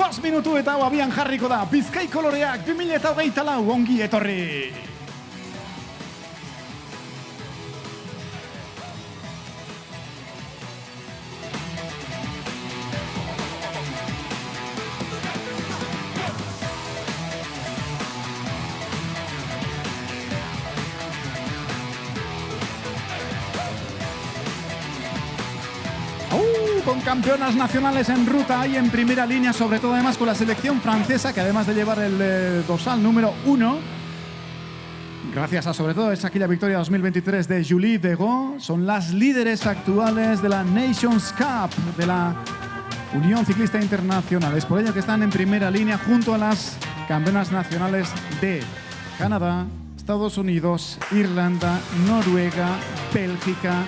2 minutu eta hau abian jarriko da. Bizkai Koloreak 2024 ongi etorri. Con campeonas nacionales en ruta y en primera línea, sobre todo además con la selección francesa, que además de llevar el dorsal número 1, gracias a sobre todo esa aquella victoria 2023 de Julie Degaux, son las líderes actuales de la Nations Cup, de la Unión Ciclista Internacional. Es por ello que están en primera línea junto a las campeonas nacionales de Canadá, Estados Unidos, Irlanda, Noruega, Bélgica,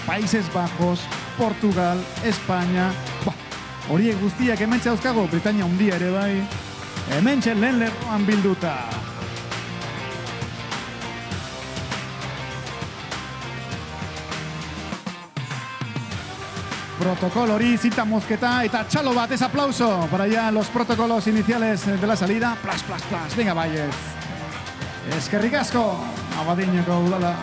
Países Bajos, Portugal, España. Horiek guztiak hementxe dauzkago, Britania handia ere bai. Hementxe lehen lerroan bilduta. Protocolo hori, zita mozketa eta txalo bat, es aplauso para ya los protocolos iniciales de la salida. Plas, plas, plas, venga baiez. Eskerrik asko, Abadiñoko udala.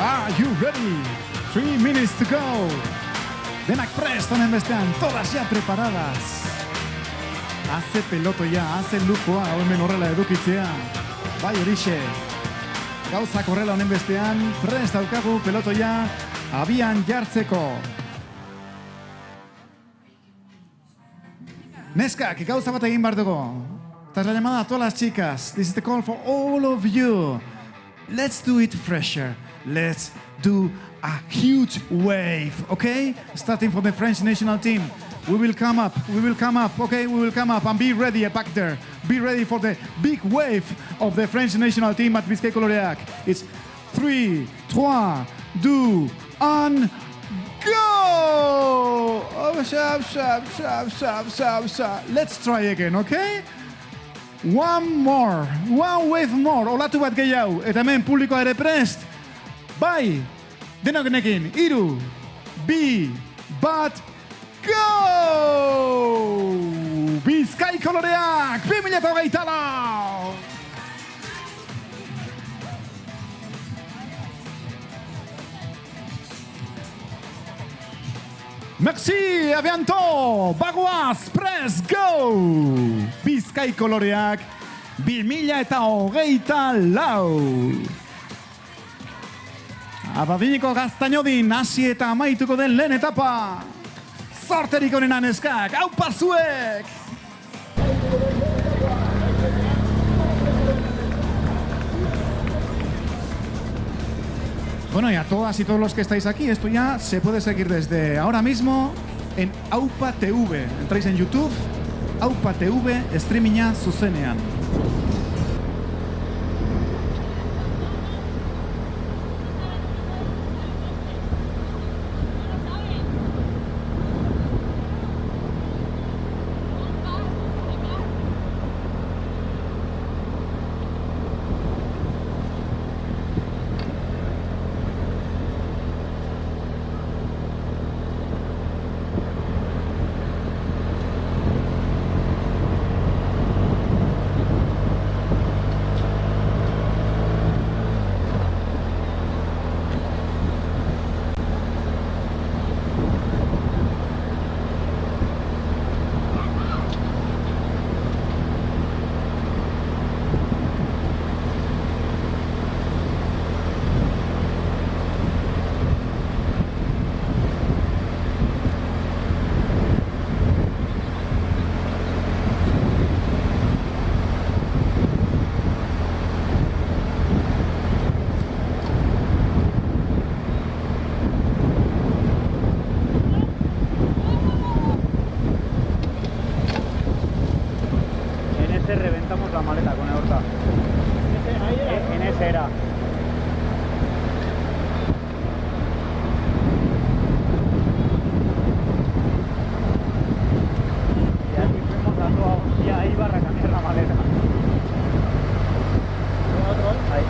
Are you ready? 3 minutes to go. Denak prest honen bestean, todas ya preparadas. Hace peloto ya, hace lujoa, hemen horrela edukitzea. Bai horixe. Gauzak horrela honen bestean, prest daukagu peloto ya, abian jartzeko. Neskak, gauza bat egin behar dugu. Esta es la llamada a todas las chicas. This is the call for all of you. Let's do it fresher. Let's do a huge wave, okay? Starting from the French national team. We will come up, okay? We will come up and be ready back there. Be ready for the big wave of the French national team at Bizkai Koloreak. It's 3, 3, 2, and go! Oh, Let's try again, okay? One wave more. Olatu bat gehiago. Eta hemen publikoa ere prest. Bai, denokenekin, 3, 2, bat, go! Bizkai Koloreak, 2024! Merci, à bientôt! Bagoaz, press, go! Bizkai Koloreak, 2024! Abadineko Gaztainodin hasi eta amaituko den lehen etapa. Zorterik onena neskak, aupa zuek! Bueno, y a todas y todos los que estáis aquí, esto ya se puede seguir desde ahora mismo en Aupa TV. Entráis en YouTube, Aupa TV, streaminga zuzenean. cambiamos la maleta con el Horta. En ese era. Y aquí fuimos a toda hostia ahí para cambiar la maleta. Ahí.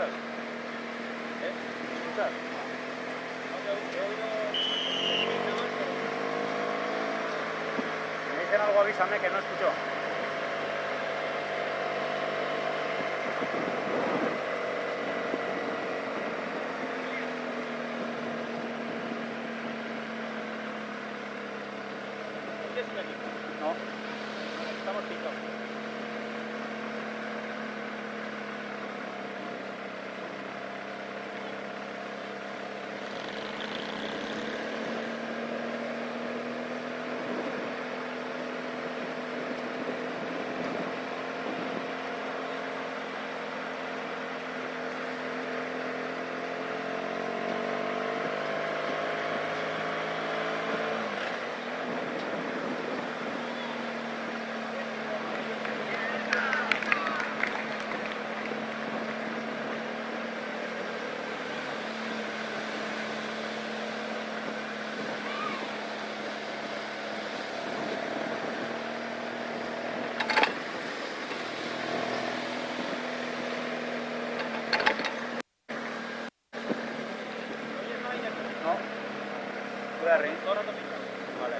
escuchas? ¿Eh? ¿Me escuchas? No, te he oído... Me dicen algo, avísame que no escucho. No, estamos picados. Vale.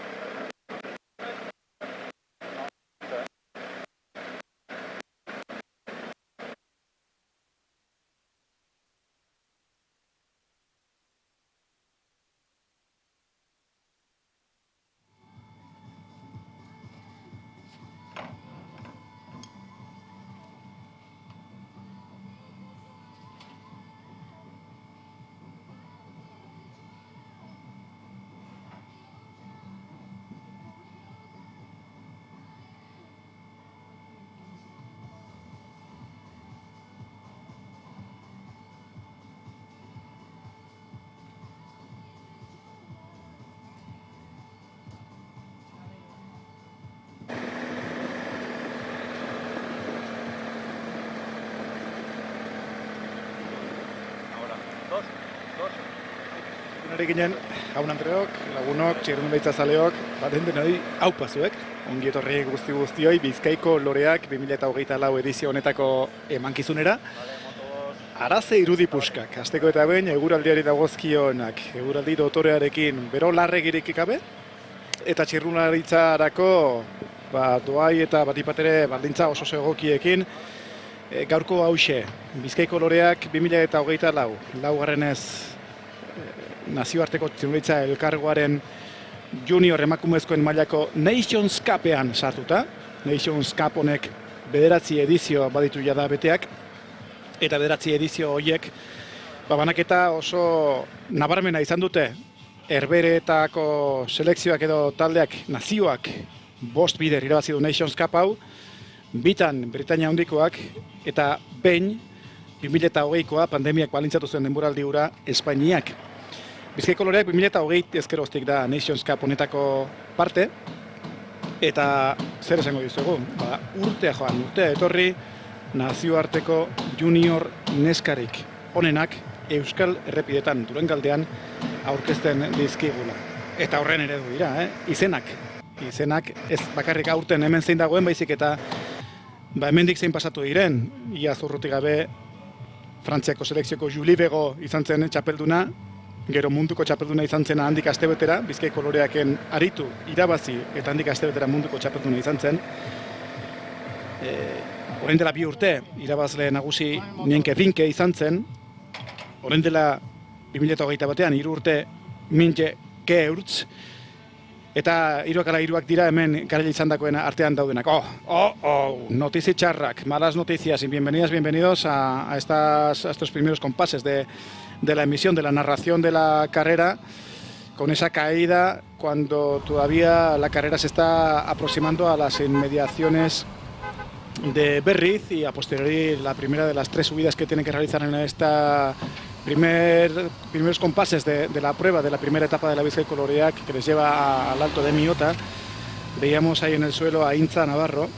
Ginen, jaun Andreok, lagunok, txirrundularitza zaleok, baten denoi, aupa zuek, ongi etorri guztioi, Bizkaiko Loreak 2024 edizio honetako emankizunera. Araze irudi puskak, hasteko eta behin eguraldiari dagozkionak, eguraldi dotorearekin bero larregirik gabe, eta txirrundularitzarako doai eta batipatere baldintza oso egokiekin, gaurko hauxe, Bizkaiko Loreak 2024, laugarrenez nazioarteko txirrundularitza elkargoaren junior emakumezkoen mailako Nations Cupean sartuta. Nations Cup honek 9 edizio baditu jada beteak, eta 9 edizio horiek banaketa oso nabarmena izan dute. Herberetako selekzioak edo taldeak, nazioak 5 bider irabazi du Nations Cup hau, bitan Britainia Handikoak, eta behin 2020koa pandemiak balintzatu zuen denboraldi hura Espainiak. Bizkaiko Loreak 2020 ezkeroztik da Nations Cup honetako parte, eta zer esango dizuegu? Urtea joan, urtea etorri nazioarteko junior neskarik onenak Euskal Errepidetan Durangaldean aurkezten dizkigula. Eta horren eredu dira, izenak. Izenak ez bakarrik aurten hemen zein dagoen, baizik eta hemendik zein pasatu diren. Iaz urrutik gabe Frantziako selekzioko Julie Bego izan zen txapelduna, gero munduko txapelduna izan zena handik astebetera, Bizkaiko Loreaken aritu, irabazi eta handik astebetera munduko txapelduna izan zen. Orain dela 2 urte, irabazle nagusi Nienke Vinke izan zen. Orain dela 2021 batean, 3 urte Mintje Keurtz. Eta 3x3 dira hemen garaile izandakoen artean daudenak. Notizi txarrak, malas noticias, y bienvenidos a estos primeros compases de la emisión, de la narración de la carrera, con esa caída cuando todavía la carrera se está aproximando a las inmediaciones de Berriz y a posteriori la primera de las 3 subidas que tienen que realizar en esta primeros compases de la prueba de la primera etapa de la Bizkaiko Loreak, que les lleva al Alto de Miota. Veíamos ahí en el suelo a Intza Navarro,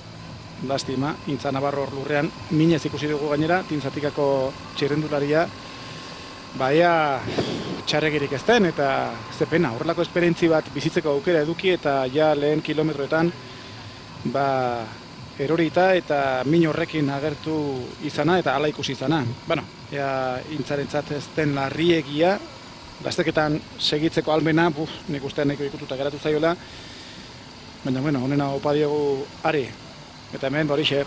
lástima, Intza Navarro lurrean minez ikusi dugu gainera, Tintzatikako txirrendularia, baia txarregirik ez den, eta ze pena, horrelako esperientzi bat bizitzeko aukera eduki, eta ja lehen kilometroetan erorita eta min horrekin agertu izana eta hala ikusi izana. Bueno, ea intzarentzat ez den larriegia, lasterketan segitzeko almena, nik uste nahiko ikututa geratu zaiola, baina, bueno, honena opa diogu ari. Eta hemen, horixe,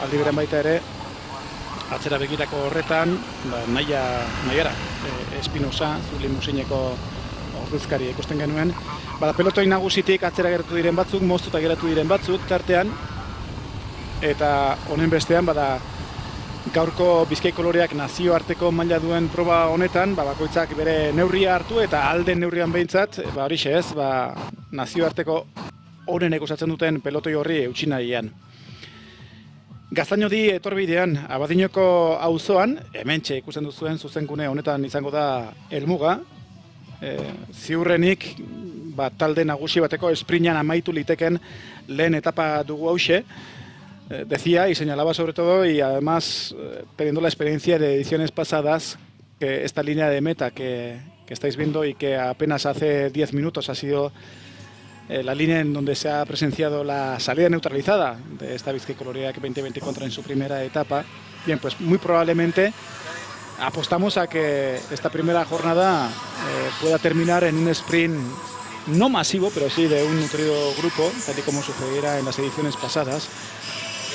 aldi beren baita ere, atzera begirako horretan, nahiara, Espinosa, limusineko ordezkari ikusten genuen, pelotoi nagusitik atzera geratu diren batzuk, moztuta geratu diren batzuk tartean, eta honen bestean, gaurko Bizkaiko loreak nazioarteko maila duen proba honetan, bakoitzak bere neurria hartu eta alden neurrian behintzat, horixe ez, nazioarteko honenek osatzen duten pelotoi horri eutsi nahian. Gaztainodi etorbidean, Abadiñoko auzoan, hementxe ikusten duzuen zuzenkune honetan izango da helmuga, ziurrenik talde nagusi bateko esprinan amaitu liteken lehen etapa dugu hause. Decía y señalaba sobre todo, y además teniendo la experiencia de ediciones pasadas, que esta línea de meta que estáis viendo y que apenas hace 10 minutos ha sido la línea en donde se ha presenciado la salida neutralizada de esta Bizkaiko Loreak 2024 en su primera etapa. Bien, pues muy probablemente apostamos a que esta primera jornada pueda terminar en un sprint no masivo, pero sí de un nutrido grupo, tal y como sucediera en las ediciones pasadas.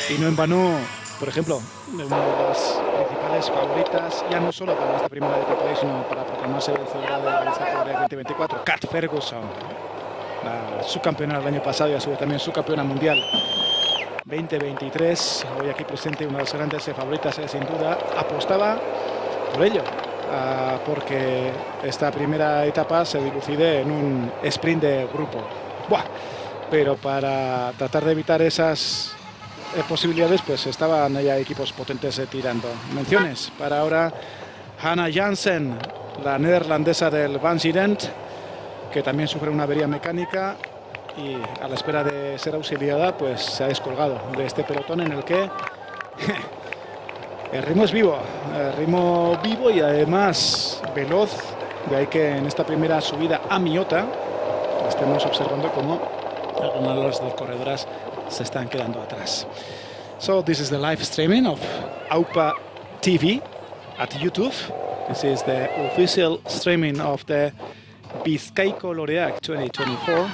Y no en vano, por ejemplo, de una de las principales favoritas, ya no solo para esta primera etapa, sino para proclamarse vencedora de la Bizkaiko Loreak 2024, Kat Ferguson, la subcampeona del año pasado y a su vez también subcampeona mundial 2023, hoy aquí presente, una de las grandes favoritas, sin duda, apostaba por ello, porque esta primera etapa se dilucide en un sprint de grupo. Pero para tratar de evitar esas posibilidades, pues estaban ya equipos potentes tirando. Menciones para ahora: Hannah Jansen, la neerlandesa del Van Zident, que también sufre una avería mecánica y a la espera de ser auxiliada, pues se ha descolgado de este pelotón en el que el ritmo es vivo y además veloz, de ahí que en esta primera subida a Miota estemos observando cómo algunas de las corredoras se están quedando atrás. So this is the live streaming of AUPA TV at YouTube. This is the official streaming of the Bizkaiko Loreak 2024,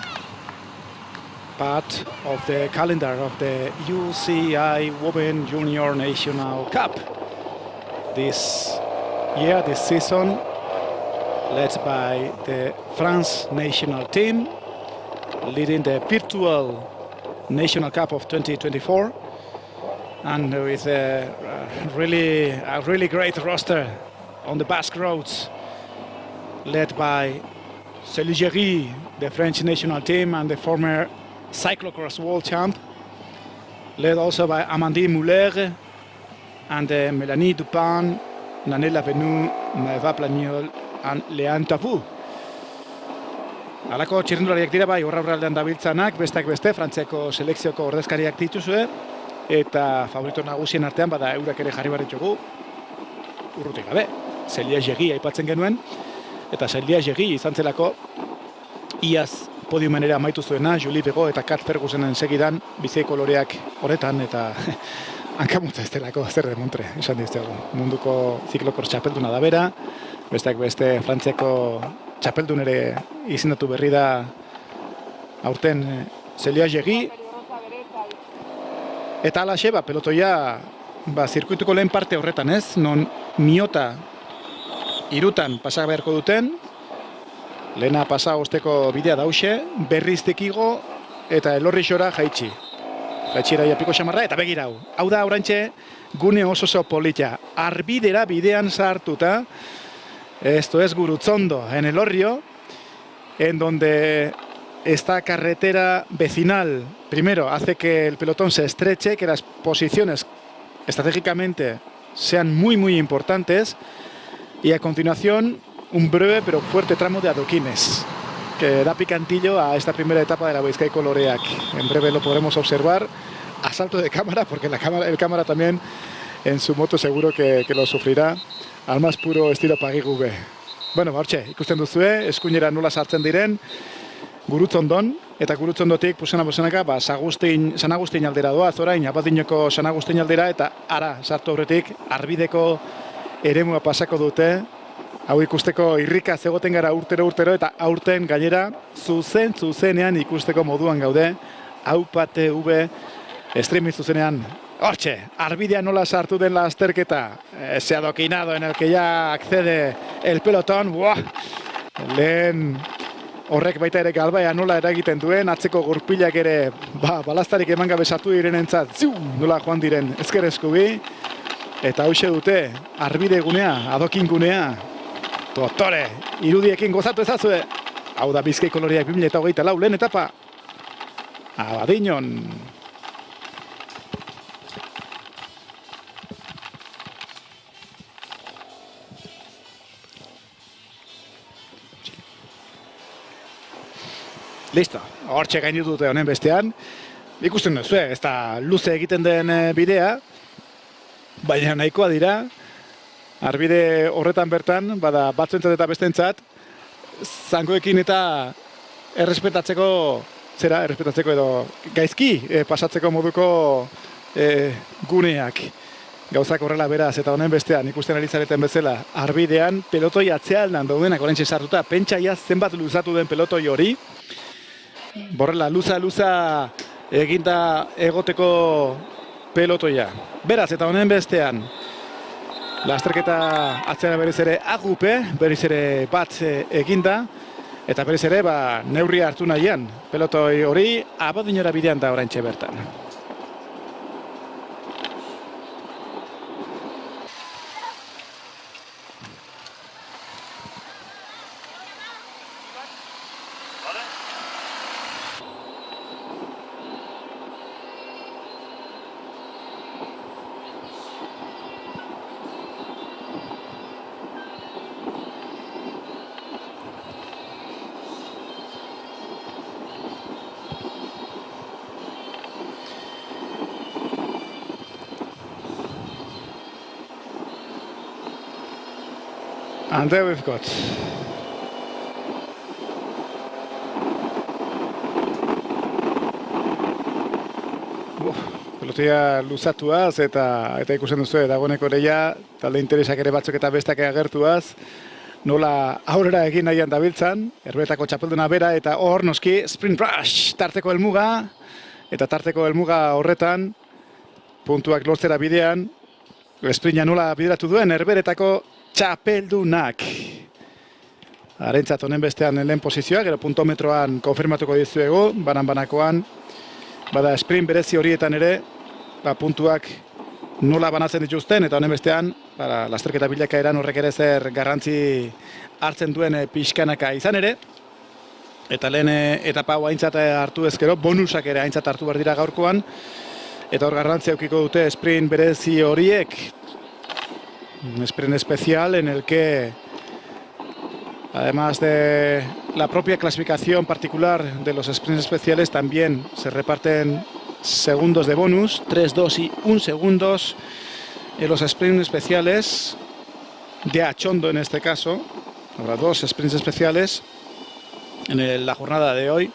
part of the calendar of the UCI Women Junior National Cup. This year, this season, led by the France national team, leading the virtual National Cup of 2024, and with a really great roster on the Basque roads, led by Céline Géry, the French national team and the former cyclocross world champ, led also by Amandine Muller and Mélanie Dupin, Nanella Venou, Maeva Plagnol and Leanne Tavou. Halako txirrindulariak dira bai horra-horraldean dabiltzanak, besteak beste, Frantziako selekzioko ordezkariak dituzue, eta favorito nagusien artean bada eurak ere jarri barritxugu, urrutik gabe, Céline Géry aipatzen genuen, eta Céline Géry izan zelako iaz podiumen ere amaitu zuena, Julie Bego eta Kat Fergusenen segidan Bizkaiko Loreak horretan, eta hankamutza ez delako zer remontre, esan diztegu. Munduko ziklokor txapelduna da bera, besteak beste Frantziako txapeldun ere izendatu berri da aurten Céline Géry. Eta alaxe, pelotoia zirkuituko lehen parte horretan ez, non Miota irutan pasa beharko duten, lehena pasa osteko bidea dause, berriztik igo eta elorrixora jaitsi. Jaitxira japiko xamarra eta begirau. Hau da oraintxe gune oso polita. Arbidera bidean sartuta, esto es Gurutzondo, en Elorrio, en donde esta carretera vecinal, primero, hace que el pelotón se estreche, que las posiciones estratégicamente sean muy importantes, y a continuación un breve pero fuerte tramo de adoquines que da picantillo a esta primera etapa de la Bizkaiko Loreak. En breve lo podremos observar a salto de cámara, porque el cámara también en su moto seguro que lo sufrirá al más puro estilo Pagigube. Bueno, hortxe, ikusten duzue, eskuinera nola sartzen diren, Gurutzondon, eta Gurutzondotik pusena-pusenaka San Agustin aldera doaz orain, Abadinoko San Agustin aldera, eta ara sartu aurretik Arbideko eremua pasako dute. Hau ikusteko irrika zegoten gara urtero, eta aurten gainera zuzenean ikusteko moduan gaude. Aupa TV streaming zuzenean. Hortxe, Arbidean nola sartu den lasterketa. Ese adoquinado en el que ya accede el pelotón. Buah! Lehen horrek baita ere galbaia nola eragiten duen, atzeko gurpilak ere balastarik eman gabe sartu direnentzat, nola joan diren ezker eskubi. Eta hauxe dute, Arbide gunea, adokin gunea. Doktore, irudiekin gozatu ezazue. Hau da Bizkaiko Loreak 2024 lehen etapa. Abadiñon. Listo, hortxe gaindu dute honen bestean. Ikusten duzu, ez da luze egiten den bidea, baina nahikoa dira. Arbide horretan bertan, bada batzuentzat eta bestentzat, zangoekin eta errespetatzeko edo gaizki pasatzeko moduko guneak. Gauzak horrela beraz, eta honen bestean ikusten ari zareten bezala, Arbidean pelotoi atzealdan daudenak oraintxe sartuta, pentsaia zenbat luzatu den pelotoi hori. Borrela, luza eginda egoteko pelotoia. Beraz, eta honen bestean, lasterketa atzean berriz ere agupe, berriz ere bat eginda, eta berriz ere neurria hartu nahian. Pelotoi hori Abadinora bidean da oraintxe bertan. And there we've got pelotia luzatuaz eta ikusten duzu dagoeneko leia talde interesak ere batzuk eta bestak agertuaz nola aurrera egin nahian dabiltzan, Herbetako txapelduna bera eta hor noski Sprint Rush tarteko helmuga eta tarteko helmuga horretan puntuak lortzera bidean sprinta nola bideratu duen Herberetako txapeldunak. Harentzat honen bestean lehen posizioa, gero puntometroan konfirmatuko dizuegu, banan-banakoan. Bada sprint berezi horietan ere, puntuak nola banatzen dituzten, eta honen bestean, lasterketa bilakaeran horrek ere zer garrantzi hartzen duen pixkanaka izan ere. Eta lehen etapa hau aintzat hartu ezkero, bonusak ere aintzat hartu behar dira gaurkoan. Eta hor garrantzi aukiko dute sprint berezi horiek. Un sprint especial en el que, además de la propia clasificación particular de los sprints especiales, también se reparten segundos de bonus, 3, 2 y 1 segundos en los sprints especiales, de Achondo en este caso. Habrá 2 sprints especiales en la jornada de hoy,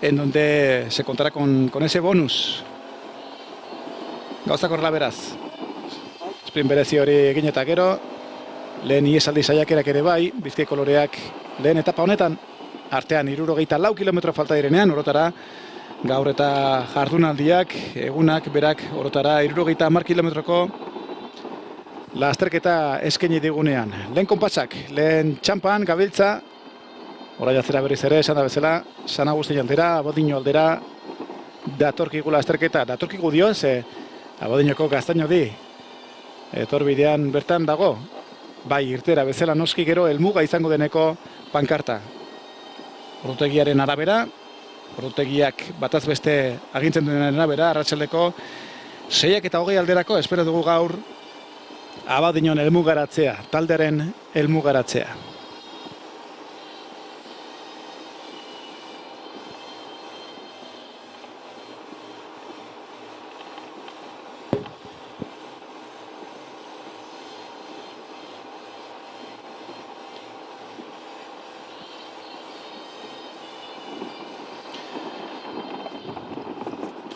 en donde se contará con ese bonus. Gauzak horrela beraz. Sprint berezi hori egin eta gero, lehen iesaldi saiakerak ere bai, Bizkaiko Loreak lehen etapa honetan, artean 64 kilometro falta direnean, orotara gaur eta jardunaldiak, egunak, berak, orotara 70 kilometroko lasterketa eskaini digunean. Lehen konpasak, lehen txampan, gabiltza, orai atzera berriz ere, esan da bezala, San Agustin aldera, Abadiño aldera, datorkigu lasterketa, datorkigu dio, ze Abadiñoko Gaztaino di, etorbidean bertan dago, bai irtera bezala noski gero helmuga izango deneko pankarta. Ordutegiaren arabera, ordutegiak bataz beste agintzen duen arabera, arratsaldeko 6:20 alderako, espero dugu gaur Abadiñon helmugaratzea, taldearen helmugaratzea.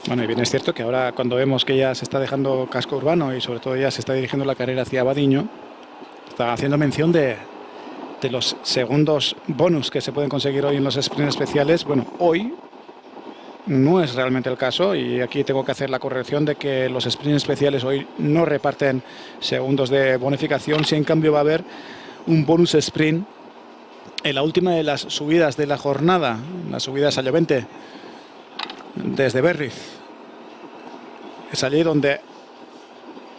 Bueno, y bien es cierto que ahora cuando vemos que ya se está dejando casco urbano y sobre todo ya se está dirigiendo la carrera hacia Abadiño, está haciendo mención de los segundos bonus que se pueden conseguir hoy en los sprints especiales. Bueno, hoy no es realmente el caso y aquí tengo que hacer la corrección de que los sprints especiales hoy no reparten segundos de bonificación, si en cambio va a haber un bonus sprint en la última de las subidas de la jornada, las subidas a Llovente desde Berriz. Es allí donde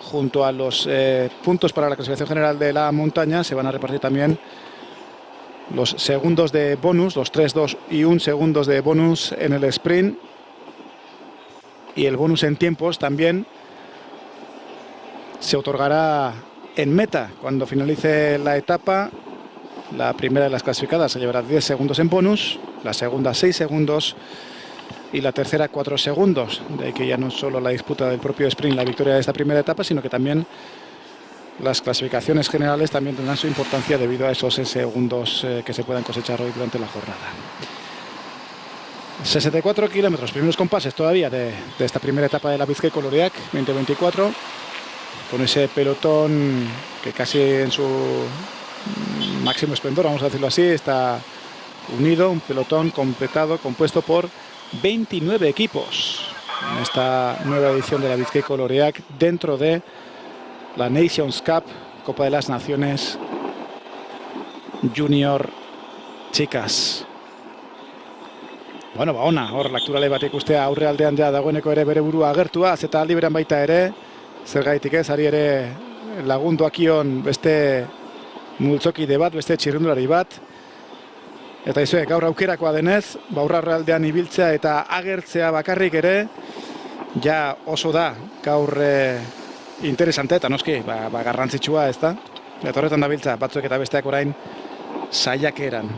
junto a los puntos para la clasificación general de la montaña se van a repartir también los segundos de bonus, los 3, 2 y 1 segundos de bonus en el sprint, y el bonus en tiempos también se otorgará en meta cuando finalice la etapa. La primera de las clasificadas se llevará 10 segundos en bonus, la segunda 6 segundos y la tercera 4 segundos. De ahí que ya no solo la disputa del propio sprint, la victoria de esta primera etapa, sino que también las clasificaciones generales también tendrán su importancia debido a esos segundos que se puedan cosechar hoy durante la jornada. 64 kilómetros, primeros compases todavía de esta primera etapa de la Bizkaiko-Loreak 2024, con ese pelotón que casi en su máximo esplendor, vamos a decirlo así, está unido, un pelotón completado, compuesto por 29 equipos en esta nueva edición de la Bizkaiko-Loreak dentro de la Nations Cup, Copa de las Naciones Junior Chicas. Bueno, ona, hor lakturale bat ikustea aurrealdean ja dagoeneko ere bere burua agertua, eta aldi berean baita ere, zergaitik ez, ari ere lagunduakion beste multzokide bat, beste txirrindulari bat. Eta izue, gaur aukerakoa denez, aurrealdean ibiltzea eta agertzea bakarrik ere, ja oso da gaur interesante eta noski, garrantzitsua, ez da? Eta horretan dabiltza, batzuk eta besteak orain saiakeran.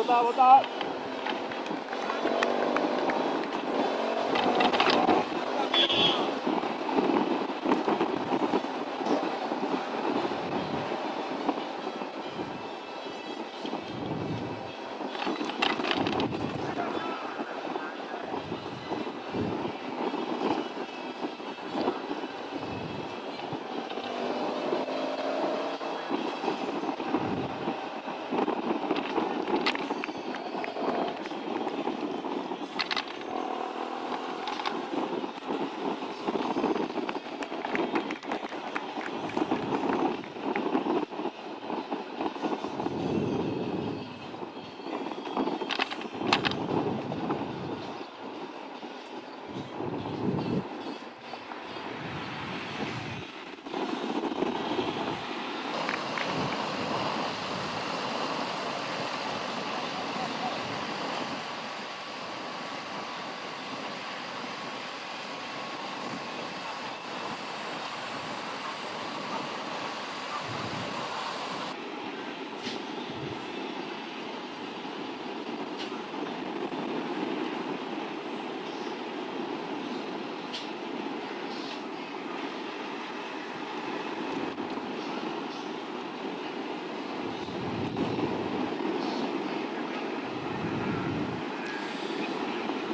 Bota.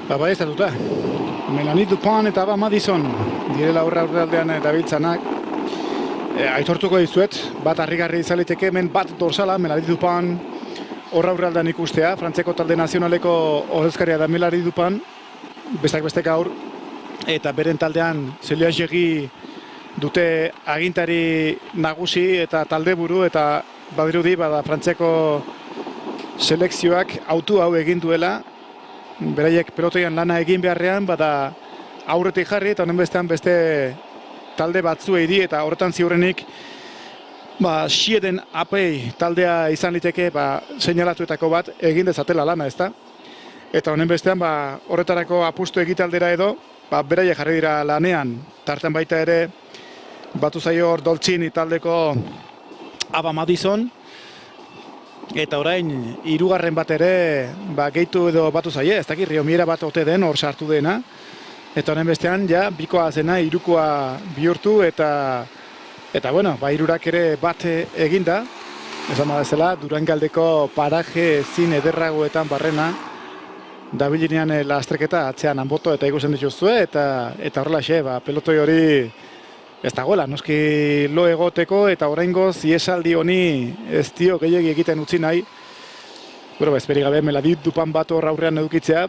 Bai, ez datuta. Melanie Dupont eta Madison direla aurrealdean dabiltzanak. Aitortuko dizuet, bat harrigarri izan liteke hemen bat dorsala, Melanie Dupont aurrealdean ikustea, Frantziako talde nazionaleko ordezkaria da Melanie Dupont, bestak beste gaur, eta beren taldean Celia Jegi dute agintari nagusi eta taldeburu, eta badirudi, bada Frantziako selekzioak autu hau egin duela, beraiek pelotoian lana egin beharrean, bada aurretik jarri, eta honen bestean beste talde batzuei di, eta horretan ziurrenik, Sieden apei taldea izan liteke, seinalatuetako bat egin dezatela lana, ezta? Eta honen bestean, horretarako apustu egitaldera edo, beraiek jarri dira lanean, tartan baita ere, batu zaio hor Dolcini taldeko Aba Madison, eta orain, hirugarren bat ere, gehitu edo batu zaie, ez dakit, Riomiera bat ote den, hor sartu dena, eta honen bestean, ja, bikoa zena, hirukoa bihurtu, eta bueno, hirurak ere bat eginda, esan bezala, Durangaldeko paraje ezin ederragoetan barrena, dabilinean lasterketa atzean anboto eta ikusten dituzue, eta horrelaxe, pelotoi hori ez dagoela, noski lo egoteko, eta oraingoz iesaldi honi ez dio gehiegi egiten utzi nahi. Ezperi gabe, Melanie Dupin bat hor aurrean edukitzea,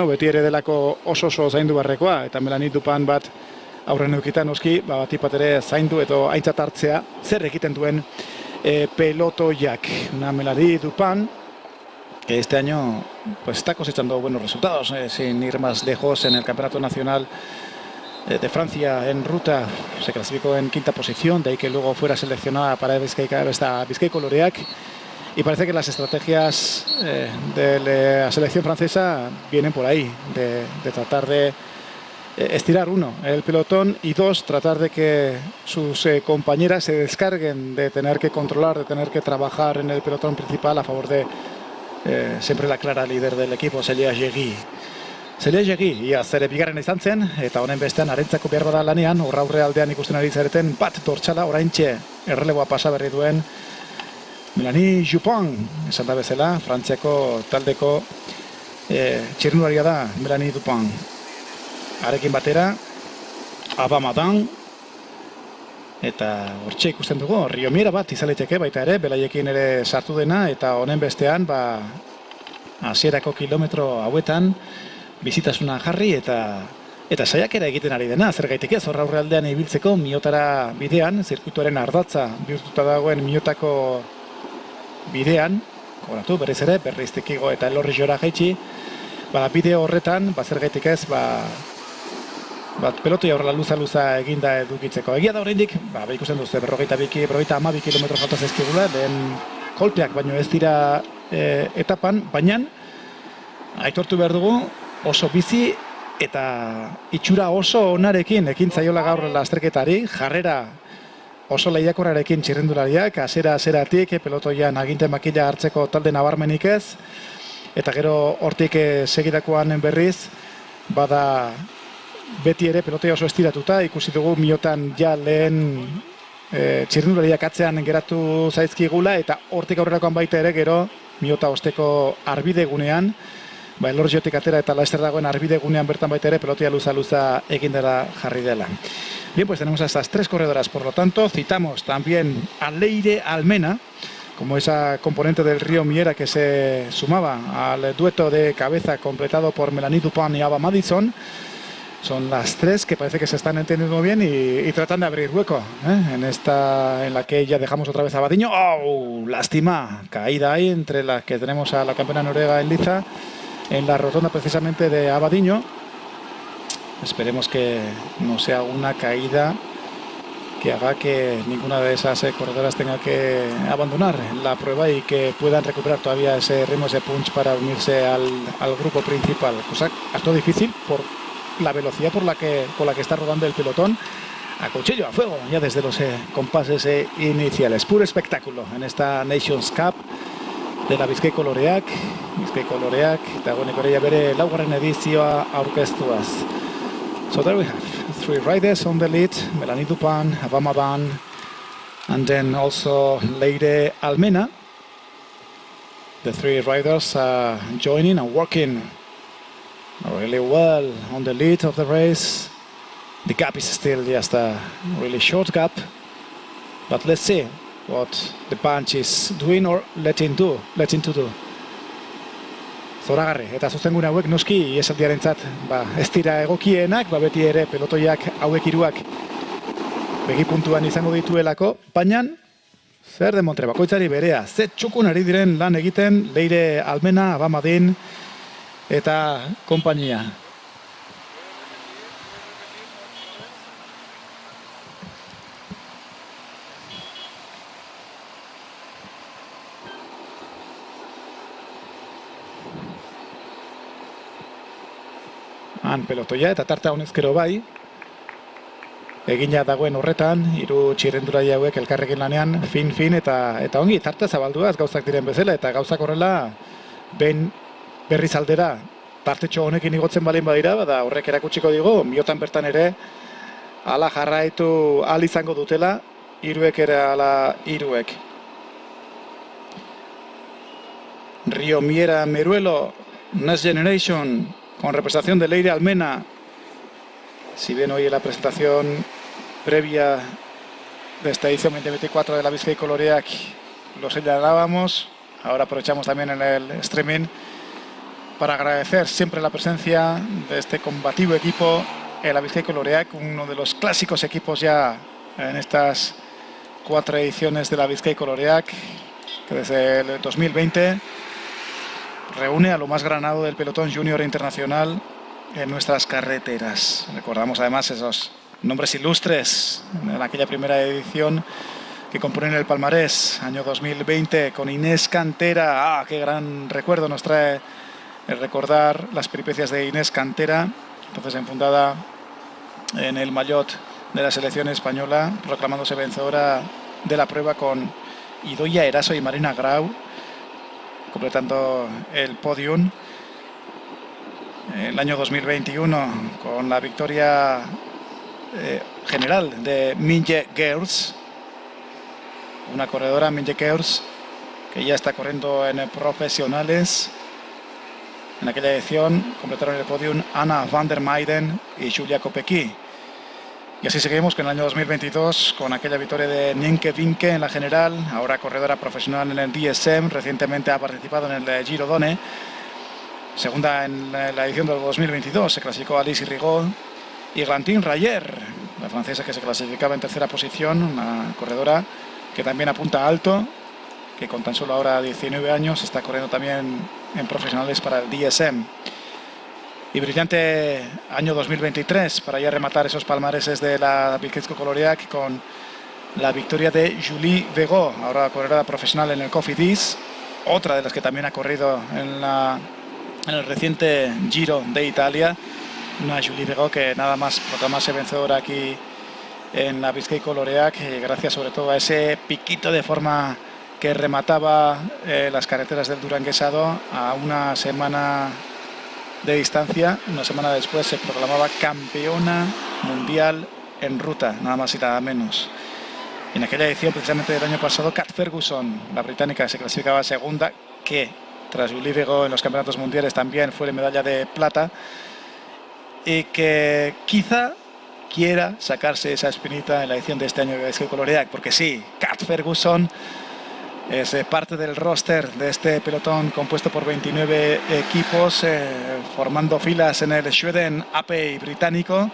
beti ere delako oso zaindu barrekoa, eta Melanie Dupin bat aurren edukita noski, batipat ere zaindu edo aintzat hartzea, zer egiten duen pelotoiak. Una Melanie Dupin, que este año está cosechando buenos resultados, sin ir más lejos en el Campeonato Nacional de Francia en ruta, se clasificó en 5ª posición, de ahí que luego fuera seleccionada para Bizkaiko Loreak, y parece que las estrategias de la selección francesa vienen por ahí, de tratar de estirar uno, el pelotón, y dos, tratar de que sus compañeras se descarguen de tener que controlar, de tener que trabajar en el pelotón principal a favor de siempre la clara líder del equipo, Célia Géry. Célia Géry, ia zere bigarren izan zen, eta honen bestean arentzako behar bada lanean, horra aurre aldean ikusten ari zareten, bat dortxala, oraintxe erreleboa pasa berri duen Melanie Dupin, esan da bezala, Frantziako taldeko txirrindularia da Melanie Dupin. Arekin batera, Aba Madison, eta hortxe ikusten dugu, Riomiera bat izaliteke baita ere, belaiekin ere sartu dena, eta honen bestean, hasierako kilometro hauetan, bizitasuna jarri eta saiakera egiten ari dena, zergaitik ez, horra aurrealdean ibiltzeko Miotara bidean, zirkuituaren ardatza bihurtuta dagoen Miotako bidean, kogoratu berriz ere, Berriztekigo eta Elorri jora jaitsi, bideo horretan, zergaitik ez, pelotoia horrela luza eginda edukitzeko. Egia da oraindik, ikusten duzu, 52 kilometro falta zaizkigula, lehen kolpeak baino ez dira etapan, baina aitortu behar dugu oso bizi eta itxura oso onarekin ekin zaiola gaur lasterketari, jarrera oso lehiakorrarekin txirrindulariak, hasieratik pelotoian aginte makila hartzeko talde nabarmenik ez, eta gero hortik segitakoan berriz, bada beti ere pelotoia oso estiratuta, ikusi dugu Miotan ja lehen txirrindulariak atzean geratu zaizkigula, eta hortik aurrerakoan baita ere gero Miota osteko arbidegunean, Elorriotik atera eta laster dagoen arbidegunean bertan baita ere pelotoia luza egin dela jarri dela. Bien, pues tenemos a estas tres corredoras, por lo tanto, citamos también a Leire Almena, como esa componente del Riomiera que se sumaba al dueto de cabeza completado por Melanie Dupin y Aba Madison. Son las tres que parece que se están entendiendo bien y tratan de abrir hueco, en la que ya dejamos otra vez a Abadiño. ¡Oh! Lástima, caída ahí entre las que tenemos a la campeona noruega en liza, en la rotonda precisamente de Abadiño. Esperemos que no sea una caída que haga que ninguna de esas corredoras tenga que abandonar la prueba y que puedan recuperar todavía ese ritmo, ese punch para unirse al grupo principal. Cosa harto difícil por la velocidad con la que está rodando el pelotón, a cuchillo, a fuego, ya desde los compases iniciales. Puro espectáculo en esta Nations Cup de la Bizkaiko Loreak, dagoeneko ere bere laugarren edizioa aurkeztuaz. So there we have 3 riders on the lead, Melanie Dupin, Aba Madison, and then also Leire Almena. The 3 riders are joining and working really well on the lead of the race. The gap is still just a really short gap, but let's see what the bunch is doing or letting to do. Zoragarri, eta sostengune hauek noski esaldiarentzat ez dira egokienak, beti ere pelotoiak hauek hiruak begipuntuan izango dituelako, baina Zer de Montre, bakoitzari berea. Ze txukun ari diren lan egiten Leire Almena, Abamadin eta konpainia. Han pelotoia eta tarta honezkero bai. Egina dagoen horretan, 3 txirrendulari hauek elkarrekin lanean, fin eta ongi, tarta zabalduaz gauzak diren bezala, eta gauzak horrela behin berriz aldera tartetxo honekin igotzen balin badira, bada horrek erakutsiko digu, miotan bertan ere ala jarraitu ahal izango dutela, 3 ere ala 3. Río Miera Meruelo, Next Generation, con representación de Leire Almena. Si bien hoy en la presentación previa de esta edición 2024 de la Bizkaiko Loreak lo señalábamos, ahora aprovechamos también en el streaming para agradecer siempre la presencia de este combativo equipo en la Bizkaiko Loreak, uno de los clásicos equipos ya en estas 4 ediciones de la Bizkaiko Loreak, que desde el 2020 reúne a lo más granado del pelotón junior internacional en nuestras carreteras. Recordamos además esos nombres ilustres en aquella primera edición que componen el palmarés, año 2020, con Inés Cantera. ¡Ah, qué gran recuerdo nos trae el recordar las peripecias de Inés Cantera, entonces enfundada en el maillot de la selección española, proclamándose vencedora de la prueba con Idoia Eraso y Marina Grau, completando el podium. El año 2021 con la victoria general de Minje Gers, una corredora, Minje Gers, que ya está corriendo en profesionales. En aquella edición completaron el podium Anna van der Meijden y Julia Kopecky. Y así seguimos con el año 2022 con aquella victoria de Nienke Vinke en la general, ahora corredora profesional en el DSM, recientemente ha participado en el Giro Done. Segunda en la edición del 2022 se clasificó Alice Rigaud y Glantine Rayer, la francesa que se clasificaba en tercera posición, una corredora que también apunta alto, que con tan solo ahora 19 años está corriendo también en profesionales para el DSM. Y brillante año 2023 para ya rematar esos palmareses de la Bizkaiko Loreak con la victoria de Julie Vego, ahora corredora profesional en el Cofidis, otra de las que también ha corrido en el reciente Giro de Italia, una Julie Vego que nada más proclamarse vencedora aquí en la Bizkaiko Loreak, gracias sobre todo a ese piquito de forma que remataba las carreteras del Duranguesado a una semana de distancia. Una semana después se proclamaba campeona mundial en ruta, nada más y nada menos. En aquella edición precisamente del año pasado, Kat Ferguson, la británica, se clasificaba segunda, que tras Julie Vego en los campeonatos mundiales también fue medalla de plata, y que quizá quiera sacarse esa espinita en la edición de este año de Bizkaiko Loreak, porque sí, Kat Ferguson es parte del roster de este pelotón compuesto por 29 equipos, formando filas en el Sweden AP británico.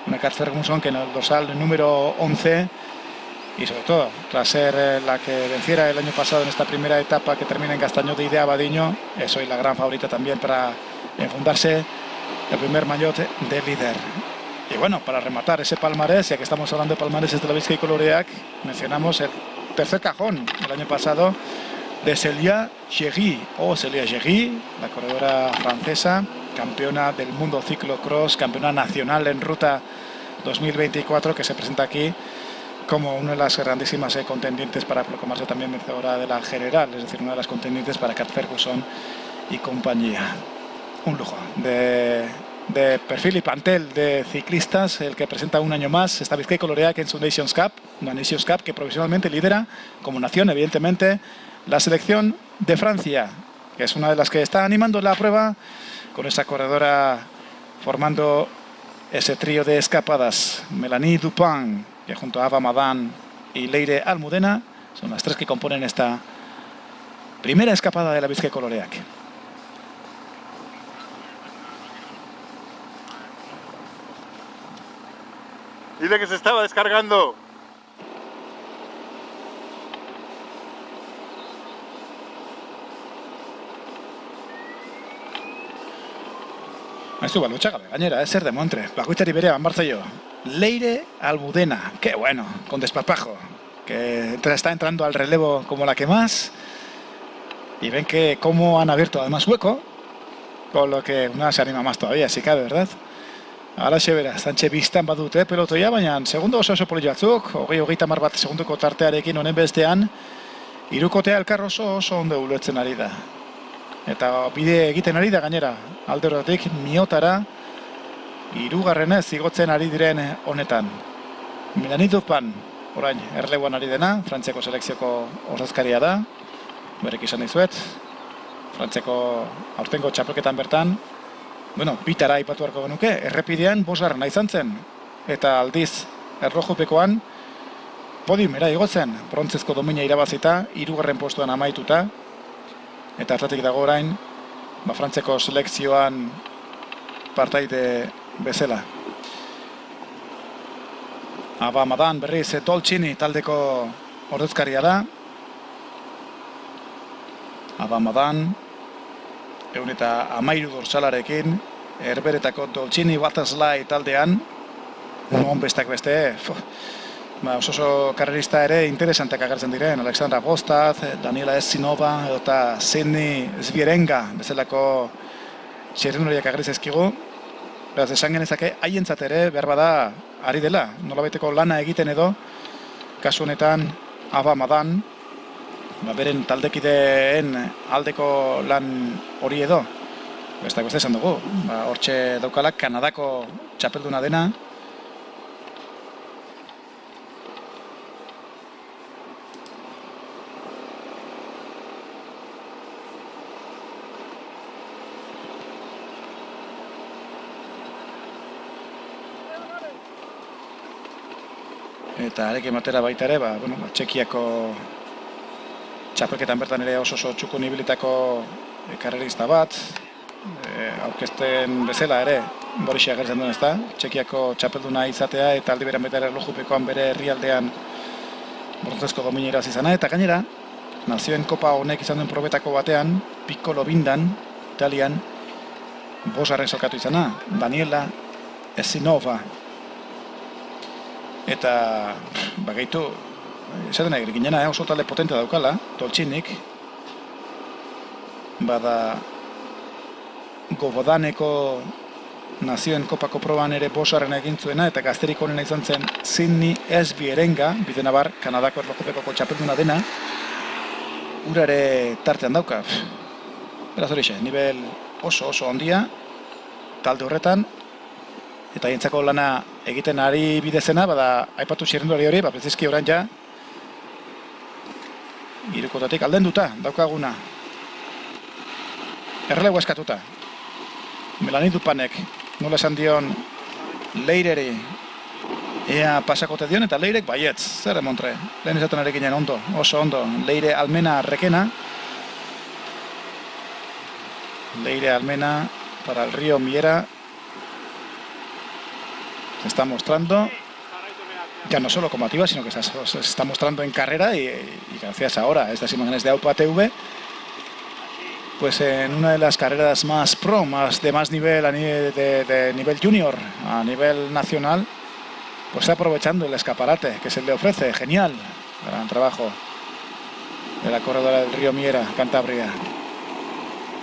Una Kat Ferguson que en el dorsal número 11, y sobre todo tras ser la que venciera el año pasado en esta primera etapa que termina en Castañón de Abadiño, es hoy la gran favorita también para enfundarse el primer maillot de líder. Y bueno, para rematar ese palmarés, ya que estamos hablando de palmareses de la Bizkaiko Loreak, mencionamos el tercer cajón el año pasado de Célia Géry, la corredora francesa, campeona del mundo ciclocross, campeona nacional en ruta 2024, que se presenta aquí como una de las grandísimas contendientes para proclamarse también vencedora de la general, es decir, una de las contendientes para Kat Ferguson y compañía. Un lujo de perfil y plantel de ciclistas, el que presenta un año más esta Bizkaiko Loreak en su Nations Cup, una Nations Cup que provisionalmente lidera como nación, evidentemente, la selección de Francia, que es una de las que está animando la prueba con esa corredora formando ese trío de escapadas, Mélanie Dupin, que junto a Ava Madan y Leire Almudena son las 3 que componen esta primera escapada de la Bizkaiko Loreak. Dile que se estaba descargando. Ez du balutxagabe, gainera, zer demontre. Bakoitzari bere banbartzaio. Leire Almudena, qué bueno, con desparpajo. Que está entrando al relevo como la que más. Y ven que cómo han abierto además hueco. Con lo que una se anima más todavía, si cabe, ¿verdad? Ahora se verá, Sánchez biztan badute pelotoia, baina segundo oso poli batzuk, hogeita mar bat segundoko tartearekin honen bestean, hirukotea elkar oso ondo ulertzen ari da. Eta bide egiten ari da gainera, alde horretik Miotara, hirugarrenez igotzen ari diren honetan. Melanie Dupin, orain, erreleboan ari dena, Frantziako selekzioko ordezkaria da, berek izan dizuet, Frantziako aurtengo txapelketan bertan, bitara aipatu beharko genuke, errepidean 5. izan zen, eta aldiz erlojupekoan podiumera igotzen, brontzezko domina irabazita, 3. postuan amaituta, eta hartatik dago orain, Frantziako selekzioan partaide bezala. Abamadan berriz Dolcini taldeko ordezkaria da. Abamadan, 113 dorsalarekin, Herberetako Dolcini Butterfly taldean, bestak beste, oso karrerista ere interesantek agertzen diren, Alexandra Bostaz, Daniela Esinova, eta Sidney Zvierenga, bezalako txirrindulariak agerriz ezkigu. Beraz, esan genezake, haientzat ere, behar bada, ari dela, nolabaiteko lana egiten edo, kasu honetan, Abamadan, beren taldekideen aldeko lan hori edo, bestak beste esan dugu, hortxe daukalak Kanadako txapelduna dena, eta arekin batera baita ere, Txekiako txapelketan bertan ere oso txukun ibilitako karrerista bat, aurkezten bezala ere, Borixia agertzen duen ezta, Txekiako txapelduna izatea eta aldi beran baita ere erlojupekoan bere herrialdean brontzezko domina irabazi izana, eta gainera, nazioen kopa honek izan duen probetako batean, Piccolo Bindan, Italian, 5. salkatu izana, Daniela Esinova. Eta, bagaitu, esaten nahi ginena, oso talde potente daukala, Dolcinik, bada Gobodaneko nazioen kopako proban ere 5. egin zuena, eta gazterik honena izan zen Sidney Zvierenga, bizena bar, Kanadako erlojupeko txapelduna dena, urare tartean dauka. Beraz horixe, nivel oso ondia, talde horretan, eta hientzako lana egiten ari bidezena, bada aipatu txirrindulari hori, prezizki orain ja, hirukotatik aldenduta daukaguna. Errelego eskatuta. Melanie Dupanek nola esan dion Leireri ea pasakote dion, eta Leirek baietz, zer emontre, lehen izaten arekinen ondo, oso ondo, Leire Almena Rekena. Leire Almena para el río Miera. Se está mostrando, ya no solo como activa, sino que se está mostrando en carrera y gracias ahora a estas imágenes de AUPA TV, pues en una de las carreras más pro, de más nivel, de nivel junior, a nivel nacional, pues está aprovechando el escaparate que se le ofrece. Genial, gran trabajo de la corredora del río Miera, Cantabria.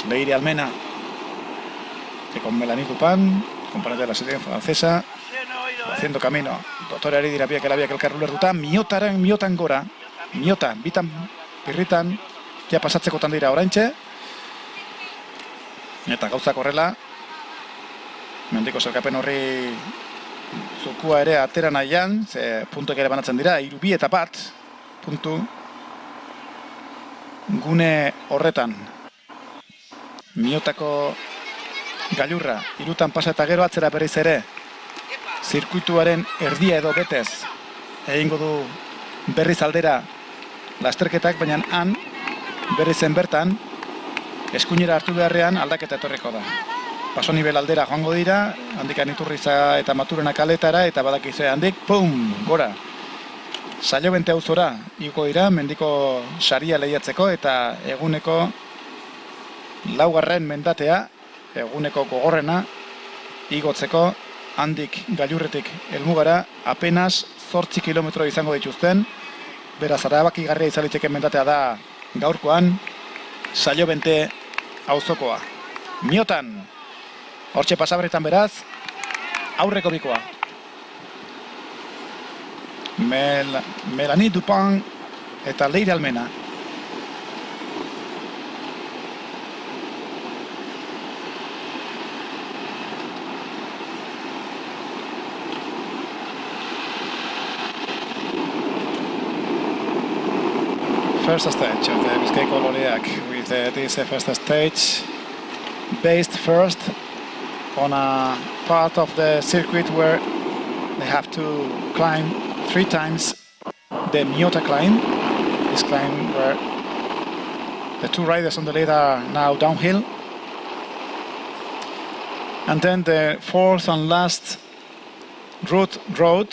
Leire Almena, que con Melanie Dupin, componente de la selección francesa, haciendo camino. Dotore ari dira biak elkar ulertuta, Miotan gora, bitan pirritan, ja pasatzekotan dira oraintxe, eta gauzak horrela, mendiko zelkapen horri zukua ere atera nahian, ze puntuek ere banatzen dira, 3-2 eta 1 puntu gune horretan. Miotako gailurra, 3 pasa eta gero atzera berriz ere, zirkuituaren erdia edo betez egingo du berriz aldera lasterketak, baina han berrizen bertan eskuinera hartu beharrean aldaketa etorriko da. Paso nivel aldera joango dira, handikan Iturriza eta Maturena kaletara, eta badakizue handik, pum, gora. Saio bente auzora iguko dira, mendiko saria lehiatzeko, eta eguneko 4. mendatea, eguneko gogorrena, igotzeko, handik gailurretik helmugara apenas 8 kilometro izango dituzten. Beraz, erabakigarria izan liteke mendatea da gaurkoan, Sallobente auzokoa. Miotan, hortxe pasaberritan beraz, aurreko bikoa. Melanie Dupin eta Leire Almena. First stage of the Bizkaiko Loreak with this first stage based first on a part of the circuit where they have to climb 3 times the Miota climb, this climb where the 2 riders on the lead are now downhill. And then the 4th and last road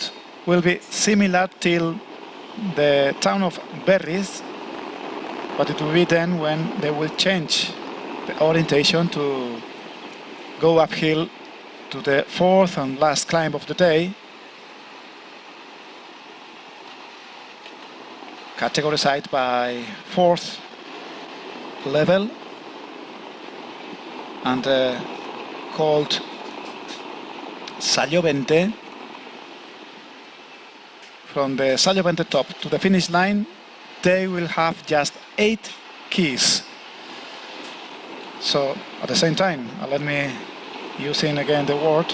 will be similar till the town of Berries, but it will be then when they will change the orientation to go uphill to the 4th and last climb of the day, categorized by 4th level and called Sallobente. From the Sallobente top to the finish line, they will have just 8 keys. So at the same time, let me using again the word,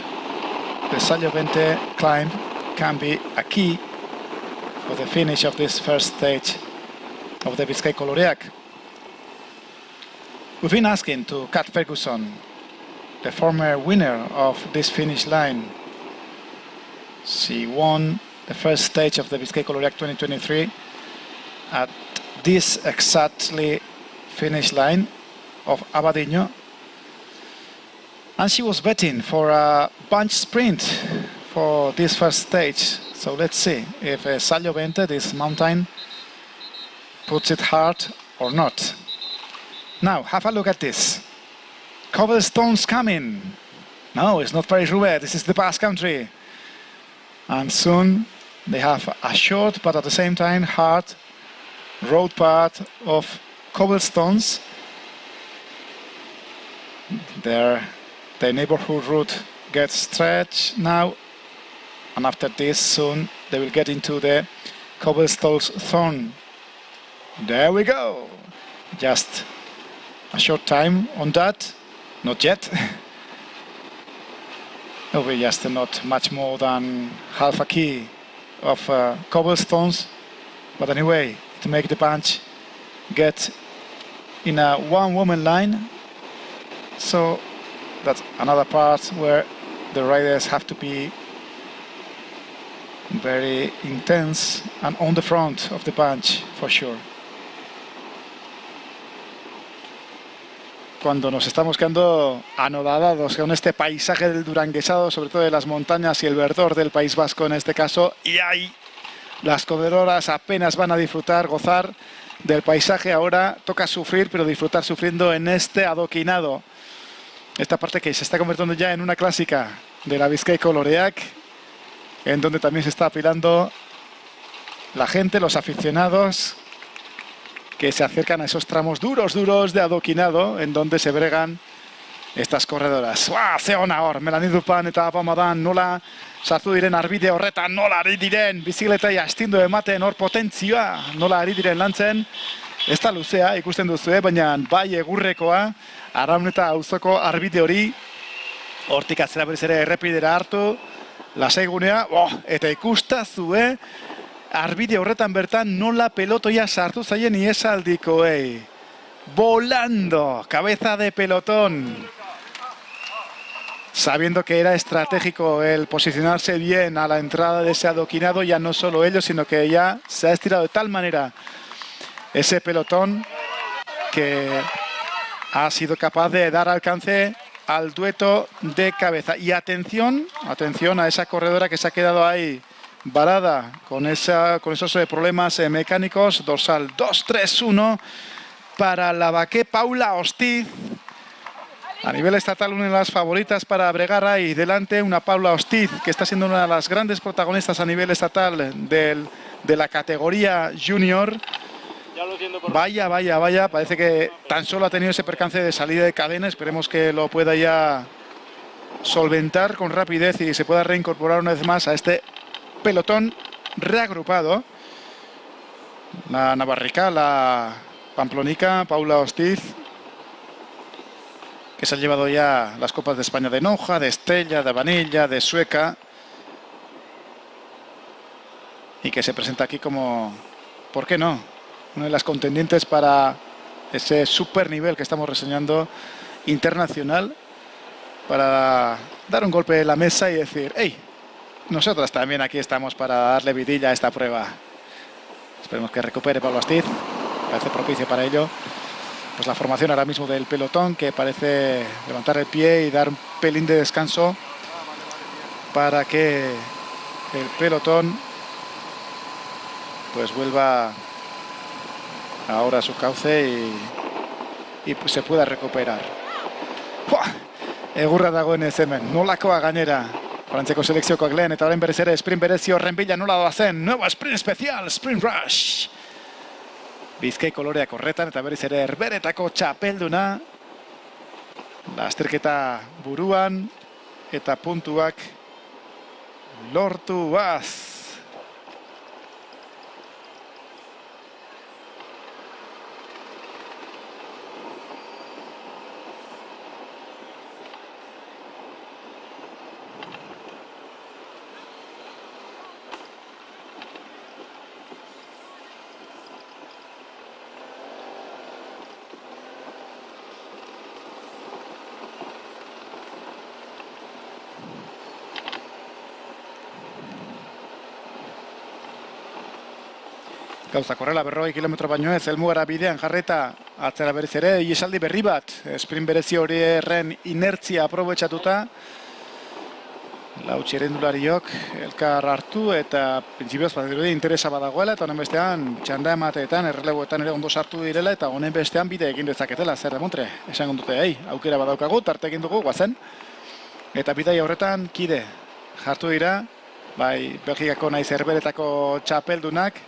the Sallobente climb can be a key for the finish of this first stage of the Bizkaiko Loreak. We've been asking to Kat Ferguson, the former winner of this finish line. She won the first stage of the Bizkaiko Loreak 2023 at this exactly finish line of Abadiño, and she was betting for a bunch sprint for this first stage. So let's see if Sallobente, this mountain, puts it hard or not. Now have a look at this. Cobblestones coming. No, it's not Paris-Roubaix, this is the Basque Country. And soon they have a short but at the same time hard road path of cobblestones. The neighborhood route gets stretched now, and after this soon they will get into the cobblestones zone. There we go. Just a short time on that, not yet. It'll be just not much more than half a key of cobblestones, but anyway, to make the bunch get in a one-woman line. So that's another part where the riders have to be very intense and on the front of the bunch for sure. Cuando nos estamos quedando anodadados con este paisaje del duranguesado, sobre todo de las montañas y el verdor del País Vasco en este caso, y ahí las corredoras apenas van a disfrutar, gozar del paisaje. Ahora toca sufrir, pero disfrutar sufriendo en este adoquinado. Esta parte que se está convirtiendo ya en una clásica de la Bizkaiko Loreak, en donde también se está apilando la gente, los aficionados, que se acercan a esos tramos duros de adoquinado, en donde se bregan estas corredoras. Ze ona hor, Melanie Dupin eta Pamadan nola sartu diren arbide horretan, nola ari diren bizikletai astindu ematen hor potentzioa, nola ari diren lantzen. Ez da luzea, ikusten duzu, baina bai egurrekoa, Araun eta auzoko arbide hori, hortik atzera berriz ere errepidera hartu, lasaigunea, eta ikustazu, arbide horretan bertan nola pelotoia sartu zaien iesaldikoei. Volando, cabeza de pelotón. Sabiendo que era estratégico el posicionarse bien a la entrada de ese adoquinado, ya no solo ellos, sino que ya se ha estirado de tal manera ese pelotón que ha sido capaz de dar alcance al dueto de cabeza. Y atención a esa corredora que se ha quedado ahí varada con esos problemas mecánicos. Dorsal 2-3-1 para la Baqué Paula Hostiz. A nivel estatal, una de las favoritas para Bregara y delante una Paula Ostiz, que está siendo una de las grandes protagonistas a nivel estatal de la categoría junior. Vaya, parece que tan solo ha tenido ese percance de salida de cadena. Esperemos que lo pueda ya solventar con rapidez y se pueda reincorporar una vez más a este pelotón reagrupado. La navarrica, la pamplonica, Paula Ostiz, que se ha llevado ya las Copas de España de Noja, de Estella, de Vanilla, de Sueca, y que se presenta aquí como, ¿por qué no?, una de las contendientes para ese super nivel que estamos reseñando internacional, para dar un golpe en la mesa y decir, hey, nosotras también aquí estamos para darle vidilla a esta prueba. Esperemos que recupere Paula Ostiz, parece propicio para ello. Pues la formación ahora mismo del pelotón, que parece levantar el pie y dar un pelín de descanso para que el pelotón pues vuelva ahora a su cauce y pues se pueda recuperar. Egurra dagoenez hemen, nolakoa gainera. Frantzeko selekziokoak lehen eta orain berriz ere sprint berezi horren bila nola doazen. Nuevo sprint especial, Sprint Rush. Bizkai koloreak horretan eta berriz ere Herberetako txapelduna. Lasterketa buruan eta puntuak lortu baz. Gauzak horrela 40 kilometro baino ez, helmugara bidean jarreta atzera berriz ere, iesaldi berri bat, sprint berezi hori erren inertzia aprobetxatuta. Lau txirrindulariok elkar hartu eta printzipioz bat interesa badagoela eta honen bestean txanda emateetan, erreleguetan ere ondo sartu direla eta honen bestean bide egin dezaketela, zer demontre, esan dute, aukera badaukagu, tarte egin dugu, guazen. Eta bidai horretan kide jartu dira, bai Belgikako naiz Herberetako txapeldunak,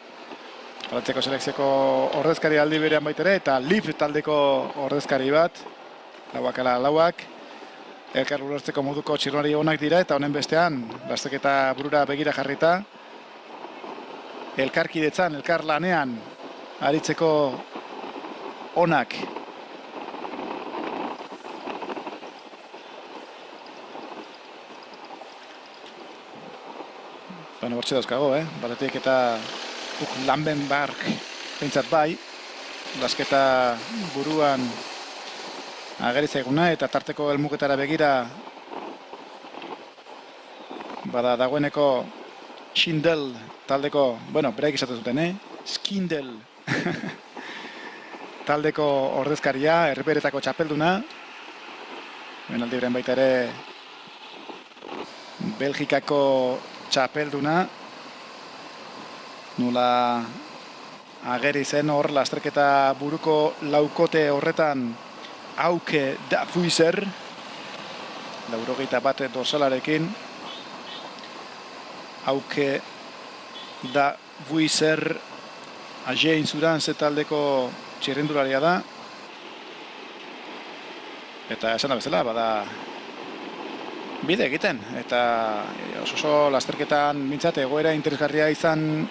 Frantzeko selekzioko ordezkari aldi berean baitere eta Liv taldeko ordezkari bat, lauak ala lauak, elkar ulertzeko moduko txirrindulari onak dira eta honen bestean, lasterketa burura begira jarrita, elkarkidetzan, elkar lanean aritzeko onak. Bueno, bortxe dauzkago, batetik eta Langenberg pentsat bai, lasketa buruan ageritza eguna eta tarteko helmugetara begira bada dagoeneko Schindel taldeko, bueno, bereik izaten zuten, Schindel taldeko ordezkaria, Herberetako txapelduna, benaldi beren baita ere Belgikako txapelduna, nula ageri zen hor lasterketa buruko laukote horretan Auke da Fuizer, 81 dorsalarekin. Auke da Fuizer Age Insurance taldeko txirrindularia da. Eta esan da bezala, bada bide egiten, eta oso lasterketan mintzat egoera interesgarria izan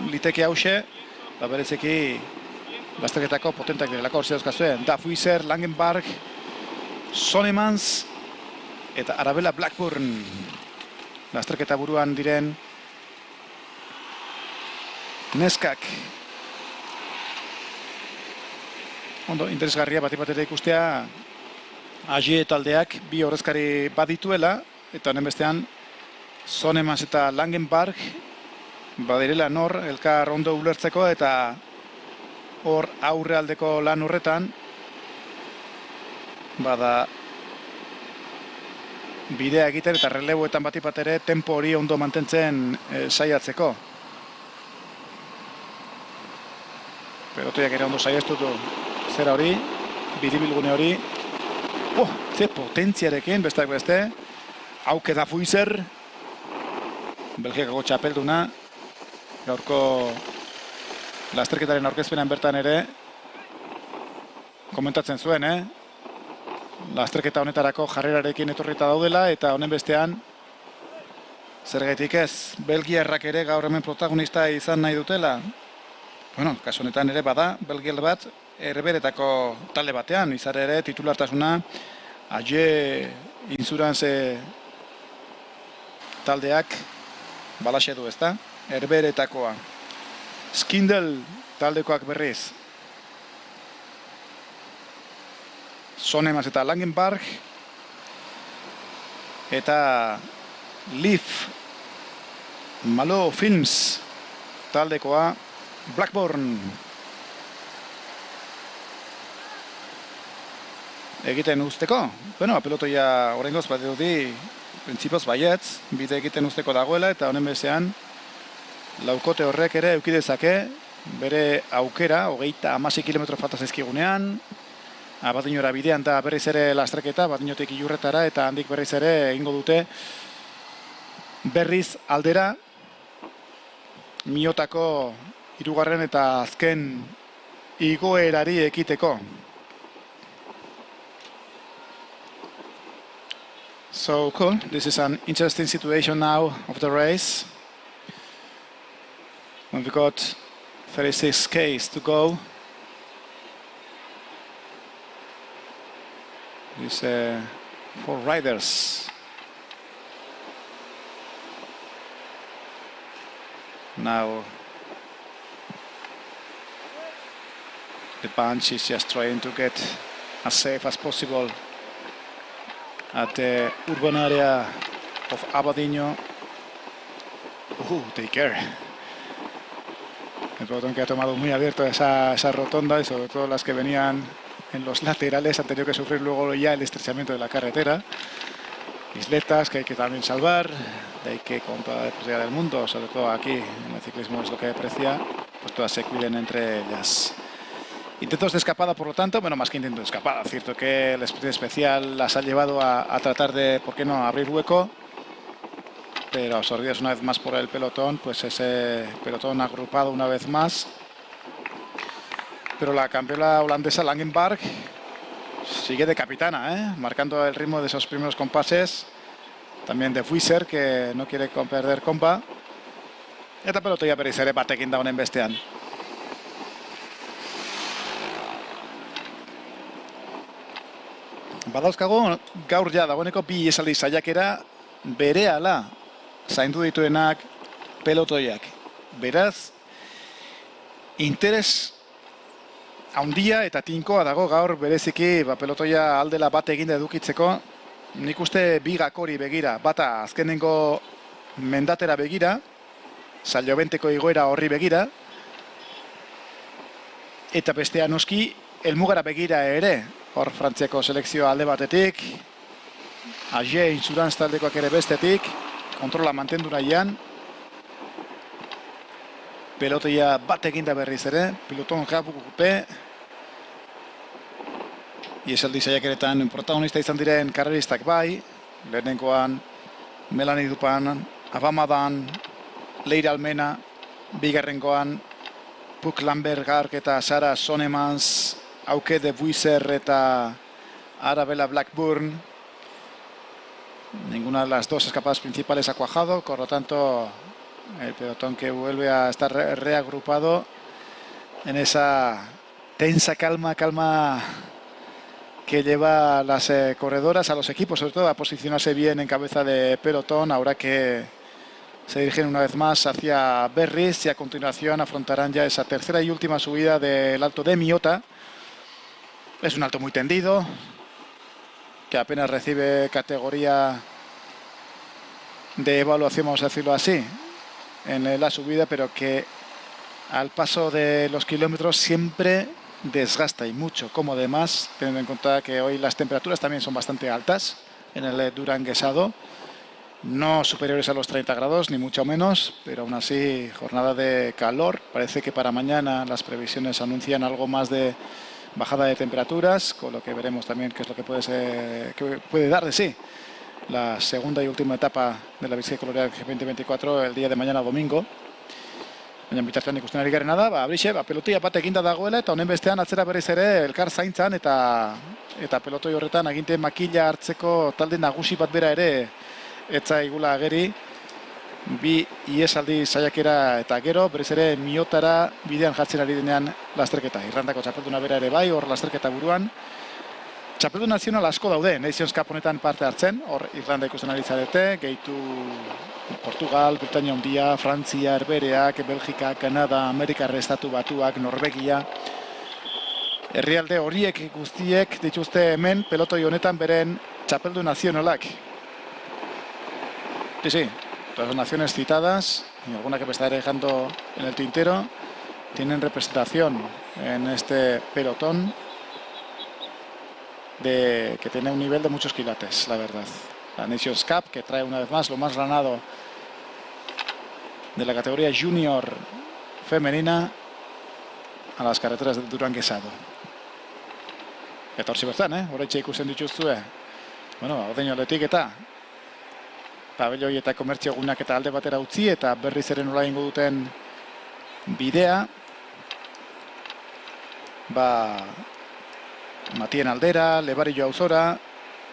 liteke hause, berezeki lasterketako potentak direlako hor dauzkazue. Da Fuizer, Langenberg, Sonemans eta Arabella Blackburn lasterketa buruan diren neskak. Ondo, interesgarria bat-batera ikustea Agie taldeak bi ordezkari badituela, eta honen bestean Sonemans eta Langenberg badirela nor elkar ondo ulertzeko eta hor aurrealdeko lan horretan bada bidea egiten eta releboetan bat ere tempo hori ondo mantentzen saiatzeko. Pelotoiak ere ondo saiastu du zera hori, biribilgune hori. Ze potentziarekin, besteak beste. Hauke da Fuizer. Belgikako txapelduna. Gaurko lasterketaren aurkezpenan bertan ere komentatzen zuen, lasterketa honetarako jarrerarekin etorrita daudela eta honen bestean zergatik ez belgiarrak ere gaur hemen protagonista izan nahi dutela. Bueno, kasu honetan ere bada belgiar bat Herberetako talde batean, izan ere titulartasuna AG Insurance taldeak balaxe du, ezta? Herberetakoa. Skindel taldekoak berriz. Sonemaz eta Langenberg. Eta Leaf Malo Films taldekoa Blackburn. Egiten usteko. Bueno, pelotoia horrengoz bat dudi printzipioz baietz, bide egiten usteko dagoela eta honen bezean laukote horrek ere eukidezake bere aukera, 36 kilometro falta zaizkigunean, Abadiñora bidean da berriz ere lasterketa, Abadiñotik Ilurretara eta handik berriz ere egingo dute berriz aldera Miotako 3. eta azken igoerari ekiteko. So cool, this is an interesting situation now of the race. We've got 36 Ks to go. These 4 riders. Now the bunch is just trying to get as safe as possible at the urban area of Abadiño. Take care. El pelotón que ha tomado muy abierto esa rotonda y sobre todo las que venían en los laterales han tenido que sufrir luego ya el estrechamiento de la carretera. Isletas que hay que también salvar, hay que con toda la depresión del mundo, sobre todo aquí en el ciclismo es lo que aprecia, pues todas se cuiden entre ellas. Intentos de escapada, por lo tanto, bueno, más que intento de escapada, cierto que el sprint especial las ha llevado a tratar de, ¿por qué no?, abrir hueco, pero absorbidas una vez más por el pelotón, pues ese pelotón agrupado una vez más. Pero la campeona holandesa Langenberg sigue de capitana, marcando el ritmo de esos primeros compases. También de Fuizer, que no quiere perder kompa. Eta pelotoia berriz ere batekin da honen bestean. Badauzkago gaur ja dagoeneko bi esaldi saiakera berehala zaindu dituenak pelotoiak. Beraz, interes handia eta tinkoa dago gaur bereziki pelotoia aldela bat egin edukitzeko. Nik uste bi gakori begira, bata azkenengo mendatera begira, Saliobenteko igoera horri begira, eta bestea noski helmugara begira ere, hor Frantziako selekzioa alde batetik, AG Insurance taldekoak ere bestetik, kontrola mantendu nahian, pelotoia bat eginda berriz ere, piloton jabukupe, iesaldi saiakeretan protagonista izan diren karreristak bai, lehenengoan Melanie Dupan, Abamadan, Leire Almena, bigarrengoan Puk Lambergark eta Sara Sonemans, Auke de Buizer eta Arabella Blackburn. Ninguna de las dos escapadas principales ha cuajado, por lo tanto el pelotón que vuelve a estar reagrupado en esa tensa calma que lleva a las corredoras, a los equipos sobre todo, a posicionarse bien en cabeza de pelotón, ahora que se dirigen una vez más hacia Berriz y a continuación afrontarán ya esa tercera y última subida del Alto de Miota. Es un alto muy tendido, que apenas recibe categoría de evaluación, vamos a decirlo así, en la subida, pero que al paso de los kilómetros siempre desgasta y mucho, como además, teniendo en cuenta que hoy las temperaturas también son bastante altas en el Duranguesado, no superiores a los 30 grados, ni mucho menos, pero aún así jornada de calor. Parece que para mañana las previsiones anuncian algo más de bajada de temperaturas, con lo que veremos también qué es lo que puede dar de sí la segunda y última etapa de la Bizkaiko Loreak 2024 el día de mañana domingo. Baina bitartean ikusten ari garen da, Brixe, pelotia bat eginda dagoela eta honen bestean atzera berriz ere elkar zaintzan eta pelotoi horretan aginte makila hartzeko talde nagusi bat bera ere etza igula ageri. Bi iesaldi saiakera eta gero berriz ere Miotara bidean jartzen ari denean lasterketa. Irlandako txapelduna bera ere bai, hor lasterketa buruan. Txapeldun nazional asko daude, Nations Cup honetan parte hartzen, hor Irlanda ikusten ari zarete, gehitu Portugal, Britania Handia, Frantzia, Herbereak, Belgika, Kanada, Amerikar Estatu Batuak, Norvegia. Herrialde horiek guztiek dituzte hemen pelotoi honetan beren txapeldun nazionalak. Sí, todas las naciones citadas, y alguna que me estaré dejando en el tintero, tienen representación en este pelotón que tiene un nivel de muchos quilates, la verdad. La Nations Cup, que trae una vez más lo más ranado de la categoría junior femenina a las carreteras de Durán Quesado. Eta hortxe bertan, horretxe ikusten dituzue. Bueno, Odeñoletik eta pabelloi eta komertzio gunak eta alde batera utzi eta berriz ere nola ingo duten bidea. Matien aldera, Lebarillo auzora,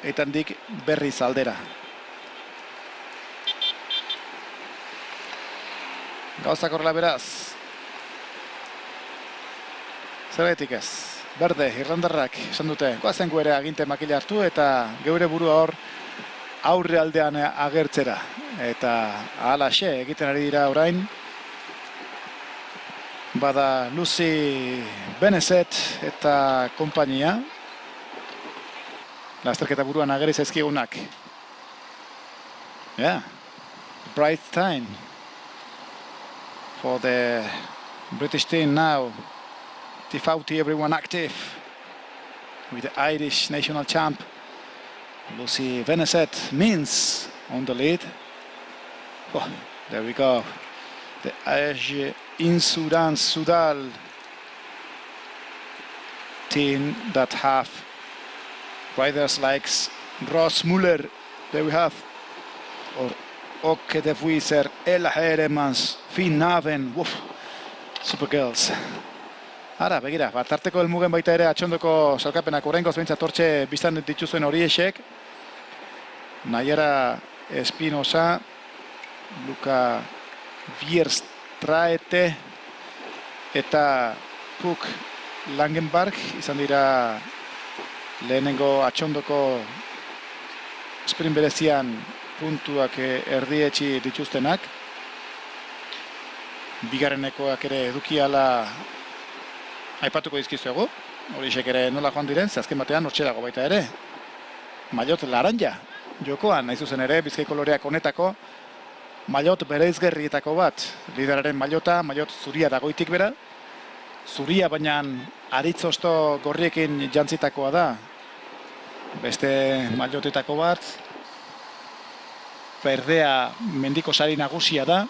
eta handik berriz aldera. Gauzak horrela beraz. Zergatik ez. Berde, irlandarrak esan dute, goazen gu ere aginte makila hartu eta geure burua hor aurre aldean agertzera. Eta ahalaxe egiten ari dira orain. Bada Lucy Benezet eta kompainia. Lasterketa buruan ageri zaizkigunak. Yeah, bright time for the British team now. Tifauti, everyone active with the Irish national champ Lucy Benezet Means on the lead. Oh, there we go. The Irish Insurance Sudal team that have riders like Ross Muller, there we have, or Oke de Vuiser, Ella Heremans, Finn Naven, Supergirls. Ara, begira, tarteko helmugen baita ere atxondoko salkapenak oraingoz behintzat hortxe biztan dituzuen horiexek. Naiara Espinosa, Luka Vierstraete eta Puk Langenberg izan dira lehenengo atxondoko sprint berezian puntuak erdietxi dituztenak. Bigarrenekoak ere edukiala aipatuko dizkizuegu. Horiexek ere nola joan diren, ze azken batean hortxe dago baita ere. Maillot laranja jokoan, nahi zuzen ere, Bizkaiko Loreak honetako maillot bereizgarrietako bat. Lideraren maillota, maillot zuria dagoitik bera. Zuria baina aritzosto gorriekin jantzitakoa da. Beste maillotetako bat. Berdea mendiko sari nagusia da.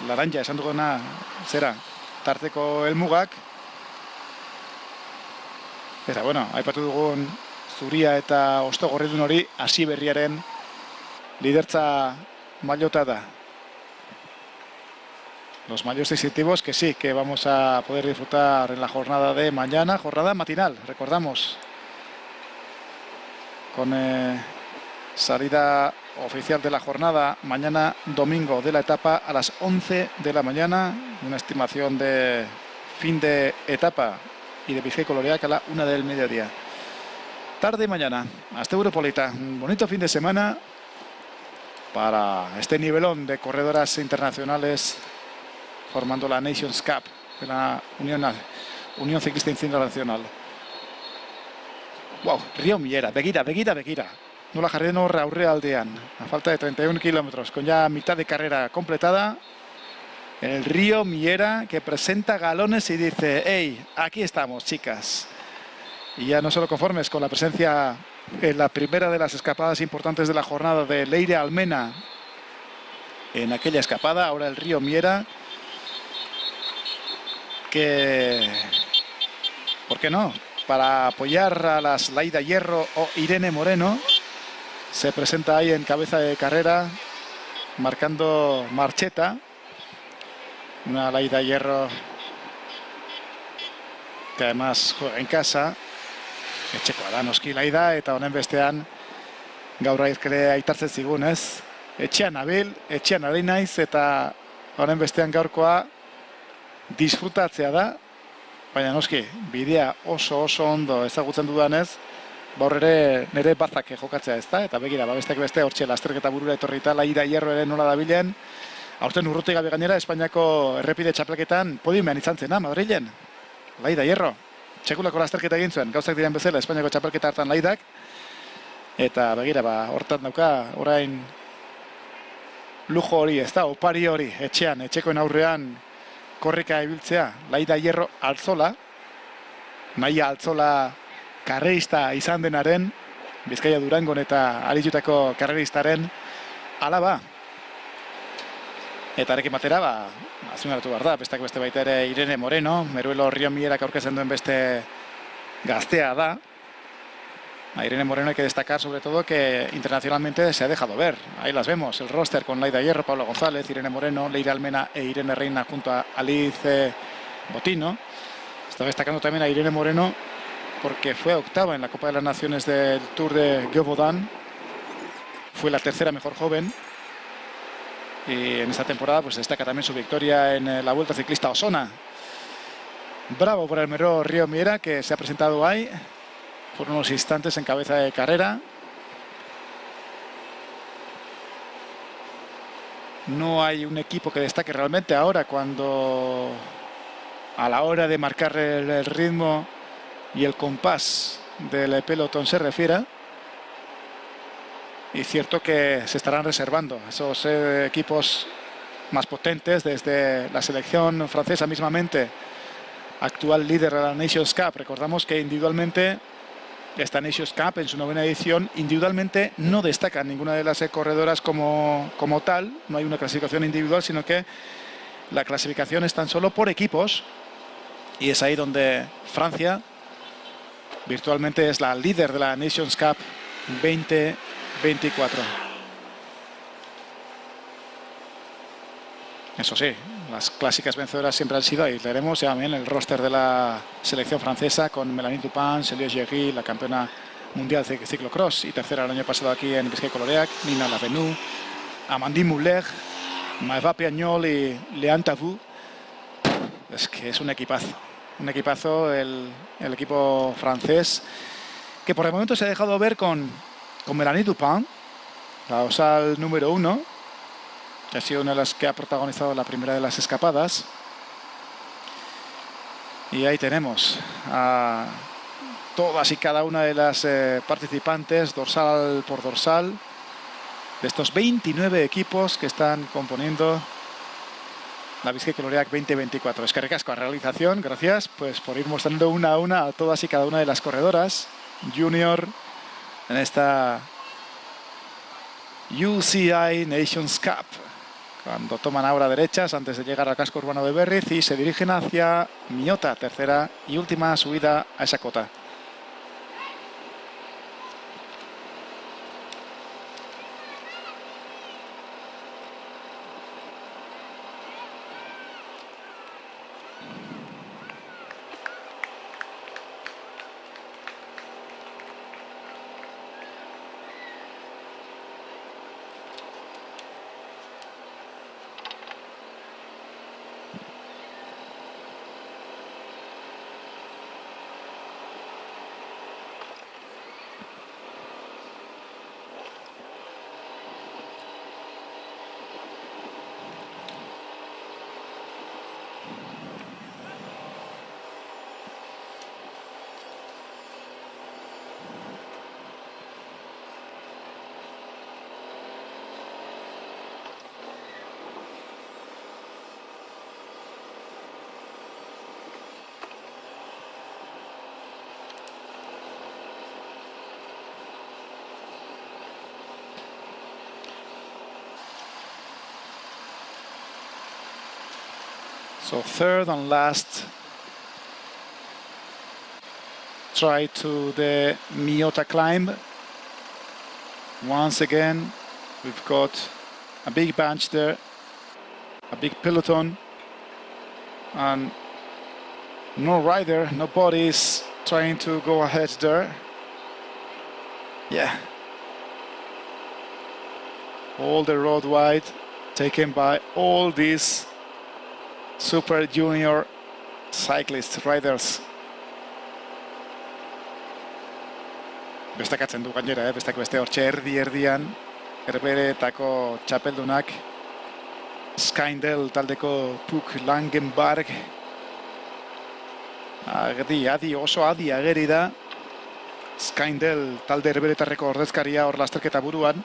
Laranja esan duguna zera, tarteko helmugak. Eta bueno, aipatu dugun zuria eta osto gorridun hori hasi berriaren lidertza maillota da. Los maillots distintivos que sí, que vamos a poder disfrutar en la jornada de mañana, jornada matinal, recordamos. Con salida oficial de la jornada mañana domingo de la etapa a las 11 de la mañana, una estimación de fin de etapa y de Bizkaiko Loreak a la 1 del mediodía. Tarde mañana, hasta Europolita, un bonito fin de semana para este nivelón de corredoras internacionales formando la Nations Cup de la Unión Ciclista Internacional. Wow, Río Millera, begira. Nola jarri den horre aurrealdean, a falta de 31 kilómetros, con ya mitad de carrera completada, el río Millera que presenta galones y dice, hey, aquí estamos, chicas. Y ya no solo conformes con la presencia en la primera de las escapadas importantes de la jornada de Leire Almena en aquella escapada, ahora el río Millera, que ¿por qué no? Para apoyar a las Laida Hierro o Irene Moreno. Se presenta ahí en cabeza de carrera, marcando marcheta. Una Laida Hierro que además juega en casa. Etxekoa da noski Laida, eta honen bestean gaur ere aitartzen zigunez. Etxean nabil, etxean ari naiz, eta honen bestean gaurkoa disfrutatzea da. Baina noski, bidea oso ondo ezagutzen dudanez, baur ere nire bazak jokatzea ez da, eta begira, besteak beste hortxe lasterketa burura etorrita, Laida Hierro ere nola dabilen. Aurten urruti gabe gainera, Espainiako errepide txapelketan podiumean izan zena, Madrilen. Laida Hierro, txekulako lasterketa egin zuen, gauzak diren bezala, Espainiako txapelketa hartan Laidak. Eta begira, hortan dauka, orain lujo hori, ez da, opari hori, etxean, etxekoen aurrean korrika ibiltzea. Laida Hierro Altzola, Maia Altzola karrerista izan denaren, Bizkaia Durangon eta aritutako karreristaren alaba. Eta arekin batera, azunaratu behar da, bestak beste baita ere Irene Moreno, Meruelo Riomierak aurkezten duen beste gaztea da. A Irene Moreno hay que destacar sobre todo que internacionalmente se ha dejado ver. Ahí las vemos, el roster con Laida Hierro, Pablo González, Irene Moreno, Leire Almena e Irene Reina junto a Alice Botino. Está destacando también a Irene Moreno porque fue octava en la Copa de las Naciones del Tour de Gévaudan. Fue la tercera mejor joven. Y en esta temporada pues destaca también su victoria en la Vuelta Ciclista Osona. Bravo por el Meruelo Riomiera, que se ha presentado ahí por unos instantes en cabeza de carrera. No hay un equipo que destaque realmente ahora, cuando a la hora de marcar el ritmo y el compás del pelotón se refiere. Y cierto que se estarán reservando esos equipos más potentes, desde la selección francesa mismamente, actual líder de la Nations Cup. Recordamos que individualmente esta Nations Cup en su 9ª edición individualmente no destaca ninguna de las corredoras como tal. No hay una clasificación individual, sino que la clasificación es tan solo por equipos, y es ahí donde Francia virtualmente es la líder de la Nations Cup 2024. Eso sí, las clásicas vencedoras siempre han sido, ahí veremos también el roster de la selección francesa con Mélanie Dupin, Célia Géry, la campeona mundial de ciclocross y tercera el año pasado aquí en Bizkaia-Loreac, Nina Lavenu, Amandine Muller, Maëva Piagnol y Leanne Tavou. Es que es un equipazo el equipo francés, que por el momento se ha dejado ver con Mélanie Dupin, la dorsal número 1, que ha sido una de las que ha protagonizado la primera de las escapadas. Y ahí tenemos a todas y cada una de las participantes, dorsal por dorsal, de estos 29 equipos que están componiendo la Bizkaia-Loreac 2024. Es que recasco a realización, gracias pues por ir mostrando una a una a todas y cada una de las corredoras junior en esta UCI Nations Cup. Cuando toman ahora derechas antes de llegar al casco urbano de Berriz y se dirigen hacia Miota, tercera y última subida a esa cota. So third and last try to the Miota climb. Once again, we've got a big bunch there, a big peloton, and no rider, nobody is trying to go ahead there. Yeah. All the road wide taken by all these super junior cyclist riders. Bestakatzen du gainera, bestak beste hortxe erdian, Herberetako txapeldunak, Skyndel taldeko Puk Langenberg, oso adi ageri da, Skyndel talde herberetarreko ordezkaria hor lasterketa buruan.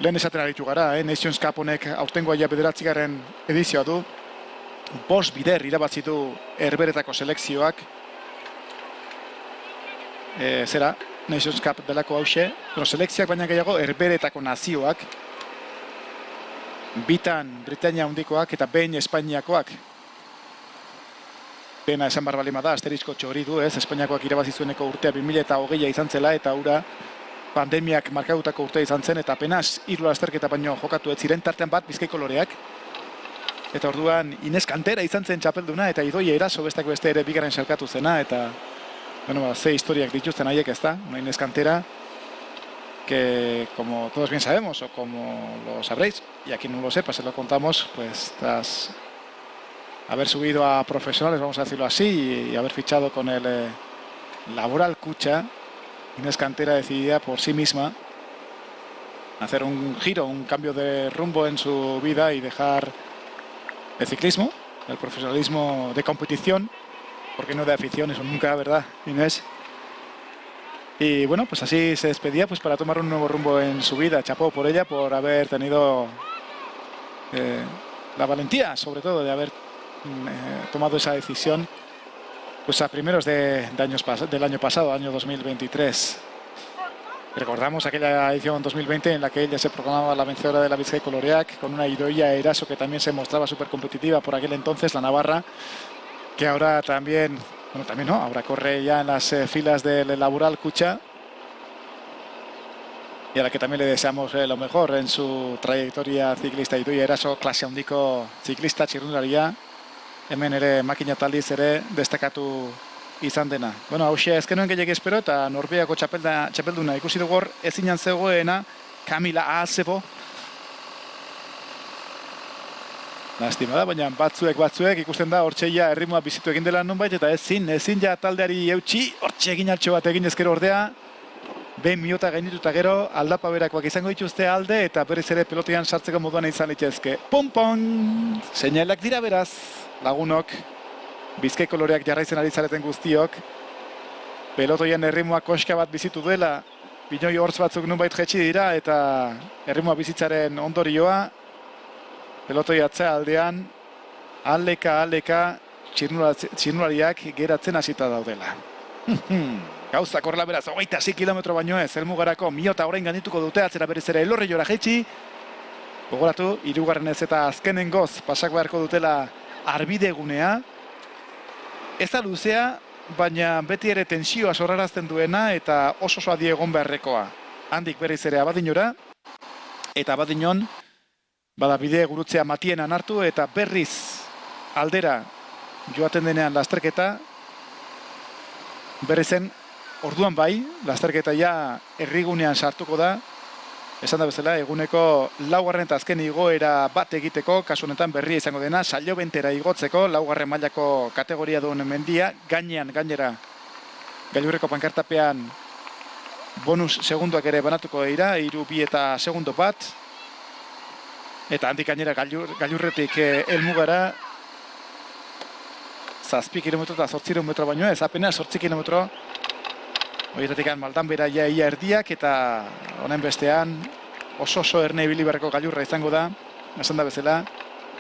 Lehen esaten aritu gara, Nations Cup honek aurtengoa ja 9. edizioa du. 5 bider irabazitu herberetako selekzioak. Nations Cup delako hause. Selekzioak baina gehiago herberetako nazioak. Bitan Britania handikoak eta behin Espainiakoak. Pena esan barbalima da, asterisko txori du, Espainiakoak irabazizueneko urtea 2020 izan zela eta ura pandemiak markadutako urtea izan zen eta apenas 3 lasterketa baino jokatu ez ziren, tartean bat Bizkaiko loreak. Eta orduan Ines Kantera izan zen txapelduna eta Idoia Eraso bestak beste ere bigarren salkatu zena eta ze historiak dituzten haiek ezta, Ines Kantera, que como todos bien sabemos o como lo sabréis, y aquí no lo sepa, se lo contamos, pues tras haber subido a profesionales, vamos a decirlo así, y haber fichado con el Laboral Cucha, Ines Cantera decidida por sí misma hacer un giro, un cambio de rumbo en su vida y dejar el ciclismo, el profesionalismo de competición, porque no de afición, eso nunca, ¿verdad, Inés? Y bueno, pues así se despedía pues para tomar un nuevo rumbo en su vida. Chapó por ella, por haber tenido la valentía, sobre todo, de haber tomado esa decisión pues a primeros del año pasado, año 2023. Recordamos aquella edición 2020 en la que ella se proclamaba la vencedora de la Bizkaiko Loreak, con una Idoia Eraso que también se mostraba súper competitiva por aquel entonces, la navarra, que ahora también, bueno, también no, ahora corre ya en las filas del Laboral Cucha, y a la que también le deseamos lo mejor en su trayectoria ciclista. Idoia Eraso, klase handiko ciclista txirrindularia, hemen ere makina taldiz ere destakatu izan dena. Bueno, hauxe ezkenuen gehiagik espero eta Norbeako txapelduna ikusi dugu hor ezinan zegoena Kamila Azebo. Lastima da, baina batzuek ikusten da hortxe ja erritmoa bizitu egin dela nonbait eta ezin ja taldeari eutxi, hortxe egin altxo bat egin ezkero ordea. Behin Miota gainituta gero, aldapa berakoak izango dituzte alde eta berriz ere pelotean sartzeko moduan izan litezke. Pom-pom! Seinalak dira beraz, lagunok, Bizkaiko Loreak jarraitzen ari zareten guztiok. Pelotoian erritmoa koska bat bizitu dela, binoi hortz batzuk nunbait jetxi dira eta erritmoa bizitzaren ondorioa. Pelotoi atzea aldean, aleka txirnulariak geratzen hasita daudela. Gauzak horrela beraz, 26 kilometro baino ez, helmugarako Miota orain gaindituko dute, atzera berriz ere Elorriora jaitsi. Gogoratu, 3. eta azkenengoz pasak beharko dutela arbidegunea. Ez da luzea, baina beti ere tensioa sorrarazten duena eta oso adi egon beharrekoa. Handik berriz ere Abadinora, eta Abadinon bada bide gurutzea Matienan hartu eta berriz aldera joaten denean lasterketa. Berrizen orduan bai, lasterketa ja herrigunean sartuko da. Esan da bezala, eguneko 4. eta azken igoera bat egiteko, kasu honetan berria izango dena, Saliobentera igotzeko, 4. mailako kategoria duen mendia, gainera gailurreko pankartapean bonus segunduak ere banatuko dira, 3, 2 eta segundo bat. Eta handik gainera gailurretik helmugara, 7 kilometro eta 800 metro baino ez, apenas 8 kilometro. Horietatik maldan bera ia erdiak eta honen bestean oso erne ibili beharreko gailurra izango da, esan da bezala,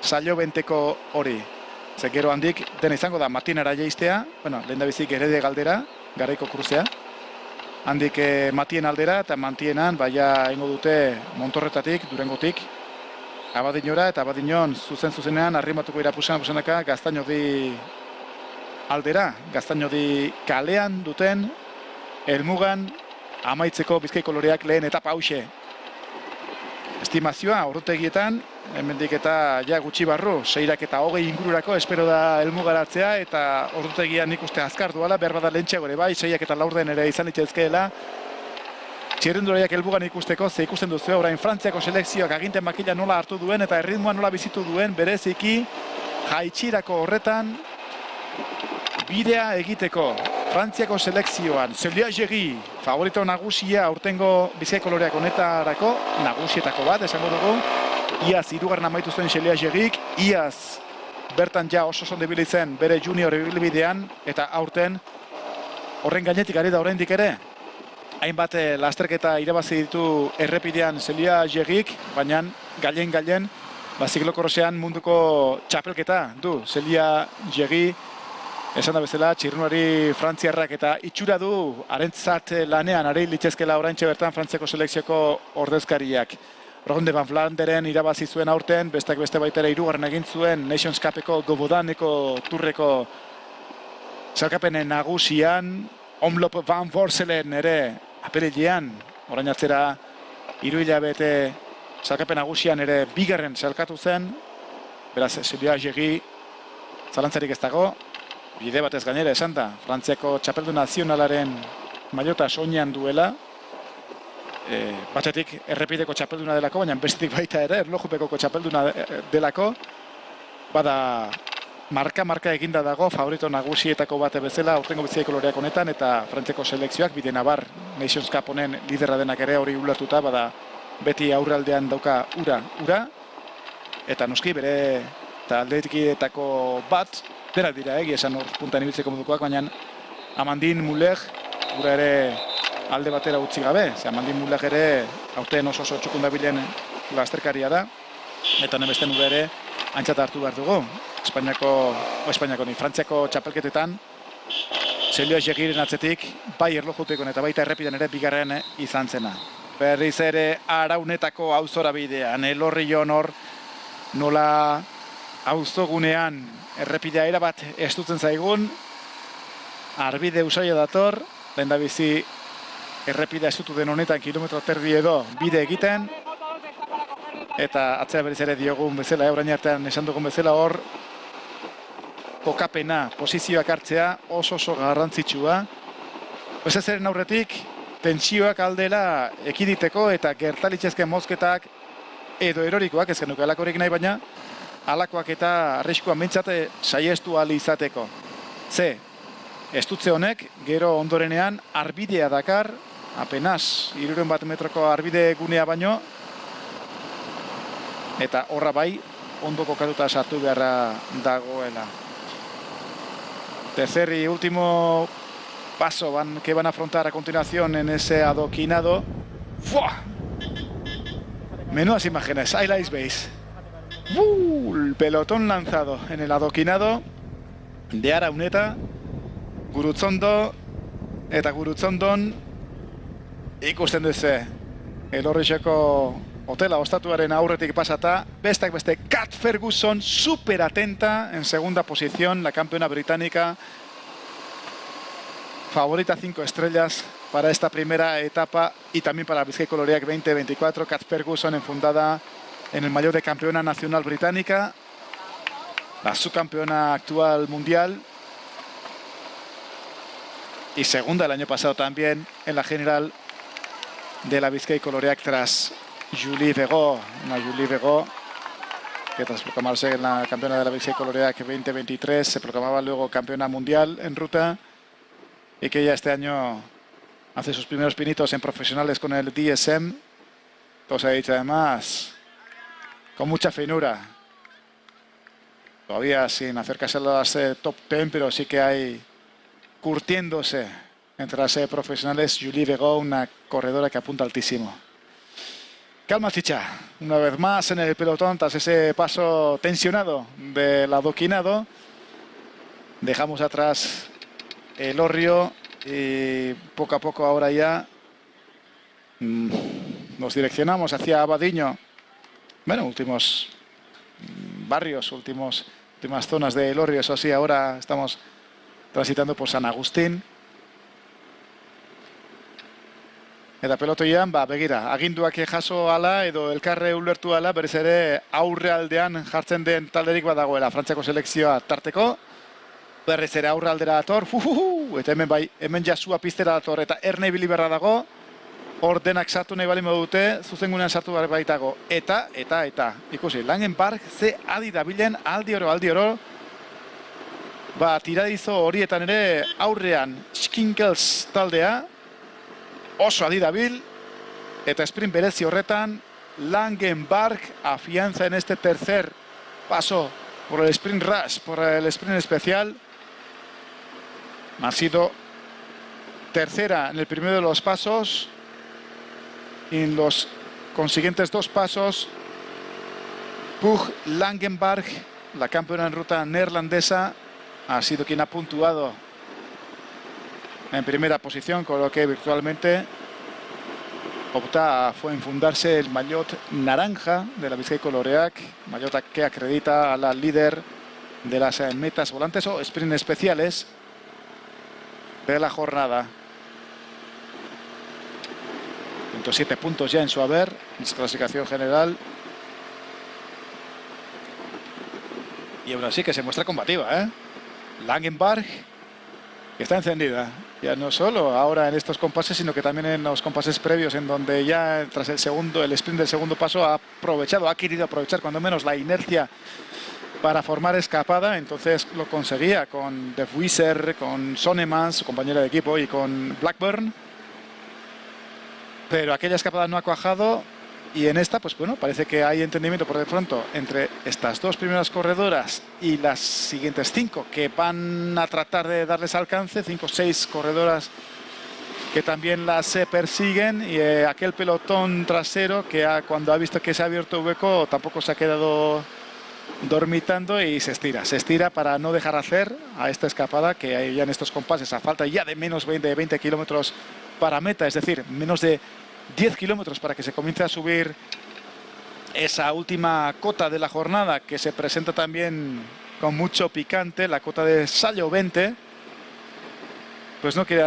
Saliobenteko hori. Ze gero handik dena izango da Matienara jaistea, bueno, lehen da bizik Erede Galdera, Garaiko kruzea. Handik Matien aldera eta Matienan baia ingo dute Montorretatik, Durangotik, Abadinora eta Abadinon zuzenean arrimatuko ira pusanaka Gaztainodi aldera, Gaztainodi kalean duten helmugan amaitzeko Bizkaiko loreak lehen etapa hause. Estimazioa ordutegietan, hemendik eta ja gutxi barru, 6:20 ingururako espero da helmugaratzea, eta ordutegian nik uste azkar duala, behar bada lehentxeago ere bai, 6:10 ere izan litezkeela. Txirrindulariak helmugan ikusteko, ze ikusten duzu, orain Frantziako selekzioak aginten makila nola hartu duen eta erritmoa nola bizitu duen, bereziki jaitsirako horretan bidea egiteko. Frantziako selekzioan, Celia Gerry, favorito nagusia aurtengo Bizkaiko loreak honetarako, nagusietako bat, esango dugu. Iaz, 3. amaitu zuen Celia Gerryk, iaz bertan ja oso sondebil zen bere junior ibilbidean, eta aurten horren gainetik ari da oraindik ere. Hainbat lasterketa irabazi ditu errepidean Celia Gerryk, baina gailen, ziklokorrosean munduko txapelketa du Celia Gerry. Esan da bezala, txirrindulari frantziarrak eta itxura du harentzat lanean ari litzezkela oraintxe bertan Frantziako selekzioko ordezkariak. Ronde van Flanderen irabazi zuen aurten, bestak beste baitera 3. egin zuen Nations Cupeko Gobodaneko turreko sailkapen nagusian, Omloop van Borselen ere apirilean, orain atzera 3 hilabete sailkapen nagusian ere 2. sailkatu zen. Beraz, Celia Gerry zalantzarik ez dago. Bide batez gainera esan da, Frantziako txapeldu nazionalaren mailota soinean duela. Batetik errepideko txapelduna delako, baina bestetik baita ere erlojupeko txapelduna delako. Bada marka eginda dago, favorito nagusietako bate bezala, aurtengo Bizkaiko loreak honetan, eta Frantziako selekzioak bide nabar Nations Cup honen liderra denak ere hori ulertuta, bada beti aurraldean dauka ura, eta noski bere taldeetako bat, denak dira, egia esan hor puntan ibiltzeko modukoak, baina Amandine Muller gura ere alde batera utzi gabe. Amandine Muller ere aurten oso txukundabilen lasterkaria da, eta honen beste nure ere aintzat hartu behar dugu. Frantziako txapelketetan Celia Gerryren atzetik, bai erlojutekon eta baita errepidean ere 2. izan zena. Berriz ere Araunetako auzora bidean, Elorri hor nola auzogunean errepidea erabat estutzen zaigun, arbide usaila dator, lehendabizi errepidea estutu den honetan kilometro terdi edo bide egiten, eta atzera berriz ere diogun bezala, orain artean esan dugun bezala hor, kokapena, posizioak hartzea oso garrantzitsua. Ez zeren aurretik, tentsioak aldela ekiditeko eta gertalitzezken mozketak edo erorikoak, ez genuke alakorik nahi baina, alakoak eta arriskuan mintzate saiestu ahal izateko. Ze, estutze honek, gero ondorenean, arbidea dakar, apenas 300 metroko arbide gunea baino, eta horra bai, ondo kokatuta sartu beharra dagoela. Tercer y último paso que van a afrontar a continuación en ese adoquinado. ¡Fua! Menudas imágenes, ahí las veis. El pelotón lanzado en el adoquinado de Arauneta, Gurutzondo eta Gurutzondon ikusten duze Elorrixeko hotela ostatuaren aurretik pasata, bestak beste Kat Ferguson súper atenta en segunda posición, la campeona británica, favorita 5 estrellas para esta primera etapa y también para Bizkaiko loreak 2024. Kat Ferguson enfundada en el maillot de campeona nacional británica, la subcampeona actual mundial y segunda el año pasado también en la general de la Bizkaiko loreak tras Julie Vegó, una Julie Vegó que tras proclamarse en la campeona de la Bizkaiko loreak 2023 se proclamaba luego campeona mundial en ruta y que ya este año hace sus primeros pinitos en profesionales con el DSM. Todo se ha dicho además con mucha finura, todavía sin acercarse a las top 10, pero sí que hay curtiéndose entre las profesionales. Julie Vegó, una corredora que apunta altísimo. Calma Chicha, una vez más en el pelotón tras ese paso tensionado del adoquinado. Dejamos atrás el Elorrio y poco a poco ahora ya nos direccionamos hacia Abadiño. Bueno, últimos barrios, últimas zonas de Elorrio, eso sí, ahora estamos transitando por San Agustín. Eta pelotoian, begira, aginduak jaso ala edo elkarre ulertu ala, berez ere aurrealdean jartzen den talderik badagoela Frantziako selekzioa tarteko. Berriz ere aurrealdera dator, eta hemen jasua piztera dator, eta erne ibili berra dago. Hor denak sartu nahi balimo dute, zuzengunean sartu behar baitago. Eta, ikusi, Langenberg ze adi dabilen aldi oro. Tiradizo horietan ere aurrean Skinkels taldea. Oso adi dabil. Eta sprint berezi horretan, Langenberg afianza en este tercer paso por el sprint rush, por el sprint especial. Ha sido tercera en el primero de los pasos. Y en los consiguientes 2 pasos, Pug Langenberg, la campeona en ruta neerlandesa, ha sido quien ha puntuado en primera posición, con lo que virtualmente opta a enfundarse el maillot naranja de la Bizkaiko Loreak, maillot que acredita a la líder de las metas volantes o sprint especiales de la jornada. 107 puntos ya en su haber, en su clasificación general. Y aún así que se muestra combativa, ¿eh? Langenberg, que está encendida. Ya no solo ahora en estos compases, sino que también en los compases previos, en donde ya tras el sprint del segundo paso ha querido aprovechar cuando menos la inercia para formar escapada. Entonces lo conseguía con De Vries, con Sonnemans, su compañera de equipo, y con Blackburn. Pero aquella escapada no ha cuajado, y en esta, pues bueno, parece que hay entendimiento por de pronto entre estas 2 primeras corredoras y las siguientes 5 que van a tratar de darles alcance, 5 o 6 corredoras que también las persiguen, y aquel pelotón trasero que cuando ha visto que se ha abierto hueco tampoco se ha quedado dormitando y se estira para no dejar hacer a esta escapada, que hay ya en estos compases a falta ya de menos 20 kilómetros para meta, es decir, menos de 10 kilómetros para que se comience a subir esa última cota de la jornada, que se presenta también con mucho picante, la cota de Sallo 20. Pues no quiere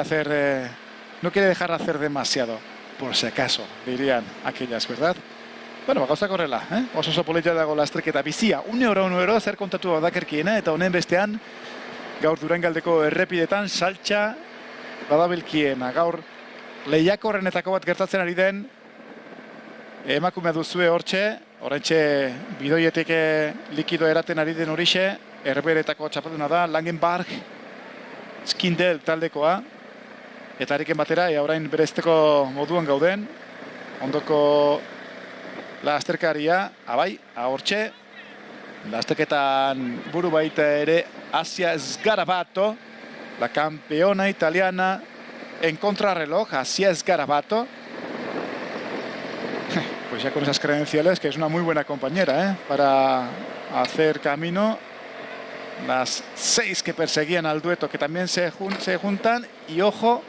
dejar hacer demasiado, por si acaso, dirían aquellas, ¿verdad? Bueno, gauza korrela, oso polita dago lasterketa bizia, une oro zer kontatu dakerkiena, eta honen bestean gaur Durangaldeko errepidetan saltxa badabilkiena. Gaur lehiakorrenetako bat gertatzen ari den emakumea duzue hortxe, oraintxe bidoietik likido eraten ari den horixe, errepideetako txapelduna da, Langenberg Skindel taldekoa, eta harekin batera, orain berezteko moduan gauden, ondoko lasterkaria, hortxe, lasterketan buru baita ere Asia Sgarabato, la campeona italiana en contrarreloj, Asia Sgarabato. Pues ya con esas credenciales, que es una muy buena compañera, para hacer camino. Las 6 que perseguían al dueto, que también se juntan, y ojo,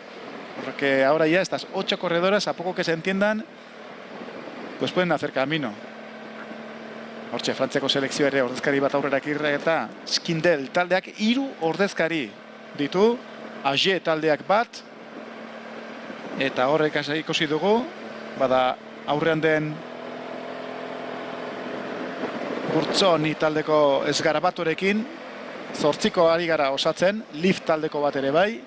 porque ahora ya estas 8 corredoras, a poco que se entiendan, pues pueden hacer camino. Hortxe, Frantziako selekzio ere ordezkari bat aurrera eta Skindel taldeak 3 ordezkari ditu, AG taldeak bat, eta horrek ikusi dugu, bada aurrean den Burtzoni taldeko Sgarabatorekin, 8 ari gara osatzen, Lift taldeko bat ere bai.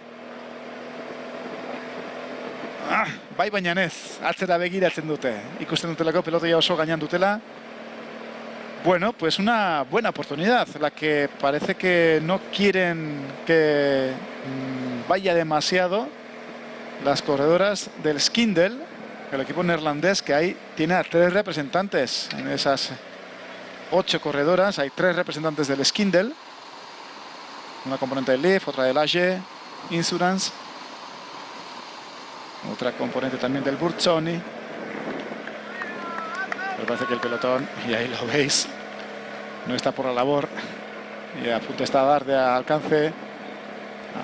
Bai, baina ez, atzera begiratzen dute, ikusten dutelako pelotoia oso gainean dutela. Bueno, pues una buena oportunidad, la que parece que no quieren que vaya demasiado las corredoras del Skindel, el equipo neerlandés, que tiene a 3 representantes en esas 8 corredoras. Hay 3 representantes del Skindel, una componente del Leaf, otra del AG Insurance, otra componente también del Burtzoni. Me parece que el pelotón, y ahí lo veis, no está por la labor y a punto está a dar de alcance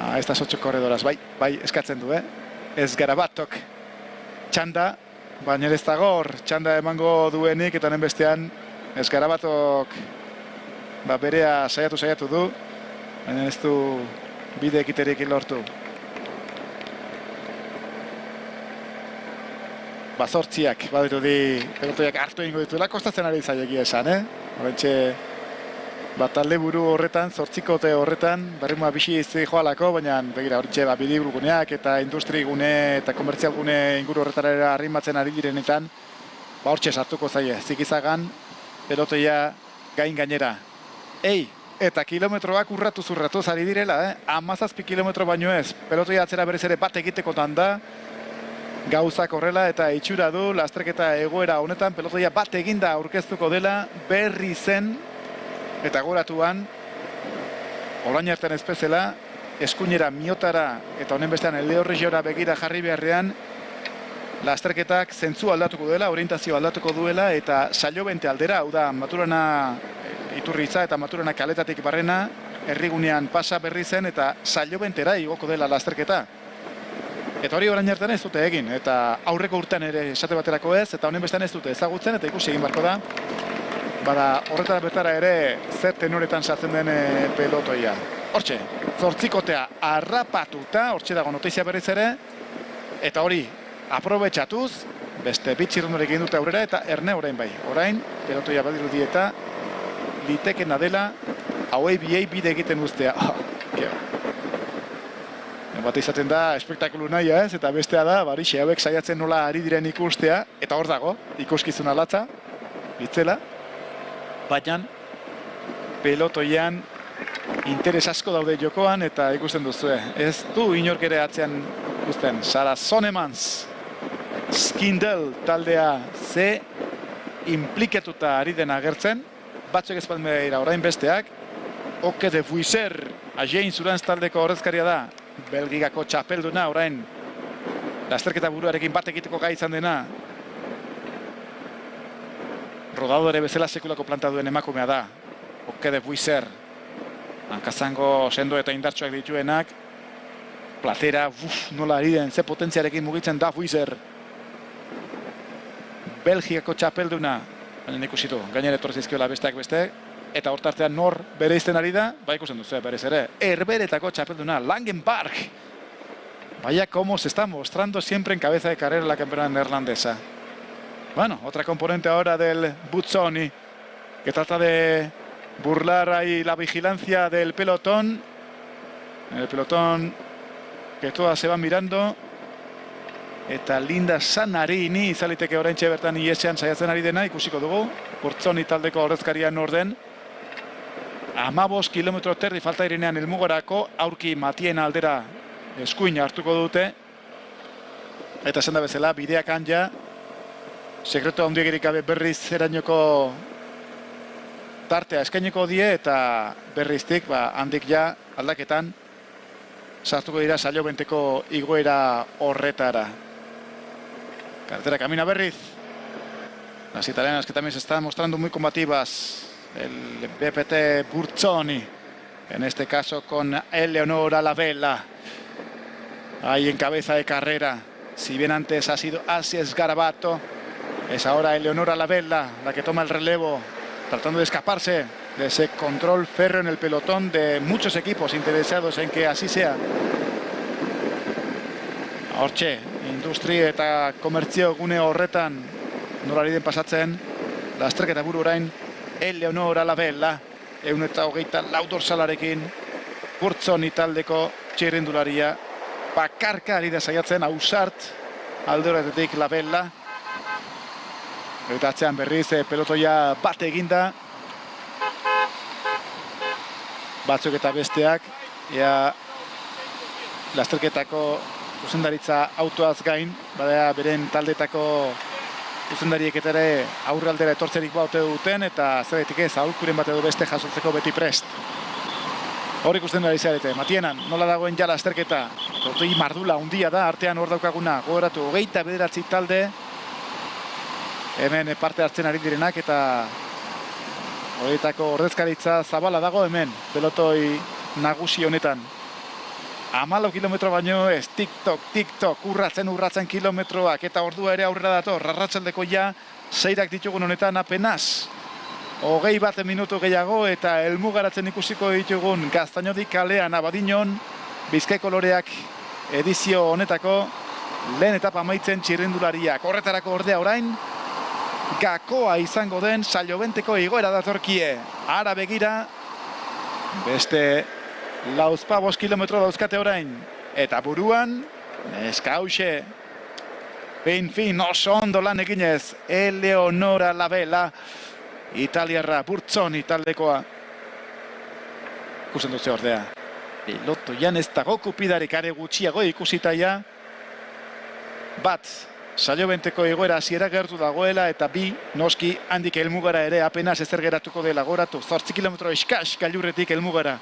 a estas 8 corredoras. Bai, eskatzen du, Sgarabatok txanda, baina ez dago hor txanda emango duenik, eta honen bestean Sgarabatok berea saiatu du, baina ez du bide ekiterik lortu. Bazortziak, baditu di, pelotoiak hartu ingo dituela, kostatzen ari zailegia esan, Horentxe, talde buru horretan, zortzikote horretan, berrimua bixi izi joalako, baina begira horretxe bidibruguneak eta industrigune eta komertzialgune inguru horretara arrimatzen ari direnetan, hortxe sartuko zaie, zikizagan, pelotoia gainera. Eta kilometroak urratu zurratuz ari direla, 17 kilometro baino ez, pelotoia atzera berez ere bat egitekotan da, gauzak horrela eta itxura du, lasterketa egoera honetan, pelotoia bat eginda aurkeztuko dela, berri zen, eta goratuan, orain artean ezpezela, eskuinera miotara eta honen bestean Eleo Regiora begira jarri beharrean, lasterketak zentzu aldatuko dela, orientazio aldatuko duela, eta Sallobente aldera, hau da, Maturana Iturriza eta Maturana kaletatik barrena, herrigunean pasa berri zen, eta Sallobentera igoko dela lasterketa. Eta hori orain artean ez dute egin, eta aurreko urtean ere esate baterako ez, eta honen bestean ez dute ezagutzen, eta ikusi egin barko da. Bada, horretara bertara ere zer tenoretan sartzen den pelotoia. Hortxe, zortzikotea harrapatuta, hortxe dago notizia berriz ere, eta hori aprobetxatuz, beste bitxirrundorik egin dute aurrera, eta erne orain bai. Orain, pelotoia badirudi eta litekena dela, hauei biei bide egiten guztea. Bat izaten da, espektakulu nahia ez, eta bestea da, barixe hauek saiatzen nola ari diren ikustea, eta hor dago, ikuskizuna latza, bitzela, baina pelotoian interes asko daude jokoan, eta ikusten duzue. Ez du inork ere atzean ikusten. Sara Sonemans, Skindel taldea ze implikatuta ari dena agertzen, batzuk ez dira orain besteak, Oke de Vuizer, Agein Zurantz taldeko horrezkaria da, Belgikako txapelduna orain lasterketa buruarekin bat egiteko gai izan dena. Rodadore bezala sekulako planta duen emakumea da. Oke de Vuizer. Hankazango sendo eta indartsuak dituenak. Platera, nola ari den, ze potentziarekin mugitzen da Vuizer. Belgikako txapelduna. Baina ikusitu, gainera etorri zizkiola besteak beste. Eta hortartean nor bere izten ari da, ikusten duzu, berez ere, Herberetako txapelduna, Langenpark. Vaya cómo se está mostrando siempre en cabeza de carrera la campeona neerlandesa. Bueno, otra componente ahora del Buzzoni, que trata de burlar ahí la vigilancia del pelotón. El pelotón que todas se van mirando. Eta Linda Sanarini, izaliteke oraintxe bertan iesean saiatzen ari dena, ikusiko dugu. Buzzoni taldeko ordezkarian orden. 15 kilometro terdi falta irinean helmugorako, aurki Matien aldera eskuin hartuko dute. Eta esan da bezala, bideak ja, sekretu handiegirik gabe berriz erainoko tartea eskaineko die, eta berriztik, handik ja aldaketan, sartuko dira Sallobenteko igoera horretara. Carretera camina berriz. Las italianas que también se están mostrando muy combativas. El BPT Buzzoni, en este caso con Eleonora Lavella, ahí en cabeza de carrera. Si bien antes ha sido Asies Garabato, es ahora Eleonora Lavella la que toma el relevo, tratando de escaparse de ese control férreo en el pelotón de muchos equipos interesados en que así sea. Hortxe, industri eta komertzio gune horretan nolari den pasatzen, lasterketa buru orain Eleonora Lavella, 124 dorsalarekin, Buzzoni taldeko txirrindularia, bakarka ari da saiatzen, ausart, alde horretatik Lavella. Eta atzean berriz pelotoia bat eginda, batzuk eta besteak, ea lasterketako zuzendaritza autoaz gain, badea beren taldetako zuzendariek eta ere aurraldera etortzerik baute duten, eta zeretik ez, aholkuren bat edo beste jasotzeko beti prest. Hor ikusten ari zarete, Matienan, nola dagoen ja lasterketa, pelotoi mardula handia da, artean hor daukaguna, gogoratu, 29 talde, hemen parte hartzen ari direnak, eta horietako ordezkaritza zabala dago hemen, pelotoi nagusi honetan. 14 kilometro baino ez, tik-tok, urratzen kilometroak, eta ordua ere aurrera dator, arratsaldeko ja, 6 ditugun honetan apenas. 21 minutu gehiago, eta helmugaratzen ikusiko ditugun Gaztañodik kalean Abadiñon, Bizkaiko loreak edizio honetako lehen etapa amaitzen txirrindulariak. Horretarako ordea orain, gakoa izango den Sallobenteko igoera datorkie. Ara begira, beste lauzpa 5 kilometro dauzkate orain. Eta buruan, neska hause. Fin, oso ondo lan eginez, Eleonora Labela, italiarra, Burtzoni taldekoa. Ikusten dutze ordea. Piloto jan ez dago kupidarik are gutxiago ikusitaia. Bat, Sallobenteko egoera hasiera gertu dagoela eta bi, noski handik helmugara ere apenas ezer geratuko dela goratu. 8 kilometro eskas gailurretik helmugara.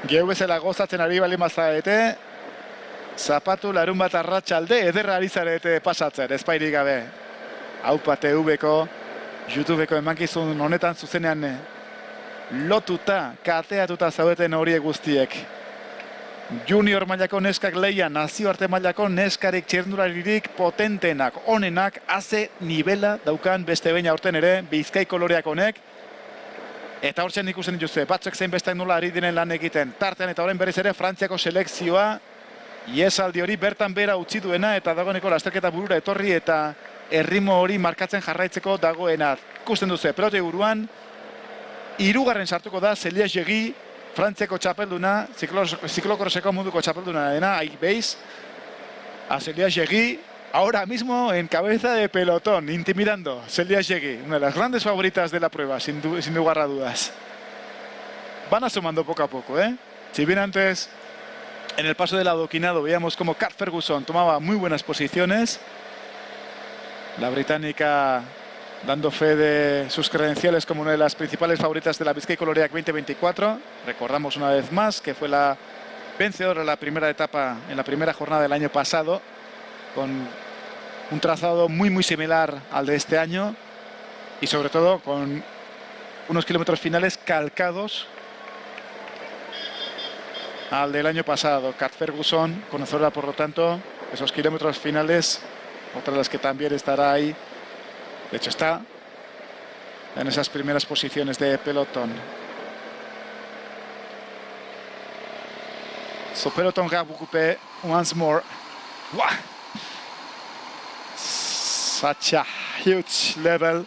Geu bezala gozatzen ari bali mazarete, zapatu larun bat arratsalde ederra ari zarete pasatzen, espairik gabe. Aupa TV-ko, YouTubeko emankizun honetan zuzenean lotuta, kateatuta zaudeten horiek guztiek. Junior mailako neskak leian, nazioarte mailako neskarik txirrindularirik potentenak, onenak, haze nivela daukan beste behin aurten ere, Bizkaiko loreak honek. Eta hortzen ikusten dituzue, batzuk zein besteak nola ari diren lan egiten. Tartean eta horren berriz ere Frantziako selekzioa, iesaldi hori bertan bera utzi duena eta dagoeneko lasterketa burura etorri eta erritmo hori markatzen jarraitzeko dagoena. Ikusten duzu, pelote buruan, 3. sartuko da Seliagegi, Frantziako txapelduna, ziklokroseko munduko txapelduna dena, behiz, a Seliagegi, ahora mismo en cabeza de pelotón, intimidando, Seliagegi, una de las grandes favoritas de la prueba, sin lugar a dudas. Van asomando poco a poco, ¿eh? Si bien antes, en el paso del adoquinado, veíamos como Kat Ferguson tomaba muy buenas posiciones, la británica dando fe de sus credenciales como una de las principales favoritas de la Bizkaiko Loreak 2024. Recordamos una vez más que fue la vencedora de la primera etapa en la primera jornada del año pasado, con un trazado muy similar al de este año y sobre todo con unos kilómetros finales calcados al del año pasado. Kat Ferguson, conocedora por lo tanto, esos kilómetros finales, otra de las que también estará ahí. De hecho, está en esas primeras posiciones de pelotón. So peloton va occupé once more. Wow. Such a huge level.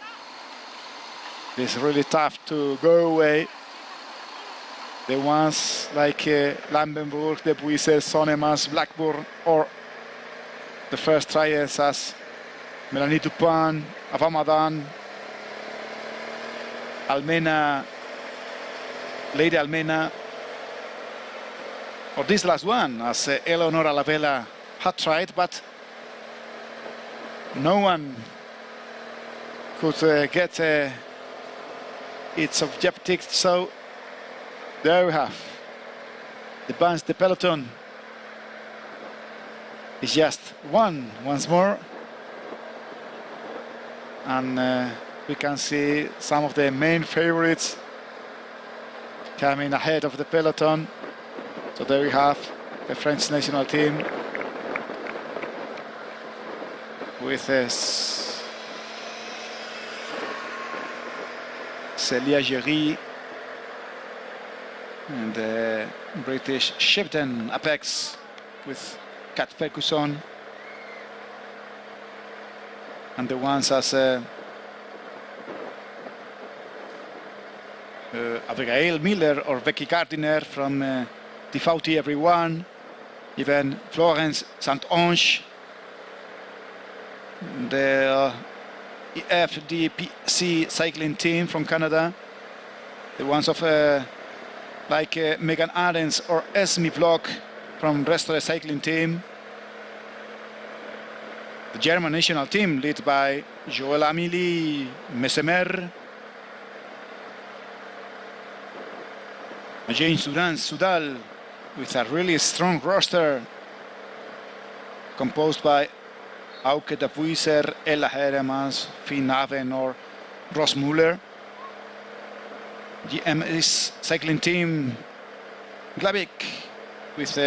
It's really tough to go away. The ones like Lambenburg, De Buisse, Sonnemas, Blackburn, or the first tryers as Melanie Dupin, Avamadan, Almena, Lady Almena, or this last one as Eleonora Labella had tried, but no one could get its objective. So there we have the peloton is just once more. And we can see some of the main favorites coming ahead of the peloton. So there we have the French national team with Seliageri and the British Shipton Apex with Kat Ferguson. And the ones as Abigail Miller or Becky Gardiner from Tifauti Everyone, even Florence Saint-Onge, the FDPC cycling team from Canada, the ones of like Megan Arens or Esme Block from Restore cycling team, the German national team led by Joel Amélie Messemer, Jane Sudal with a really strong roster composed by Auke de Buisser, Ella Heremans, Finn Aven or Ross Muller. GMS cycling team Glavik with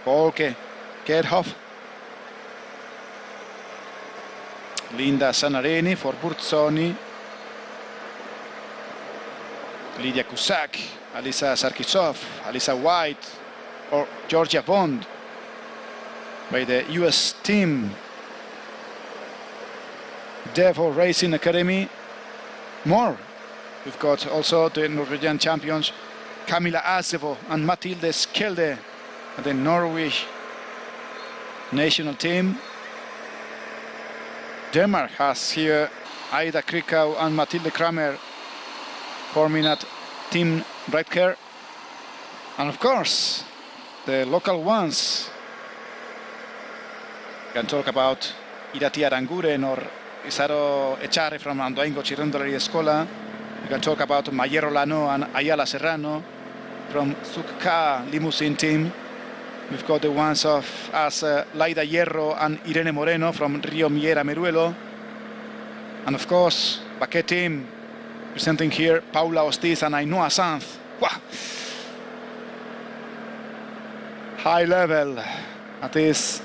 Volke Gerhoff, Linda Sanareni for Burtzoni, Lydia Cusack, Alisa Sarkisov, Alisa White, or Georgia Bond by the US team. Devo Racing Academy. More. We've got also the Norwegian champions Camilla Asevo and Mathilde Skelde, the Norwich national team. Denmark has here Aida Krikau and Mathilde Kramer forming at Team Redcare. And of course, the local ones. We can talk about Irati Aranguren or Isaro Echarri from Andoaingo Chirrendolari Eskola. We can talk about Mayero Lano and Ayala Serrano from Zukka Limousine team. We've got the ones of Laida Hierro and Irene Moreno from Rio Miera Meruelo. And of course, Baquet team presenting here Paula Ostiz and Ainhoa Sanz. Wow. High level at this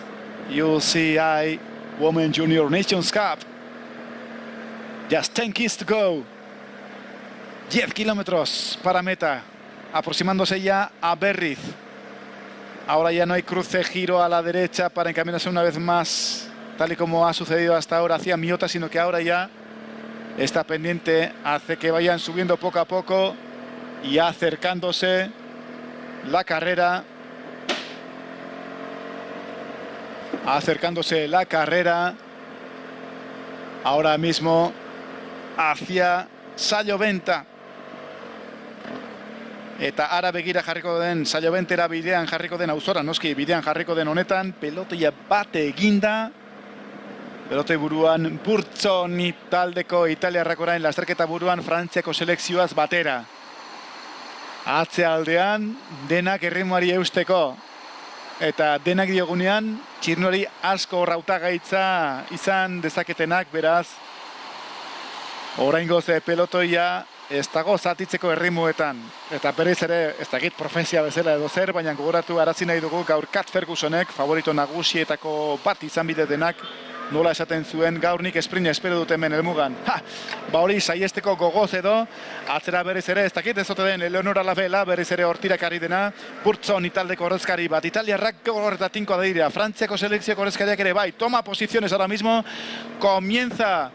UCI Women Junior Nations Cup. Just 10 keys to go. 10 kilómetros para meta, aproximándose ya a Berriz. Ahora ya no hay cruce, giro a la derecha para encaminarse una vez más, tal y como ha sucedido hasta ahora, hacia Miota, sino que ahora ya esta pendiente hace que vayan subiendo poco a poco y acercándose la carrera. Acercándose la carrera ahora mismo hacia Salloventa. Eta ara begira jarriko den Salloventera bidean jarriko den auzora, noski bidean jarriko den honetan, pelotoia bate eginda. Pelotoi buruan Burtzoni taldeko italiarrak orain lasterketa buruan Frantziako selekzioaz batera. Atzealdean denak erritmoari eusteko. Eta denak diogunean txirnori asko rautagaitza izan dezaketenak, beraz oraingoz pelotoia ez dago zatitzeko erritmoetan. Eta berriz ere ez dakit profesia bezala edo zer, baina gogoratu arazi nahi dugu gaur Kat Fergusonek favorito nagusietako bat izan bide denak nola esaten zuen gaur nik esprinta espero dut hemen helmugan. Ba hori saiesteko gogoz edo, atzera berriz ere ez dakit ez ote den Eleonora Lavela berriz ere hortirakarri dena, Burtzoni taldeko ordezkari bat, italiarrak gogorreta tinko dira, Frantziako selekzioko ordezkariak ere bai, toma posiciones ahora mismo, comienza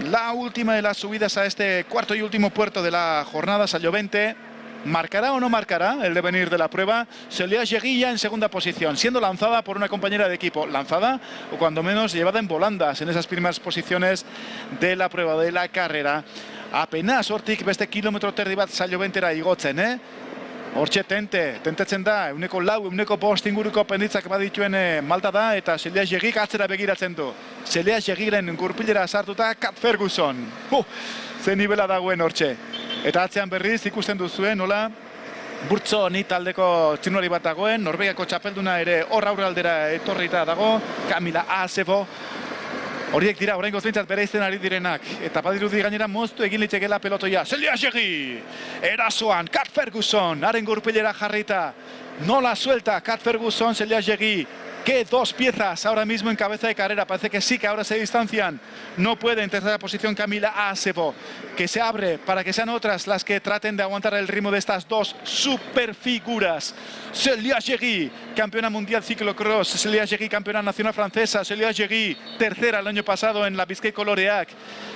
la última de las subidas a este cuarto y último puerto de la jornada, Sallovente. ¿Marcará o no marcará el devenir de la prueba? Celia Lleguilla en segunda posición, siendo lanzada por una compañera de equipo. Lanzada, o cuando menos llevada en volandas en esas primeras posiciones de la prueba, de la carrera. Apenas hortik beste kilometro terdi bat Salloventera igotzen, Hortxe tentetzen da, euneko 5 inguruko penditzak badituen Malta da, eta Celia Lleguik atzera begiratzen du. Celia Llegiren gurpilera sartuta Kat Ferguson. Ze nivela dagoen hortxe. Eta atzean berriz ikusten duzuen, nola Burtzoni taldeko txirnori bat dagoen, Norvegiako txapelduna ere hor aurrealdera etorrita dago, Camilla Asevo. Horiek dira, oraingoz behintzat bereizten ari direnak. Eta badirudi gainera moztu egin litzekeela pelotoia. Celia Llegi! Erasoan, Kat Ferguson, haren gurpilera jarrita. Nola suelta Kat Ferguson, Celia Llegi. Que dos piezas ahora mismo en cabeza de carrera. Parece que sí, que ahora se distancian. No puede en tercera posición Camilla Asevo, que se abre para que sean otras las que traten de aguantar el ritmo de estas dos superfiguras. Celia Llegi, campeona mundial ciclocross. Celia Llegi, campeona nacional francesa. Celia Llegi, tercera el año pasado en la Bizkaiko Loreak.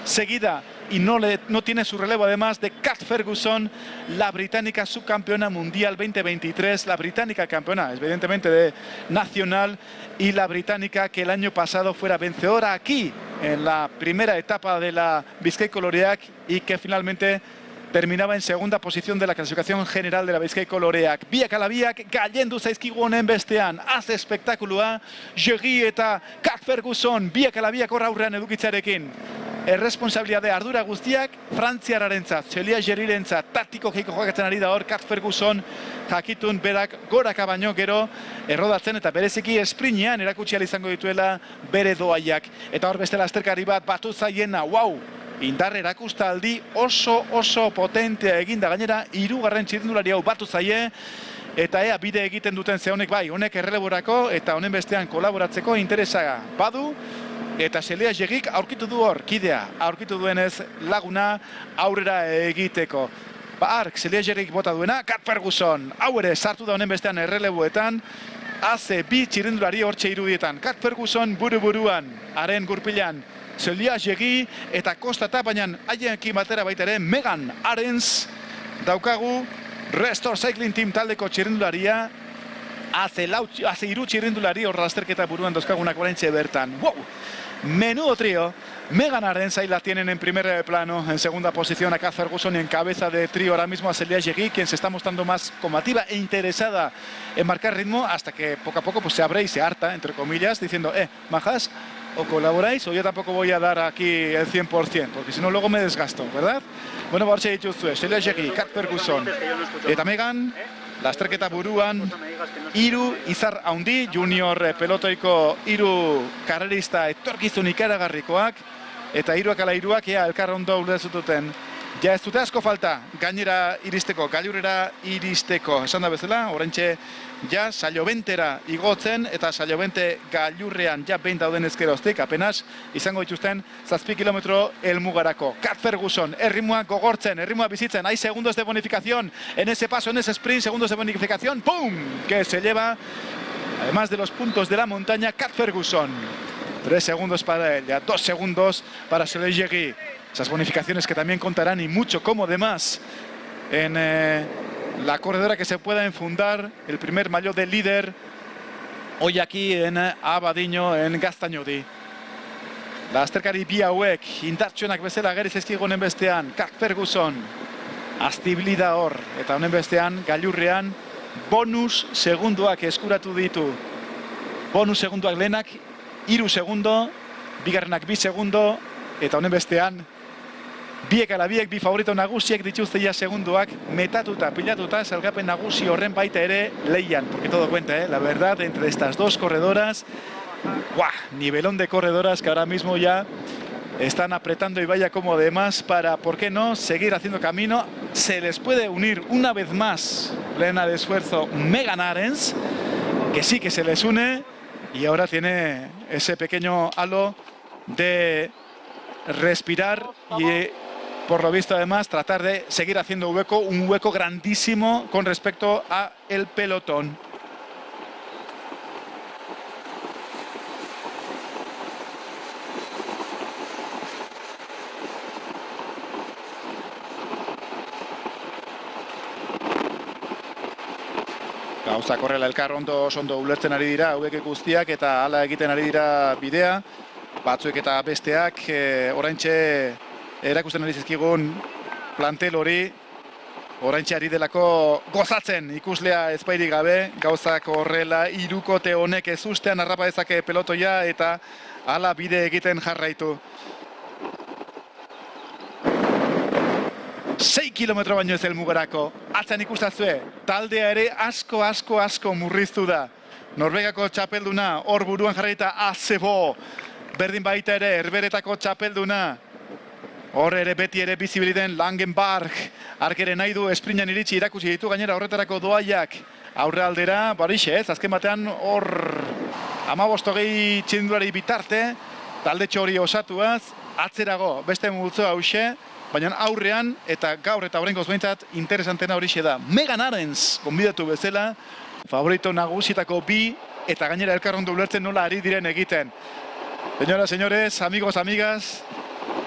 Seguida, y no tiene su relevo además, de Kat Ferguson, la británica subcampeona mundial 2023. La británica campeona, evidentemente, de nacional, y la británica que el año pasado fuera vencedora aquí en la primera etapa de la Bizkaiko Loreak y que finalmente terminaba en segunda posición de la clasificación general de la Bizkaiko Loreak. Biak ala biak gailendu zaizkigu honen bestean. Hace espektakulua Llegi eta Kat Ferguson biak ala biak hor aurrean edukitzarekin. Erresponsabilitate ardura guztiak frantziarrarentzat, Celia Llegirentzat, taktiko jeiko jokatzen ari da hor Kat Ferguson, jakitun berak goraka baino gero errodatzen eta bereziki esprinean erakutsi ahal izango dituela bere doaiak. Eta hor beste lasterkari bat batu zaiena, wow! Indar erakustaldi oso potentea eginda, gainera 3. txirrindulari hau batu zaie, eta ea bide egiten duten ze honek bai, honek erreleborako eta honen bestean kolaboratzeko interesa badu. Eta Celia Llegik aurkitu du hor, kidea, aurkitu duenez laguna aurrera egiteko. Ark, Seliagerik bota duena, Kat Ferguson, hau ere sartu da honen bestean erreleboetan, AC2 txirrindulari hortxe irudietan. Kat Ferguson buru-buruan, haren gurpilan, Seliagegi eta kostata, baina haiekin batera baita ere, Megan Arens daukagu, Restore Cycling Team taldeko txirrindularia, AC3 txirrindulari hor lasterketa buruan dauzkagunak oraintxe bertan. Wow! Menudo trío. Megan Arens ahí la tienen en primer plano, en segunda posición a Kat Ferguson y en cabeza de trío ahora mismo a Seliagegi, quien se está mostrando más combativa e interesada en marcar ritmo hasta que poco a poco pues, se abre y se harta, entre comillas, diciendo, majas, o colaboráis o yo tampoco voy a dar aquí el 100%, porque si no luego me desgasto, ¿verdad? Bueno, bortxe dituzue, Seliagegi, Kat Ferguson eta Megan, lasterketa buruan, hiru izar haundi, junior pelotoiko hiru karrerista etorkizun ikaragarrikoak, eta hiruak ala hiruak ea elkar ondo ulertzututen. Ja ez dute asko falta, gainera iristeko, gailurrera iristeko. Esan da bezala, oraintxe ja saiobentera igotzen, eta saiobente gailurrean ja behin dauden ezkeroztik, apenas izango dituzten 7 kilometro helmugarako. Kat Ferguson, erritmoa gogortzen, erritmoa bizitzen, hay segundos de bonificación, en ese paso, en ese sprint, segundos de bonificación, ¡pum! Que se lleva, además de los puntos de la montaña, Kat Ferguson. 3 segundos para ella, 2 segundos para Seliagegi. Esas bonificaciones que también contarán y mucho como demás en la corredora que se pueda enfundar el primer maillot de líder hoy aquí en Abadiño, en Gaztañodi. Lasterkari bi hauek indartsuenak bezala ageri zaizkigu honen bestean, Kat Ferguson aztiblida hor, eta honen bestean gailurrean bonus segunduak eskuratu ditu. Bonus segunduak lehenak 3 segundo, bigarrenak 2 segundo, eta honen bestean biek ala biek, bi favorito nagusiek dituzte ja segunduak, metatuta, pilatuta, salgapen nagusi horren baita ere leian, porque todo cuenta, la verdad, entre estas dos corredoras, ¡guau! Nivelón de corredoras que ahora mismo ya están apretando y vaya como de más para, ¿por qué no?, seguir haciendo camino. Se les puede unir una vez más, plena de esfuerzo, Megan Arens, que sí que se les une, y ahora tiene ese pequeño halo de respirar y por lo visto además tratar de seguir haciendo hueco, un hueco grandísimo con respecto a el pelotón. Gauzak horrela elkar ondo ulertzen ari dira, hauek guztiak eta hala egiten ari dira bidea. Batzuek eta besteak oraintxe erakusten ari zizkigun plantel hori oraintxe ari delako gozatzen ikuslea ezbairik gabe. Gauzak horrela hirukote honek ezustean harrapa dezake pelotoia eta hala bide egiten jarraitu. 6 kilometro baino ez helmugarako. Atzan ikustazue, taldea ere asko murriztu da. Norvegako txapelduna hor buruan jarraita Acebo. Berdin baita ere, Herberetako txapelduna. Hor ere beti ere bizibiliten Langenberg. Arkere nahi du esprintan iritsi irakusi ditu gainera horretarako doaiak. Aurre aldera, barixe ez, azken batean hor 15 txindulari bitarte. Taldetxo hori osatuaz, atzerago beste multzoa hause. Baina aurrean eta gaur eta horrengoz behintzat interesantena horixe da. Megan Arens, gonbidatu bezala, favorito nagusietako bi eta gainera elkarrondo ulertzen nola ari diren egiten. Señoras, señores, amigos, amigas,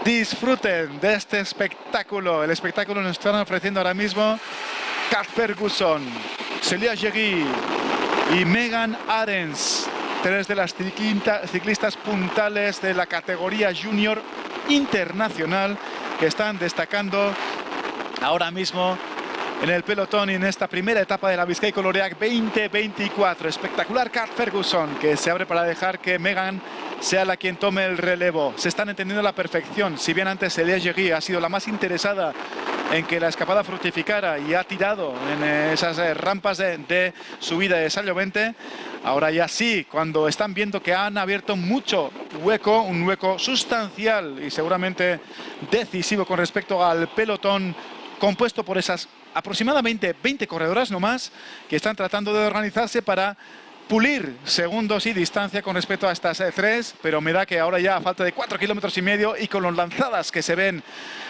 disfruten de este espectáculo. El espectáculo nos están ofreciendo ahora mismo Kat Ferguson, Seliagegi y Megan Arens, 3 de las ciclistas puntales de la categoría junior internacional que están destacando ahora mismo en el pelotón y en esta primera etapa de la Bizkaiko Loreak 2024. Espectacular Kat Ferguson, que se abre para dejar que Megan sea la quien tome el relevo. Se están entendiendo a la perfección. Si bien antes Seliagegi ha sido la más interesada en que la escapada fructificara y ha tirado en esas rampas de subida de Sallo 20, ahora ya sí, cuando están viendo que han abierto mucho hueco, un hueco sustancial y seguramente decisivo con respecto al pelotón compuesto por esas aproximadamente 20 corredoras no más que están tratando de organizarse para pulir segundos y distancia con respecto a estas 3, pero me da que ahora ya a falta de 4,5 kilómetros y con las lanzadas que se ven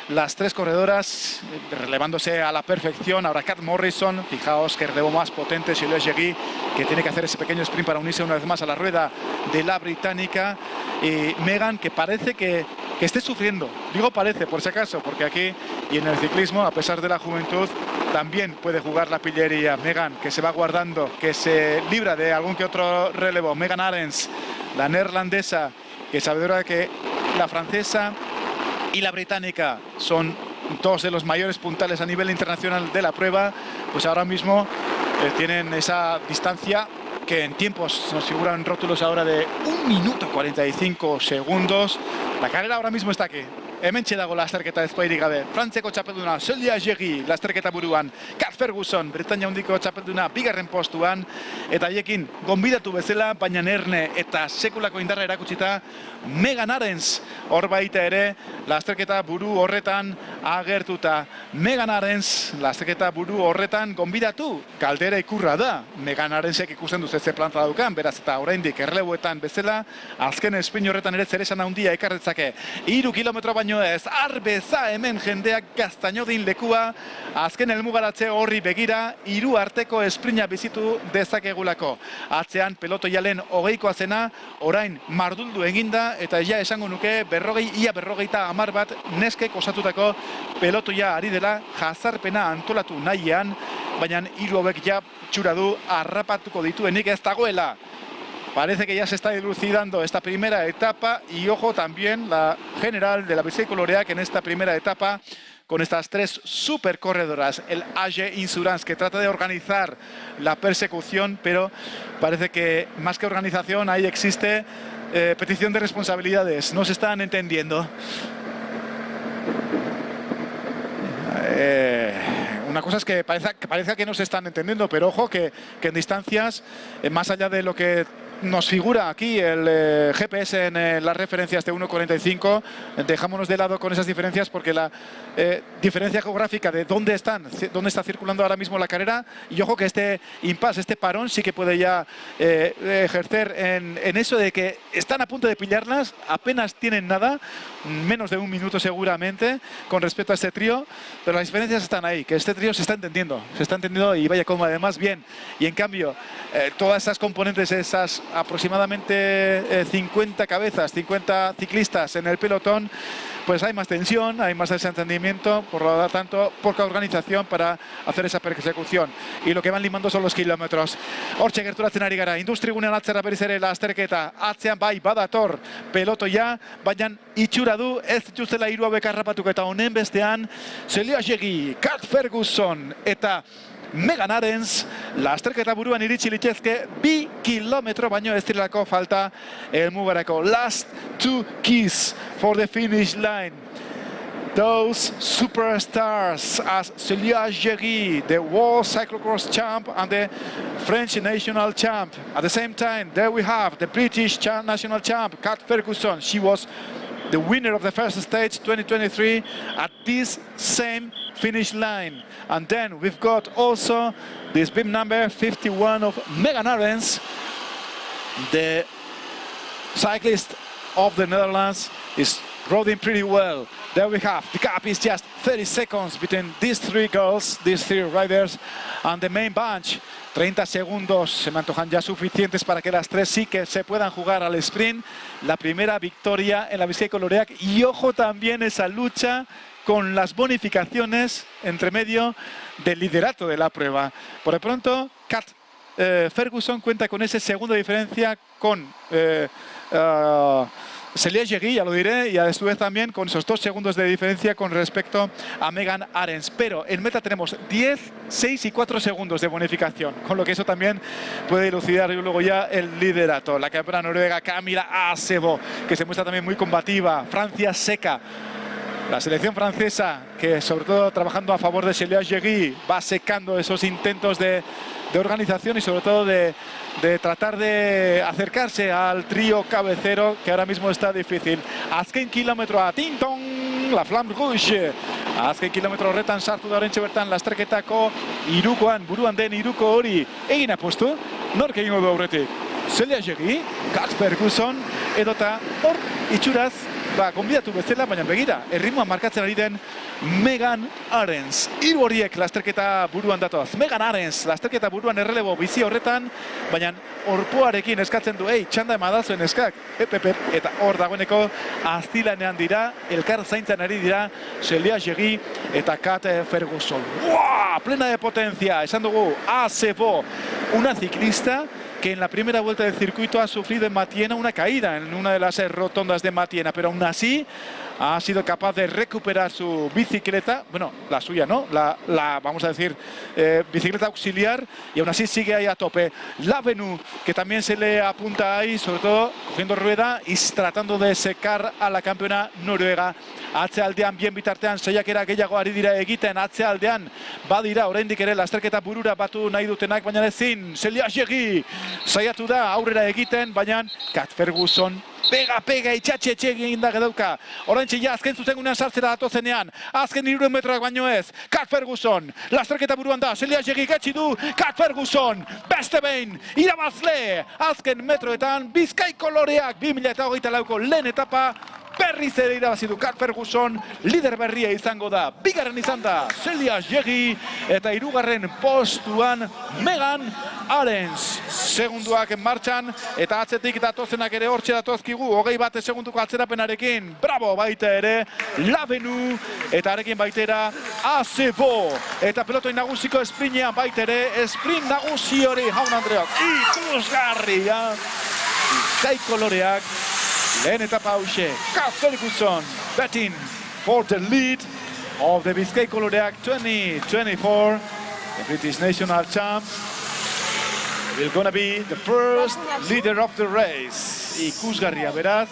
las 3 corredoras relevándose a la perfección. Ahora Kat Morrison, fijaos que relevo más potente, Julia Jegui, que tiene que hacer ese pequeño sprint para unirse una vez más a la rueda de la británica. Y Megan, que parece que esté sufriendo, digo parece por si acaso, porque aquí y en el ciclismo, a pesar de la juventud, también puede jugar la pillería. Megan, que se va guardando, que se libra de algún que otro relevo. Megan Arens, la neerlandesa, que sabedora de que la francesa y la británica son 2 de los mayores puntales a nivel internacional de la prueba, pues ahora mismo tienen esa distancia que en tiempos nos figuran rótulos ahora de 1 minuto 45 segundos. La carrera ahora mismo está aquí. Hementxe dago lasterketa ezbairik gabe. Frantziako txapelduna Julia Jegui lasterketa buruan. Kat Ferguson, Britainia handiko txapelduna bigarren postuan. Eta haiekin gonbidatu bezala, baina erne eta sekulako indarra erakutsita Megan Arens hor baita ere lasterketa buru horretan agertuta. Megan Arens lasterketa buru horretan gonbidatu. Galdera ikurra da. Megan Arensek ikusten du ze planta daukan, beraz eta oraindik erreleboetan bezala azken espin horretan ere zeresan handia ekarretzake. 3 kilometro baino ez, arbeza hemen jendeak gaztainodin lekua, azken helmugaratze horri begira, 3 arteko esprina bizitu dezakegulako. Atzean pelotoialen 20koa zena, orain marduldu eginda, eta ja esango nuke ia 50 bat neskek osatutako pelotoia ari dela jazarpena antolatu nahian, baina 3 hauek ja txura du harrapatuko dituenik ez dagoela. Parece que ya se está dilucidando esta primera etapa y ojo también la general de la Bizkaiko Loreak en esta primera etapa con estas 3 supercorredoras. El AG Insurance que trata de organizar la persecución, pero parece que más que organización ahí existe petición de responsabilidades. No se están entendiendo. Una cosa es que parece que no se están entendiendo, pero ojo que en distancias, más allá de lo que nos figura aquí el GPS en las referencias de 1.45, dejámonos de lado con esas diferencias porque la diferencia geográfica de dónde está circulando ahora mismo la carrera, y ojo que este impasse, este parón sí que puede ya ejercer en eso de que están a punto de pillarlas, apenas tienen nada, menos de 1 minuto seguramente con respecto a este trío, pero las diferencias están ahí, que este trío se está entendiendo y vaya como además bien, y en cambio todas esas componentes, esas aproximadamente 50 cabezas, 50 ciclistas en el pelotón, pues hay más tensión, hay más desentendimiento, por lo tanto, poca organización para hacer esa persecución. Y lo que van limando son los kilómetros. Hortxe gerturatzen ari gara, industrigunean atzera berriz ere lasterketa, atzean bai badator pelotoia, baina itxura du ez dituztela 3 hauek harrapatuko, eta honen bestean Julia Jegui, Kat Ferguson eta Megan Arens lasterketa buruan iritsi litezke 2 kilometro baino ez direlako falta helmugarako. Last 2 keys for the finish line. Those superstars as Julia Jegui, the World Cyclocross champ and the French national champ. At the same time, there we have the British national champ, Kat Ferguson. She was the winner of the first stage 2023 at this same finish line. And then we've got also this bib number 51 of Megan Arens, the cyclist of the Netherlands, is riding pretty well. There we have, the gap is just 30 seconds between these 3 girls, these 3 riders, and the main bunch. 30 segundos se me antojan ya suficientes para que las 3 sí que se puedan jugar al sprint. La primera victoria en la Bizkaiko Loreak, y ojo también esa lucha con las bonificaciones entre medio del liderato de la prueba. Por de pronto, Kat Ferguson cuenta con ese segundo de diferencia con Julia Jegui, ya lo diré, y a su vez también con esos 2 segundos de diferencia con respecto a Megan Arens. Pero en meta tenemos 10, 6 y 4 segundos de bonificación, con lo que eso también puede dilucidar luego ya el liderato. La campeona noruega Camila Asebo, que se muestra también muy combativa. Francia seca. La selección francesa, que sobre todo trabajando a favor de Julia Jegui, va secando esos intentos de organización y sobre todo de tratar de acercarse al trío cabecero, que ahora mismo está difícil. Azken kilometroa, Tinton, la Flamme Rouge. Azken kilometro horretan sartu da oraintxe bertan lasterketako 3koan, buruan den 3ko hori egin apostu. nork egingo du aurretik? Celia Jegi, Kat Ferguson, edota hor itxuraz, gonbidatu bezala, baina begira, erritmoa markatzen ari den Megan Arens. Hiru horiek lasterketa buruan datoz. Megan Arens, lasterketa buruan errelebo bizi horretan, baina orpoarekin eskatzen du, txanda emadazuen eskak, eta hor dagoeneko aztilanean dira, elkar zaintzan ari dira, Celia Jegi eta Kat Ferguson. ¡Buah! Plena de potencia, esan dugu, Acebo, una ciclista que en la primera vuelta del circuito ha sufrido en Matiena una caída en una de las rotondas de Matiena, pero aún así ha sido capaz de recuperar su bicicleta, bueno, la suya, ¿no? La vamos a decir, bicicleta auxiliar, y aún así sigue ahí a tope. Lavenu, que también se le apunta ahí, sobre todo cogiendo rueda y tratando de secar a la campeona noruega. Atzealdean bien bitartean saiakera gehiago ari dira egiten, atzealdean badira oraindik ere lasterketa burura batu nahi dutenak, baina ezin. Celia Jegi saiatu da aurrera egiten, baina Kat Ferguson pega itxatxe egin da gedauka. Oraintxe ja azken zuzengunean sartzera datozenean, azken 300 metroak baino ez. Kat Ferguson, lasterketa buruan da, Celia Jegi getxi du, Kat Ferguson, beste behin, irabazle, azken metroetan, Bizkaiko loreak 2024ko lehen etapa, berriz ere irabazi du Kat Ferguson, lider berria izango da. Bigarren izan da Celia Jegi eta hirugarren postuan Megan Arens. Segunduak martxan eta atzetik datozenak ere hortxe datozkigu, 21 segunduko atzerapenarekin. Bravo baita ere Lavenu eta arekin baitera Acebo. Eta pelotoi nagusiko esprinean baita ere, sprint nagusi hori jaun Andreok. Ikusgarria, Bizkaiko loreak lehen etapa hause, Kat Ferguson betting for the lead of the Bizkaiko loreak 2024. The British national champ will gonna be the first leader of the race. Ikusgarria beraz,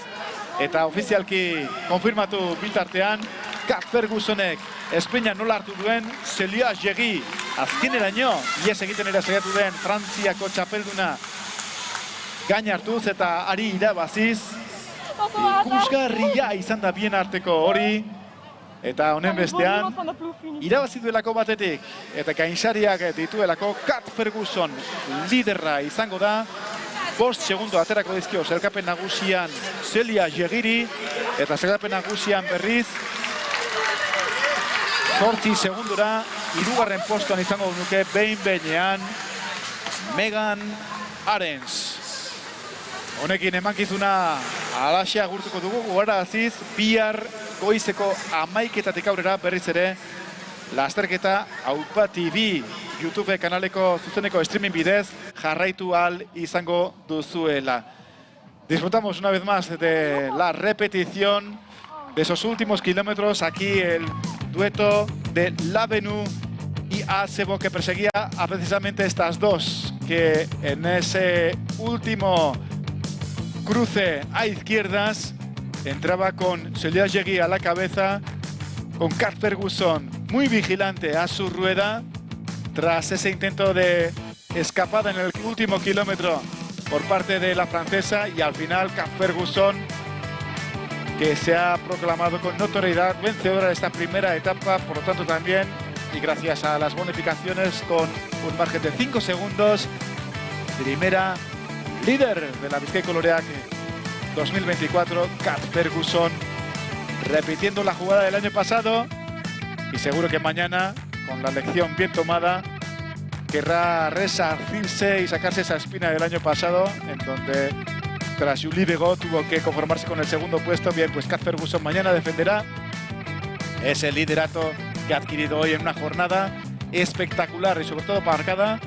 eta ofizialki konfirmatu bitartean, Kat Fergusonek esprina nola hartu duen, Celia Jegi azkeneraino, ies egiten ere saiatu den Frantziako txapelduna gain hartuz eta ari irabaziz. Ikusgarria izan da bien arteko hori, eta honen bestean irabazi duelako batetik eta gainsariak dituelako Kat Ferguson liderra izango da. 5 segundo aterako dizkio sailkapen nagusian Celia Jegiri, eta sailkapen nagusian berriz 8 segundora hirugarren postuan izango nuke behin-behinean Megan Arens. Honekin emankizuna alaxe agurtuko dugu, gogoraraziz, bihar goizeko 11:00 aurrera berriz ere lasterketa Aupa TV YouTube kanaleko zuzeneko streaming bidez jarraitu ahal izango duzuela. Disfrutamos una vez más de la repetición de esos últimos kilómetros. Aquí el dueto de Lavenu y Acebo, que perseguía a precisamente estas dos, que en ese último cruce a izquierdas entraba con Celia Jegi a la cabeza, con Kat Ferguson muy vigilante a su rueda tras ese intento de escapada en el último kilómetro por parte de la francesa, y al final Kat Ferguson, que se ha proclamado con notoriedad vencedora de esta primera etapa, por lo tanto también, y gracias a las bonificaciones, con un margen de 5 segundos, primera líder de la Bizkaiko loreak 2024, Kat Ferguson, repitiendo la jugada del año pasado, y seguro que mañana, con la lección bien tomada, querrá resarcirse y sacarse esa espina del año pasado, en donde tras Julie Begot tuvo que conformarse con el segundo puesto. Bien, pues Kat Ferguson mañana defenderá ese liderato que ha adquirido hoy en una jornada espectacular y sobre todo marcada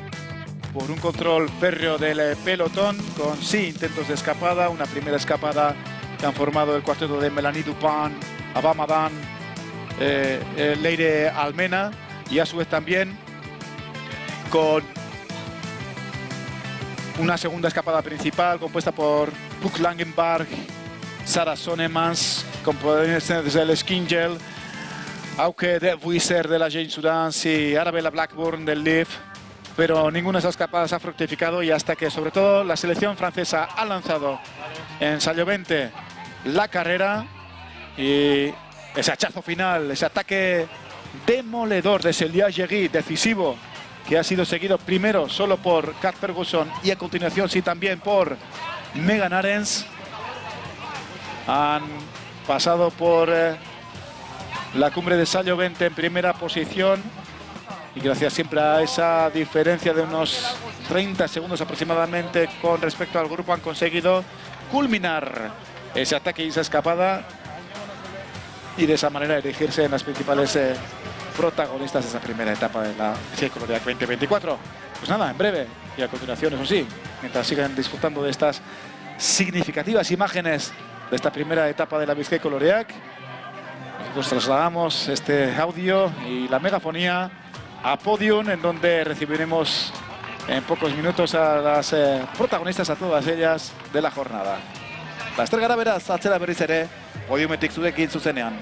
por un control férreo del pelotón, con sí intentos de escapada, una primera escapada que han formado el cuarteto de Melanie Dupin, Abamadan, Leire Almena, y a su vez también con una segunda escapada principal compuesta por Puk Langenberg, Sarah Sonemans, componentes del Skingel, Auke de Vuiser de la Jane Sudans y Arabella Blackburn del Leaf. Pero ninguna de esas escapadas ha fructificado, y hasta que sobre todo la selección francesa ha lanzado en Sallovente la carrera, y ese hachazo final, ese ataque demoledor de Celia Jegi, decisivo, que ha sido seguido primero solo por Kat Ferguson y a continuación sí también por Megan Arens. Han pasado por la cumbre de Sallo 20 en primera posición y gracias siempre a esa diferencia de unos 30 segundos aproximadamente con respecto al grupo han conseguido culminar ese ataque y esa escapada y de esa manera erigirse en las principales protagonistas de esta primera etapa de la Bizkaiko Loreak 2024. Pues nada, en breve y a continuación, eso sí, mientras sigan disfrutando de estas significativas imágenes de esta primera etapa de la Bizkaiko Loreak, nosotros trasladamos este audio y la megafonía a Podium, en donde recibiremos en pocos minutos a las protagonistas, a todas ellas, de la jornada. Laster gara beraz, atzera berriz ere, Podiumetik zurekin zuzenean.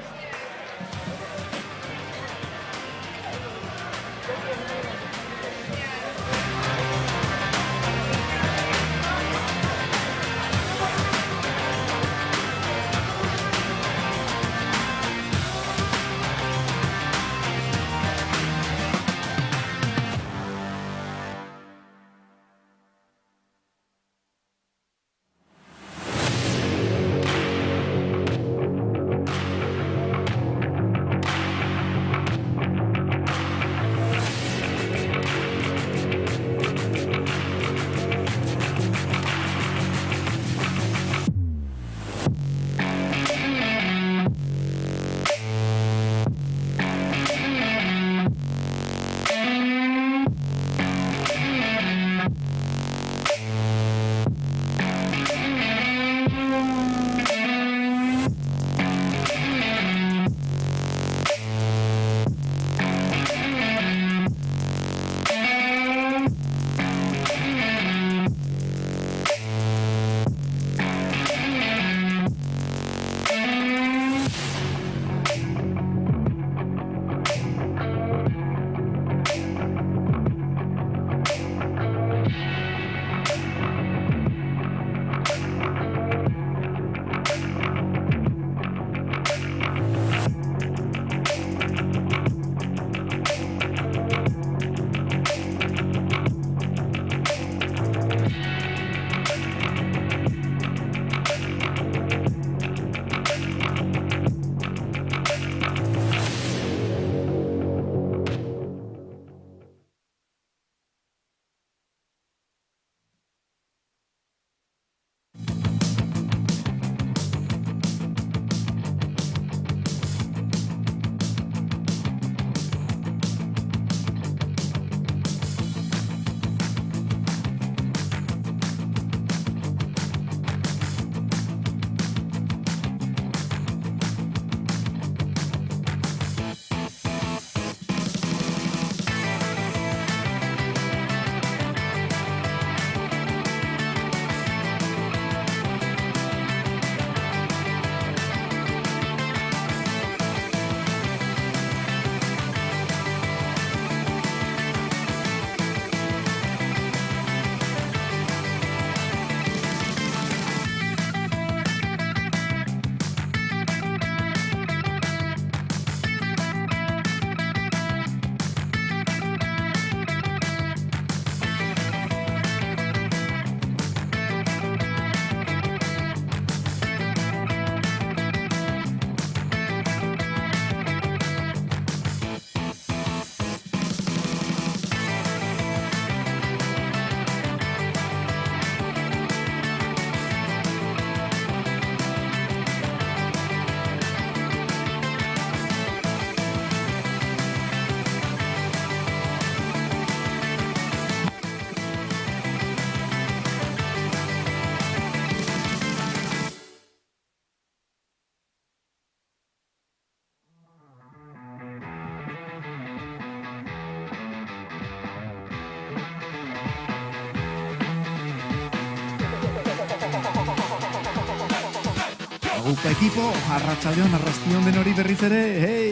Upa ekipo, arratsaldeon arrastion den hori berriz ere, hei,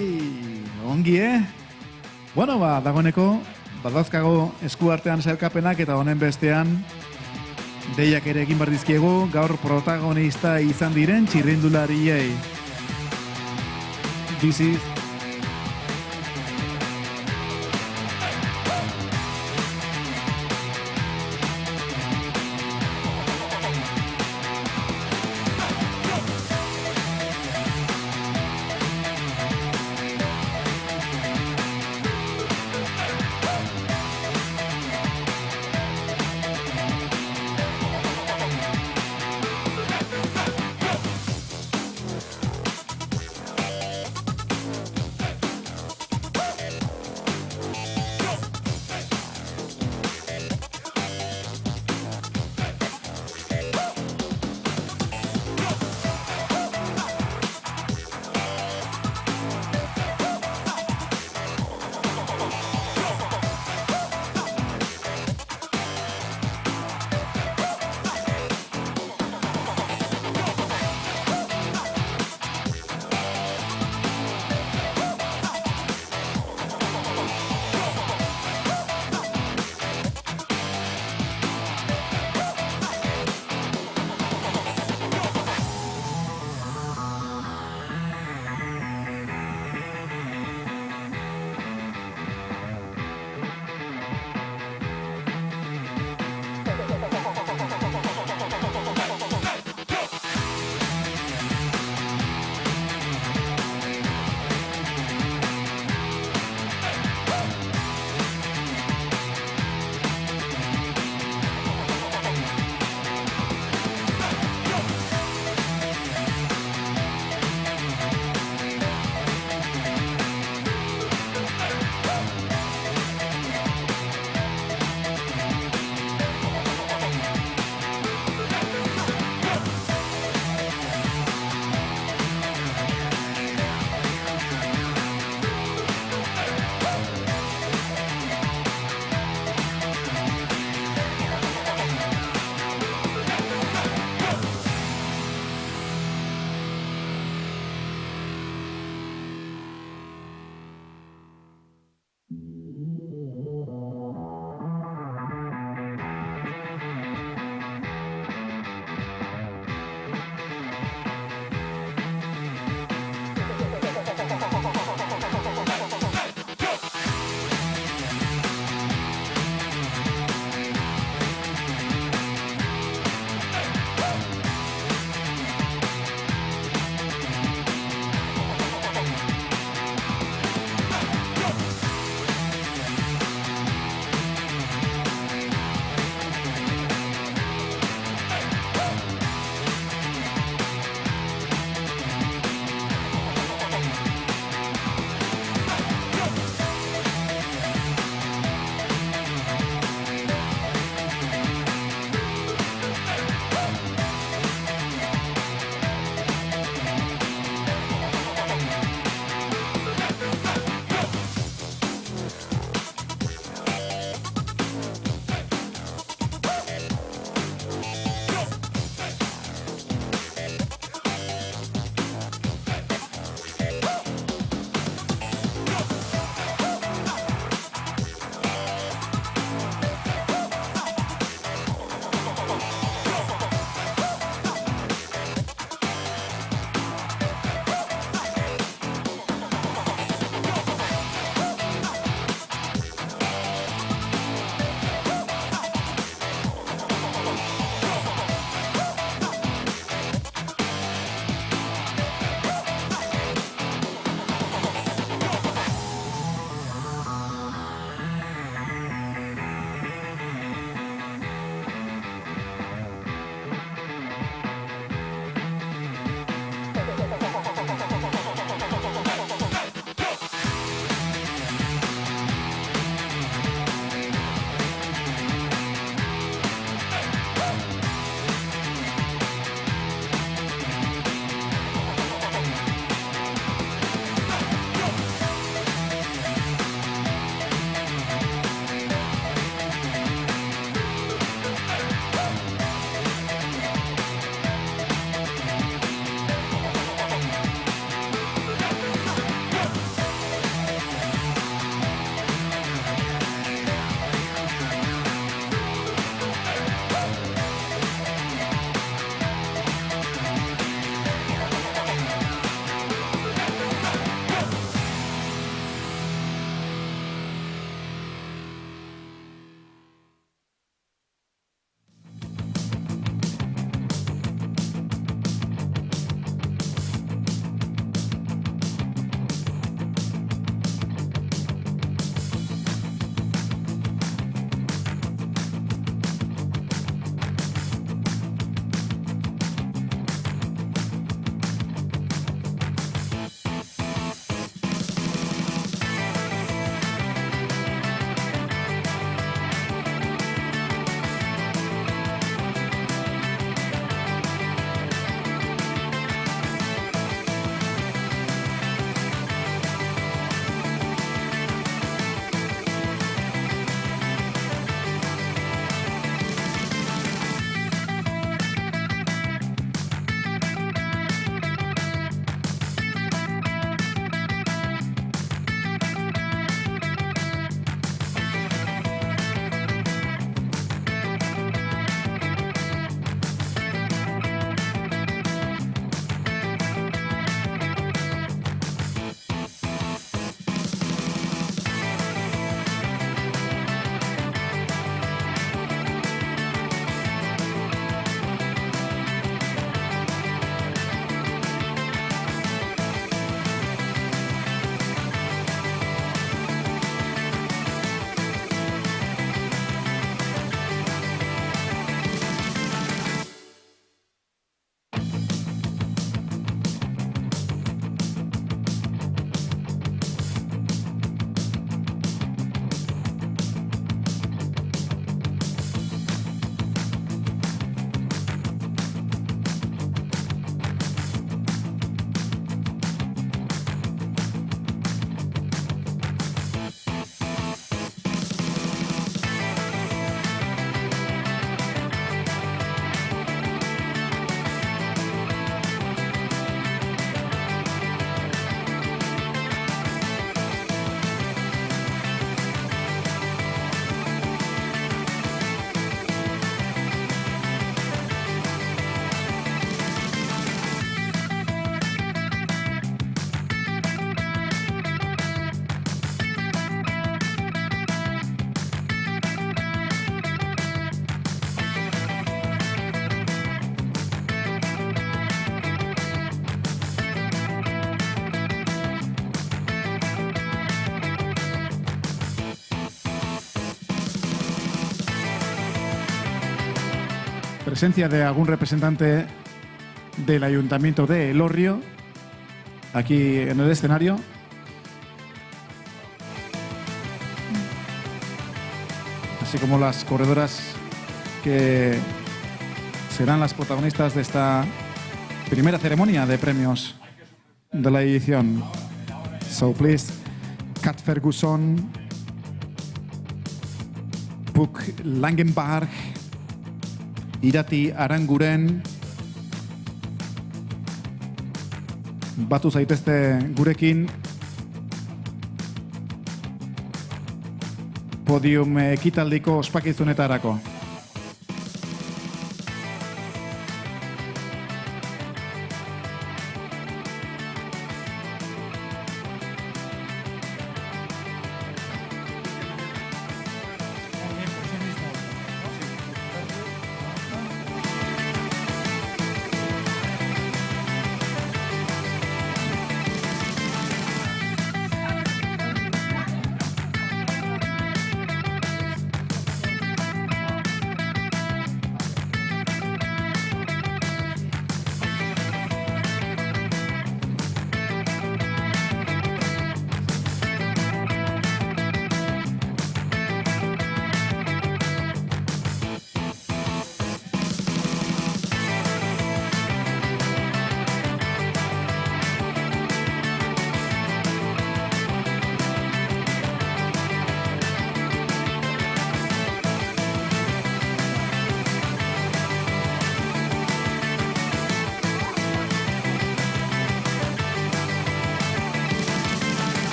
ongi, Bueno, dagoeneko, badazkago esku artean sailkapenak eta honen bestean deiak ere egin bardizkiegu, gaur protagonista izan diren txirrindulariei. This is presencia de algún representante del Ayuntamiento de Elorrio aquí en el escenario. Así como las corredoras que serán las protagonistas de esta primera ceremonia de premios de la edición. So please, Kat Ferguson, Puk Langenbach, Irati Aranguren, batu zaitezte gurekin podium ekitaldiko ospakizunetarako.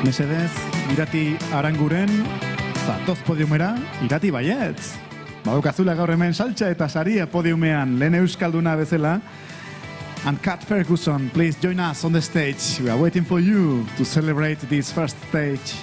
Mesedez, Irati Aranguren, zatoz podiumera, Irati baietz. Badukazula gaur hemen saltxa eta saria podiumean, lehen euskalduna bezala. And Kat Ferguson, please join us on the stage. We are waiting for you to celebrate this first stage.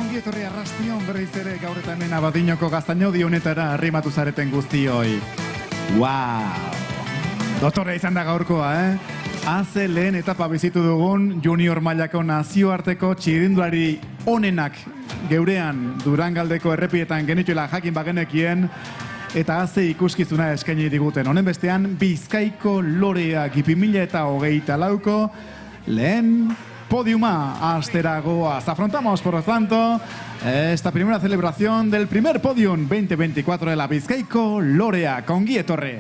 ongi etorri arrastion berriz ere gaur eta hemen Abadiñoko gaztainodi honetara arrimatu zareten guztioi. Wow! Dotorre izan da gaurkoa, Haze lehen etapa bizitu dugun junior mailako nazioarteko txirindulari onenak geurean Durangaldeko errepietan genituela jakin bagenekien eta haze ikuskizuna eskaini diguten. Honen bestean Bizkaiko lorea 2024ko lehen podiuma asteragoaz. Afrontamos, por lo tanto, esta primera celebración del primer podium 2024 de la Bizkaiko lorea. Ongi etorri.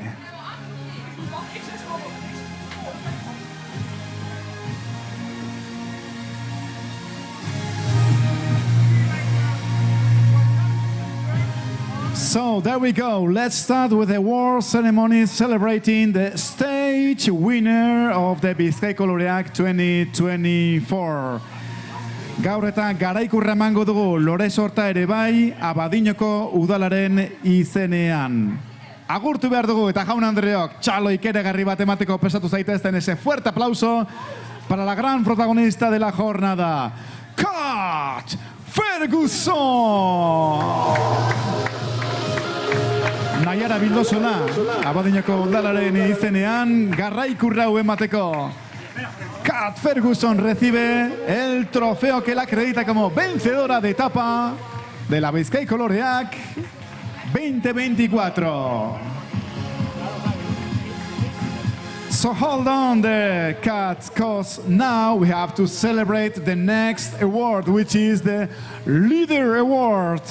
So there we go. Let's start with the award ceremony celebrating the stage winner of the Bizkaiko Loreak 2024. Gaur eta garaikurra emango dugu lore sorta ere bai Abadiñoko udalaren izenean. Agurtu behar dugu eta jaun Andreok txalo ikeregarri bat emateko pesatu zaitezten ese fuerte aplauso para la gran protagonista de la jornada, Kat Ferguson! Naiara Bildosola, Abadiñoko udalaren izenean, garraikurra emateko. Kat Ferguson recibe el trofeo que la acredita como vencedora de etapa de la Bizkaiko Loreak 2024. So hold on there, Kat, because now we have to celebrate the next award, which is the Leader Award.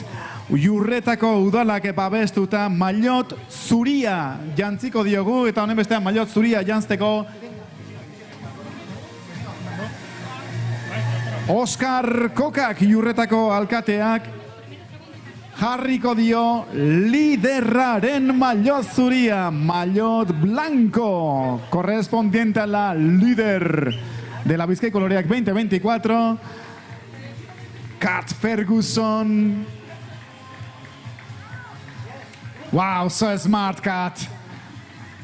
Jurretako udalak babestuta maillot zuria jantziko diogu eta honen bestean maillot zuria jantzteko Oskar Kokak Jurretako alkateak jarriko dio liderraren maillot zuria, maillot blanco, correspondiente a la líder de la Bizkaiko Loreak 2024, Kat Ferguson. Wow, so smart, Kat.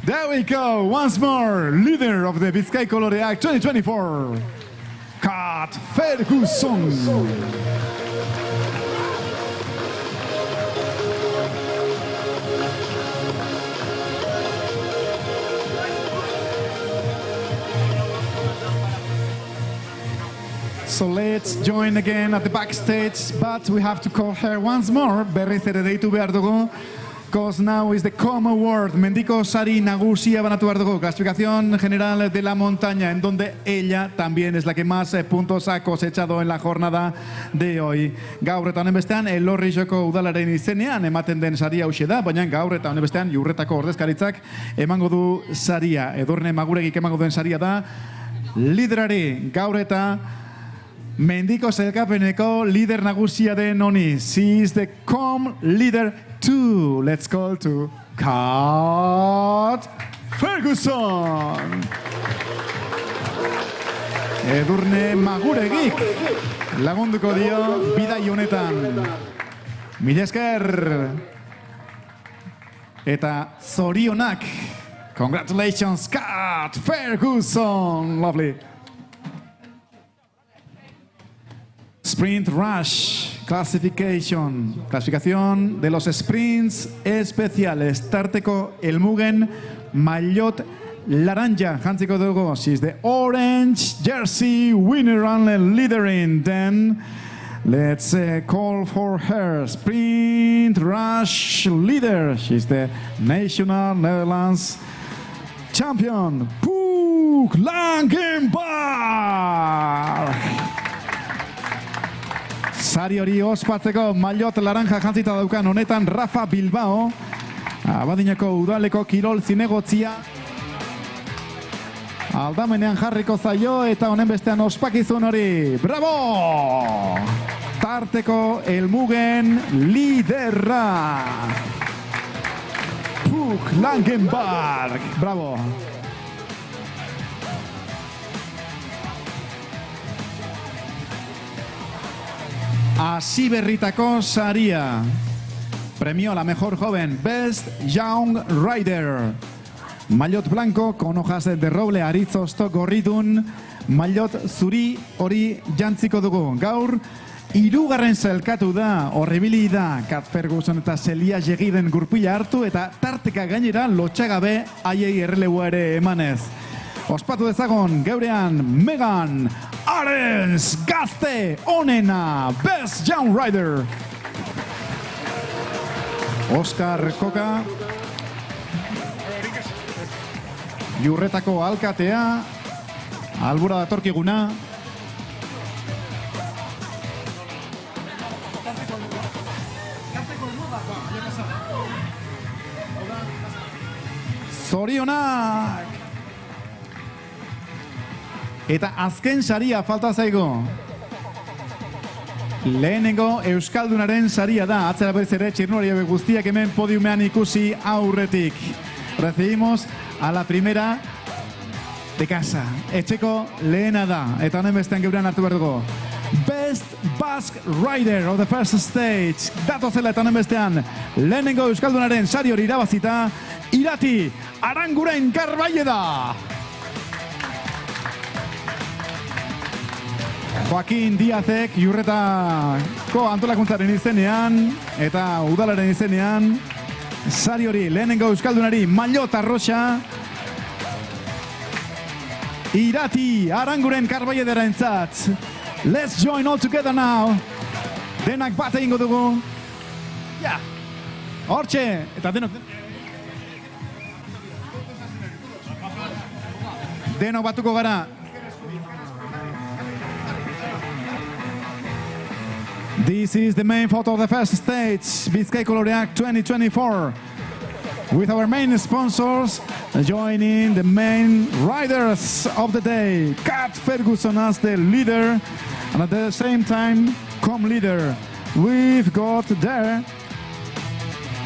There we go, once more, leader of the Bizkaiko Loreak 2024, Kat Ferguson. So let's join again at the backstage, but we have to call her once more. Berriz ere deitu behar dugu. Because now is the Com Award, Mendiko Sari Nagusia banatu behar dugu, clasificación general de la montaña, en donde ella también es la que más puntos ha cosechado en la jornada de hoy. Gaur eta honen bestean, Elorrizoko udalaren izenean ematen den saria hauxe da, baina gaur eta honen bestean, Jurretako ordezkaritzak emango du saria. Edurne Maguregik emango duen saria da, liderari gaur eta Mendiko Sailkapeneko lider nagusia den honi. She is the Com Leader 2. Let's call to Kat Ferguson. Edurne Maguregik lagunduko dio bidai honetan. Mila esker. Eta zorionak. Congratulations, Kat Ferguson. Lovely. Sprint Rush, clasificación de los sprints especiales. Tarteko helmugen maillot laranja jantziko dugu. She's the orange jersey winner and leader in. Then let's call for her Sprint Rush leader. She's the national Netherlands champion, Puk Langenbach. Sari hori ospatzeko maillot laranja jantzita daukan honetan Rafa Bilbao, Abadiñoko udaleko kirol zinegotzia. Aldamenean jarriko zaio eta honen bestean ospakizun hori. Bravo! Tarteko helmugen liderra. Puk Langenbach. Bravo! Asiberritako saria. Premio a la mejor joven, Best Young Rider. Maillot blanco con hojas de roble aritzosto gorridun. Maillot zuri hori jantziko dugu. Gaur Hirugarren zelkatu da, horribili da, Kat Ferguson eta Celia Jegiren gurpila hartu eta tarteka gainera lotxagabe haiei erreleboa ere emanez. Ospatu dezagon, geurean Megan Arens, gazte onena, Best Young Rider. Oscar Koka, Jurretako alkatea, albura datorkiguna. Zorionak! Eta azken saria falta zaigo. Lehenengo Euskaldunaren saria da. Atzera berriz ere txirnularia guztiak hemen podiumean ikusi aurretik. Recibimos a la primera de casa. Etxeko lehena da. Eta honen bestean geurean hartu behar dugu. Best Basque Rider of the first stage. Datozela eta honen bestean lehenengo Euskaldunaren sari hori irabazita Irati Aranguren Garbaida. Joaquin Diazek Jurretako antolakuntzaren izenean eta udalaren izenean sari hori lehenengo Euskaldunari Maillot Arroxa Irati Aranguren Garbaidera entzat. Let's join all together now. Denak bat egingo dugu. Ja, hortxe, eta denok batuko gara. This is the main photo of the first stage, Bizkaiko Loreak 2024. With our main sponsors joining the main riders of the day. Kat Ferguson as the leader and at the same time co-leader. We've got there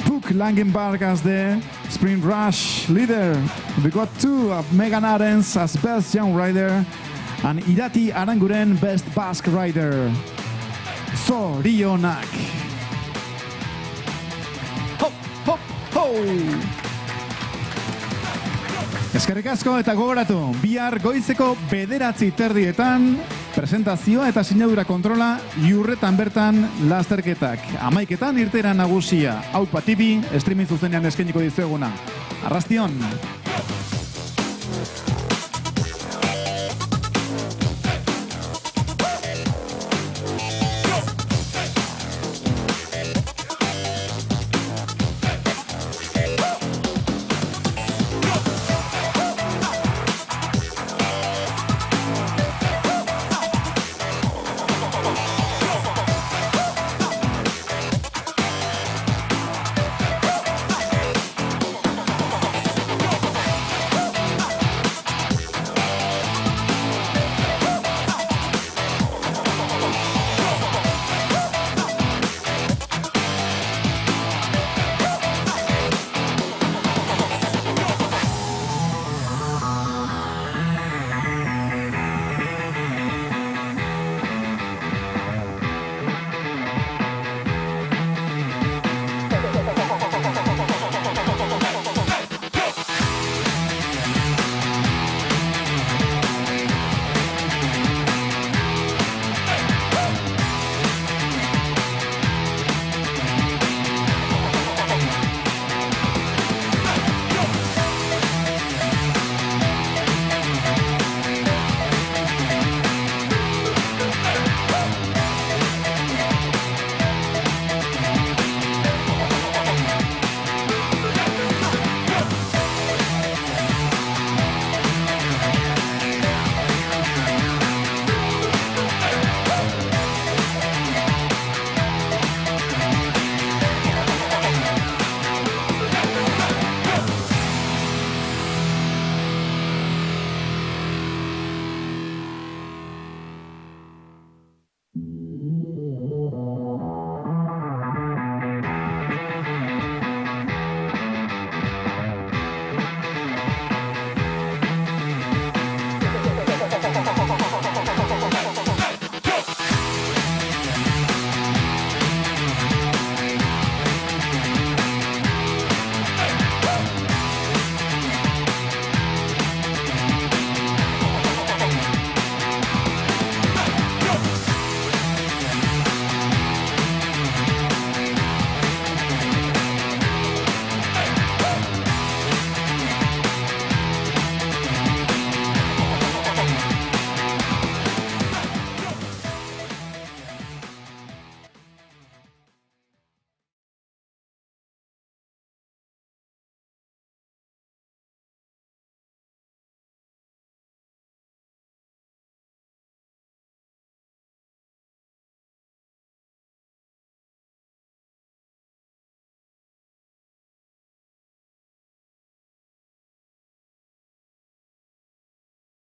Puk Langenberg as the Sprint Rush leader. We got two of Megan Arens as Best Young Rider and Irati Aranguren Best Basque Rider. Zorionak! Hop, hop, ho! Eskerrik asko eta gogoratu, bihar goizeko 9:30 presentazioa eta sinadura kontrola Jurretan bertan lasterketak. 11:00 irteera nagusia. Aupa TV, streaming zuzenean eskainiko dizueguna. Arrastion!